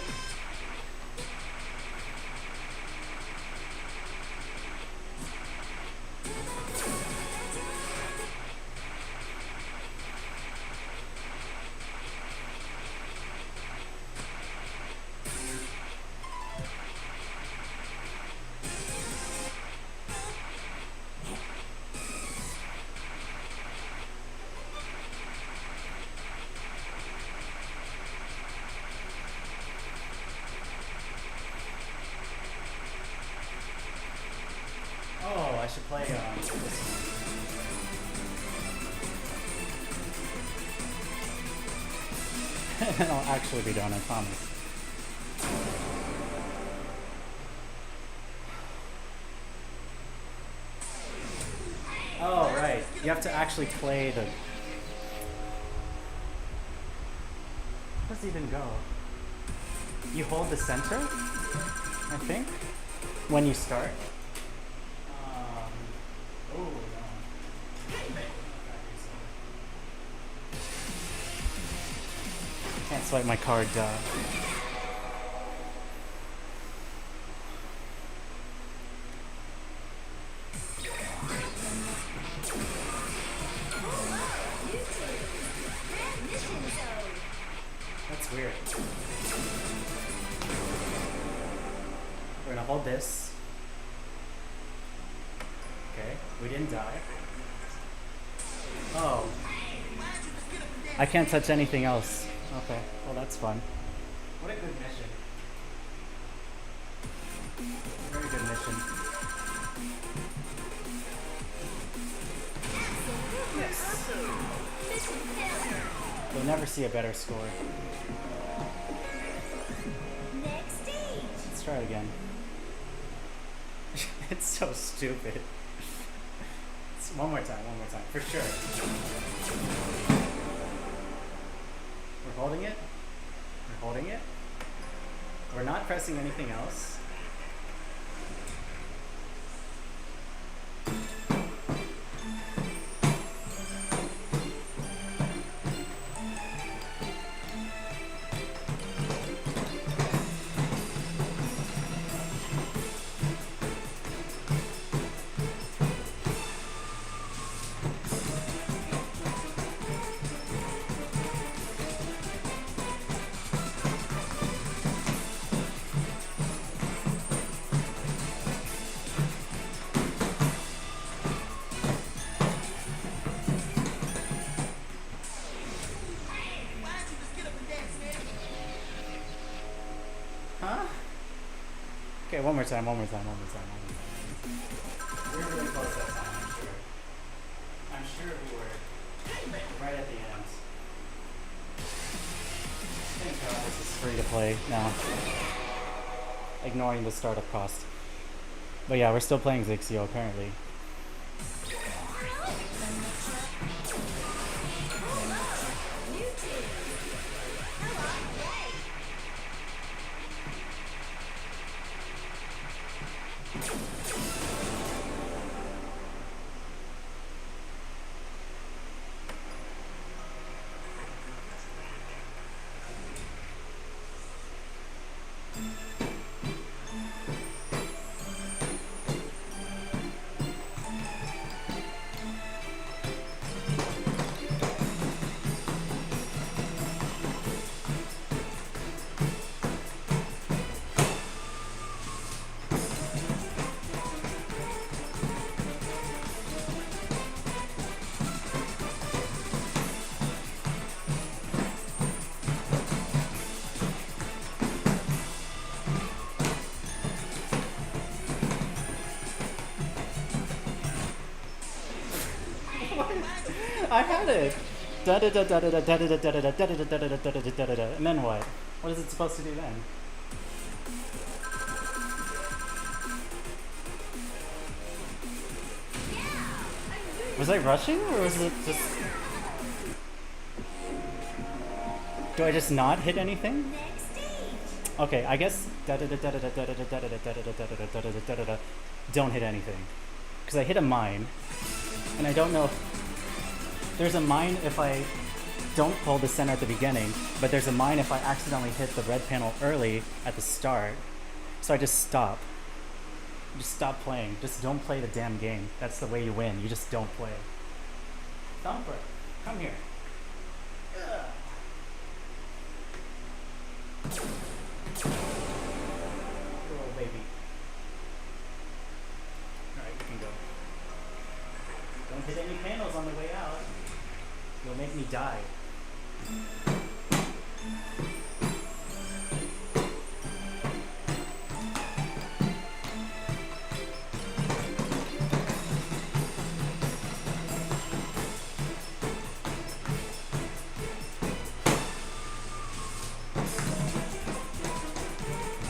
Oh, I should play this one. And I'll actually be done, I promise. Oh, right. You have to actually play the... How does it even go? You hold the center, I think, when you start. Oh, no. Can't swipe my card. Transmission zone. That's weird. We're gonna hold this. Okay, we didn't die. Oh. I can't touch anything else. Okay, well that's fun. What a good mission. Very good mission. Yes. Mission failure. You'll never see a better score. Next stage. Let's try it again. It's so stupid. It's one more time, for sure. We're holding it. We're holding it. We're not pressing anything else. Huh? Okay, one more time. We're really close that time, I'm sure. I'm sure we were right at the end. Thank God this is free to play now. Ignoring the startup cost. But yeah, we're still playing Zixio apparently. I had it. Da da da da da da da da da da da da da da da da da da da. And then what? What is it supposed to do then? Yeah, I'm Was I rushing or was it just... Do I just not hit anything? Next stage. Okay, I guess don't hit anything. Because I hit a mine. And I don't know if... There's a mine if I don't hold the center at the beginning, but there's a mine if I accidentally hit the red panel early at the start. So I just stop. Just stop playing. Just don't play the damn game. That's the way you win. You just don't play. Thumper, come here. Ugh. Little baby. Alright, you can go. Don't hit any panels on the way out. You'll make me die.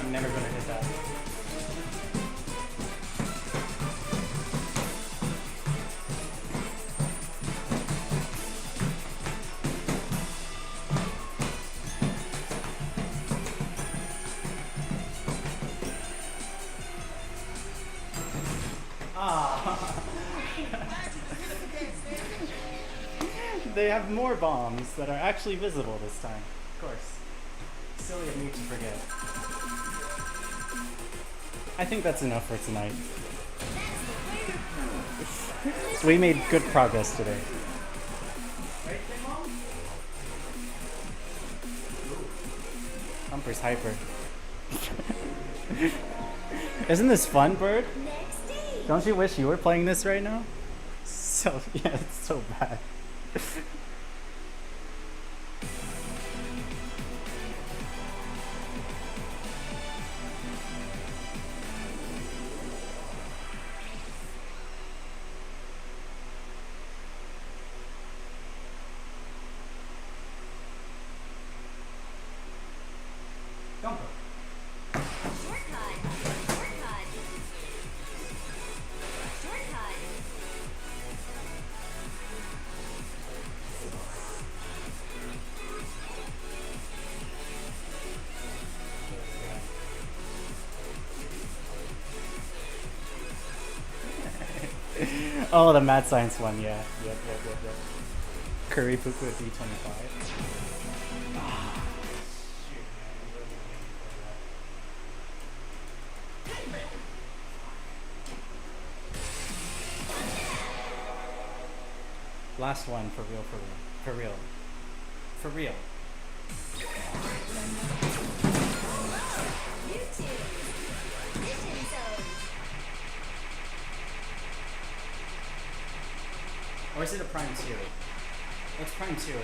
I'm never gonna hit that. Ah. They have more bombs that are actually visible this time. Of course. Silly of me to forget. I think that's enough for tonight. We made good progress today. Right, Mom? Humper's hyper. Isn't this fun, Bird? Next stage. Don't you wish you were playing this right now? So, yeah, it's so bad. Don't go. Shortcut. Shortcut. Shortcut. Oh, the mad science one, yeah. Yep. Curry poo poo at D25. Ah, shoot, man, I'm really aiming for that. Last one, for real. For real. YouTube. Vision zone. Or is it a prime 2? It's prime 2, isn't it?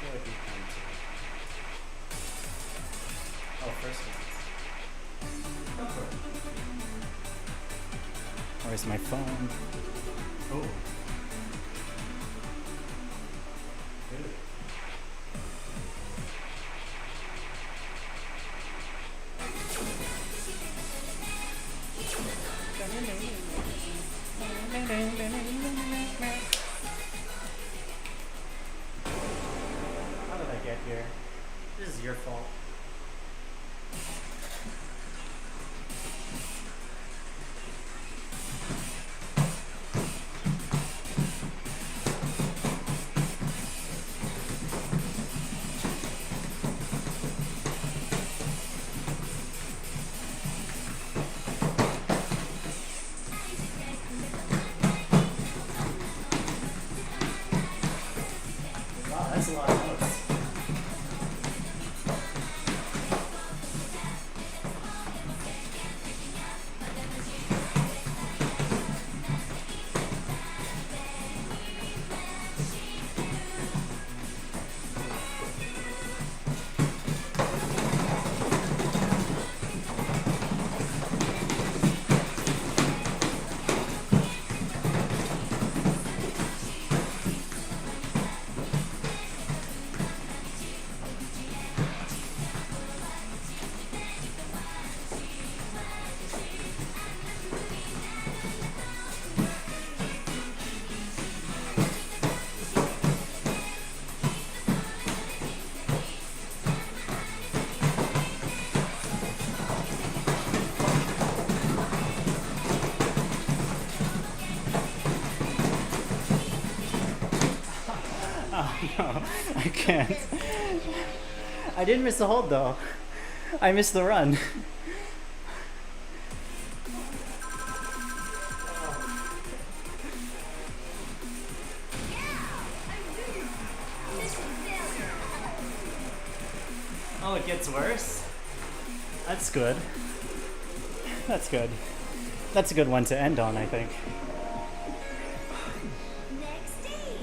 It would be prime 2. Oh, first one. Where's my phone? Oh. How did I get here? This is your fault. Wow, that's a lot of notes. No, I can't. I didn't miss the hold though. I missed the run. Mission failure. Oh, it gets worse? That's good. That's good. That's a good one to end on, I think. Next stage.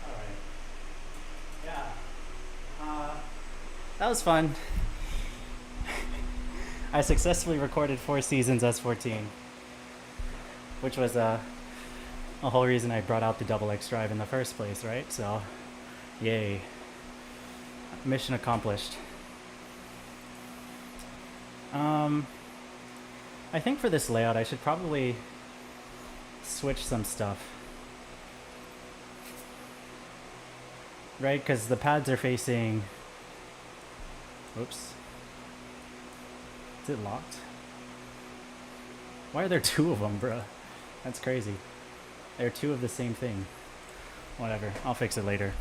Alright. Yeah. That was fun. I successfully recorded 4 seasons as 14, which was a whole reason I brought out the double X drive in the first place, right? So, yay. Mission accomplished. I think for this layout I should probably switch some stuff. Right, because the pads are facing... Oops. Is it locked? Why are there 2 of them, bruh? That's crazy. They're 2 of the same thing. Whatever, I'll fix it later.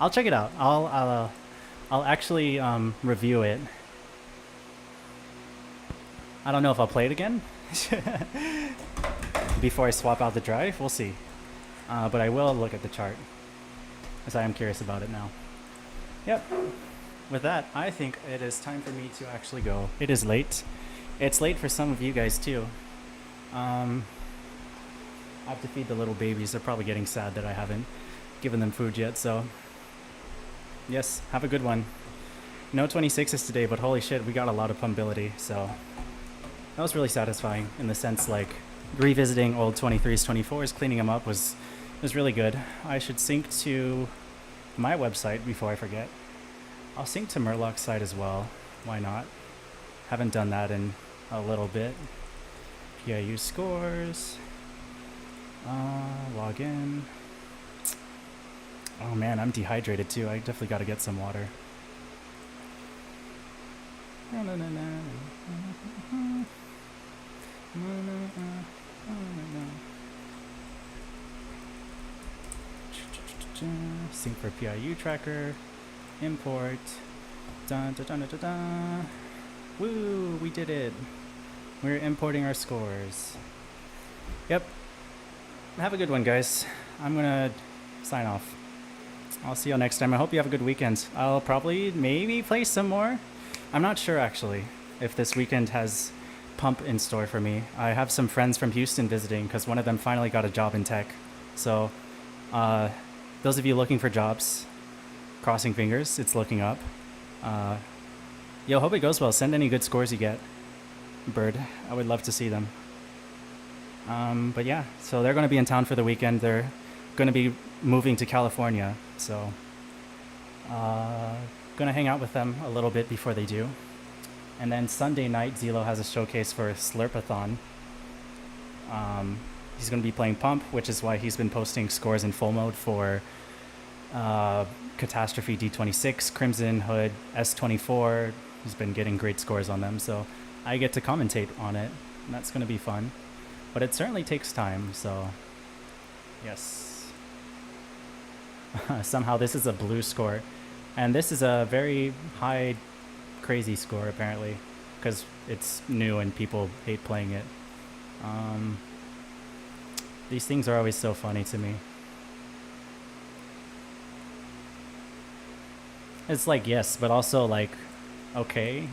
I'll check it out. I'll actually review it. I don't know if I'll play it again before I swap out the drive. We'll see. But I will look at the chart, as I am curious about it now. Yep. With that, I think it is time for me to actually go. It is late. It's late for some of you guys too. I have to feed the little babies. They're probably getting sad that I haven't given them food yet, so... Yes, have a good one. No 26s today, but holy shit, we got a lot of pumpability, so... That was really satisfying, in the sense, like, revisiting old 23s, 24s, cleaning them up was really good. I should sync to my website before I forget. I'll sync to Murloc's site as well. Why not? Haven't done that in a little bit. PIU scores. Log in. Oh man, I'm dehydrated too. I definitely gotta get some water. Sync for PIU tracker. Import. Dun, dun, dun, dun, dun, dun. Woo, we did it. We're importing our scores. Yep. Have a good one, guys. I'm gonna sign off. I'll see you next time. I hope you have a good weekend. I'll probably maybe play some more. I'm not sure actually if this weekend has pump in store for me. I have some friends from Houston visiting because one of them finally got a job in tech. So those of you looking for jobs, crossing fingers, it's looking up. Yo, hope it goes well. Send any good scores you get, Bird. I would love to see them. But yeah, so they're going to be in town for the weekend. They're going to be moving to California, so going to hang out with them a little bit before they do. And then Sunday night, Zelo has a showcase for Slurpathon. He's going to be playing Pump, which is why he's been posting scores in full mode for Catastrophe D26, Crimson, Hood, S24. He's been getting great scores on them, so I get to commentate on it, and that's going to be fun. But it certainly takes time, so yes. Somehow this is a blue score, and this is a very high crazy score apparently, because it's new and people hate playing it. These things are always so funny to me. It's like, yes, but also like, okay,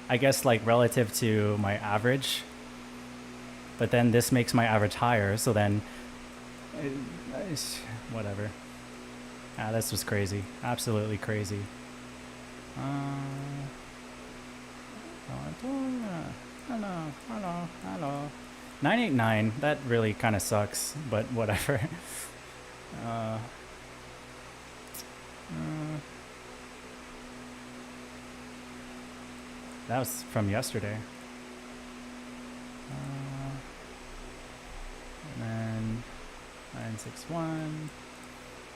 I guess like relative to my average, but then this makes my average higher, so then whatever. This was crazy, absolutely crazy. Hello. 989, that really kind of sucks, but whatever. That was from yesterday. And then 961,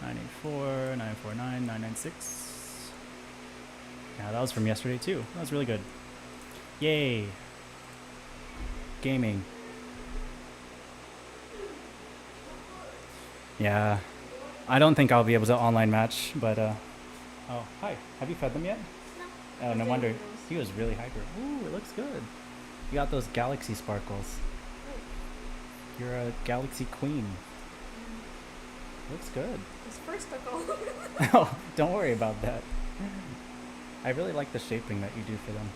984, 949, 996. Yeah, that was from yesterday too. That was really good. Yay. Gaming. Yeah. I don't think I'll be able to online match, but oh, hi. Have you fed them yet? No. Oh, no Just wonder. doing He was really hyper. Ooh, it looks good. You got those galaxy sparkles. those. You're a galaxy queen. Looks good. His fur stuck all over. Oh, don't worry about that. I really like the shaping that you do for them.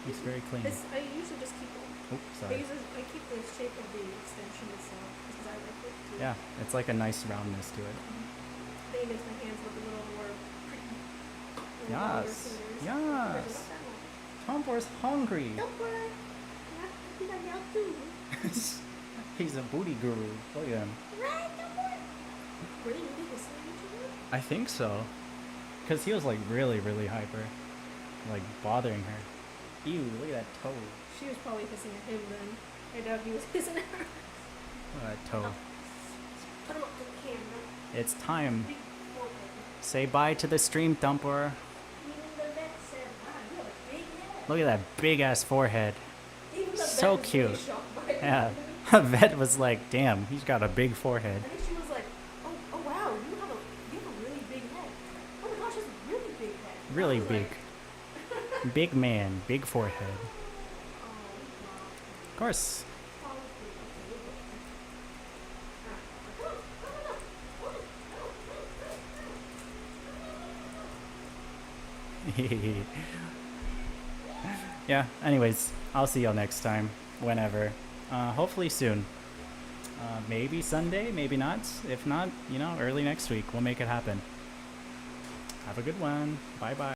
It's very clean. I usually just keep it. Oh, sorry. I keep the shape of the extension itself because I like it too. Yeah, it's like a nice roundness to it. I think it makes my hands look a little more pretty. With longer Yes. fingers. Yes. Compared to that one. Tombor's hungry. Don't worry. I think I nailed too. He's a booty guru. Look at him. Right, don't worry. Were they really listening to each other? I think so. Because he was like really, really hyper. Like bothering her. Ew, look at that toe. She was probably hissing at him then. I doubt he was hissing at her. Look at that toe. Put him up to the camera. It's time. Big forehead. Say bye to the stream thumper. Even the vet said, wow, you have a big head. Look at that big ass forehead. Even the So vet was really cute. shocked by it. Yeah. Vet was like, damn, he's got a big forehead. I think she was like, oh wow, you have a really big head. Oh my gosh, that's a really big head. I Really was big. like, Big man, big forehead. oh, Of course. wow. Yeah, anyways, I'll see y'all next time. Whenever. Hopefully soon. Maybe Sunday, maybe not. If not, early next week. We'll make it happen. Have a good one. Bye bye.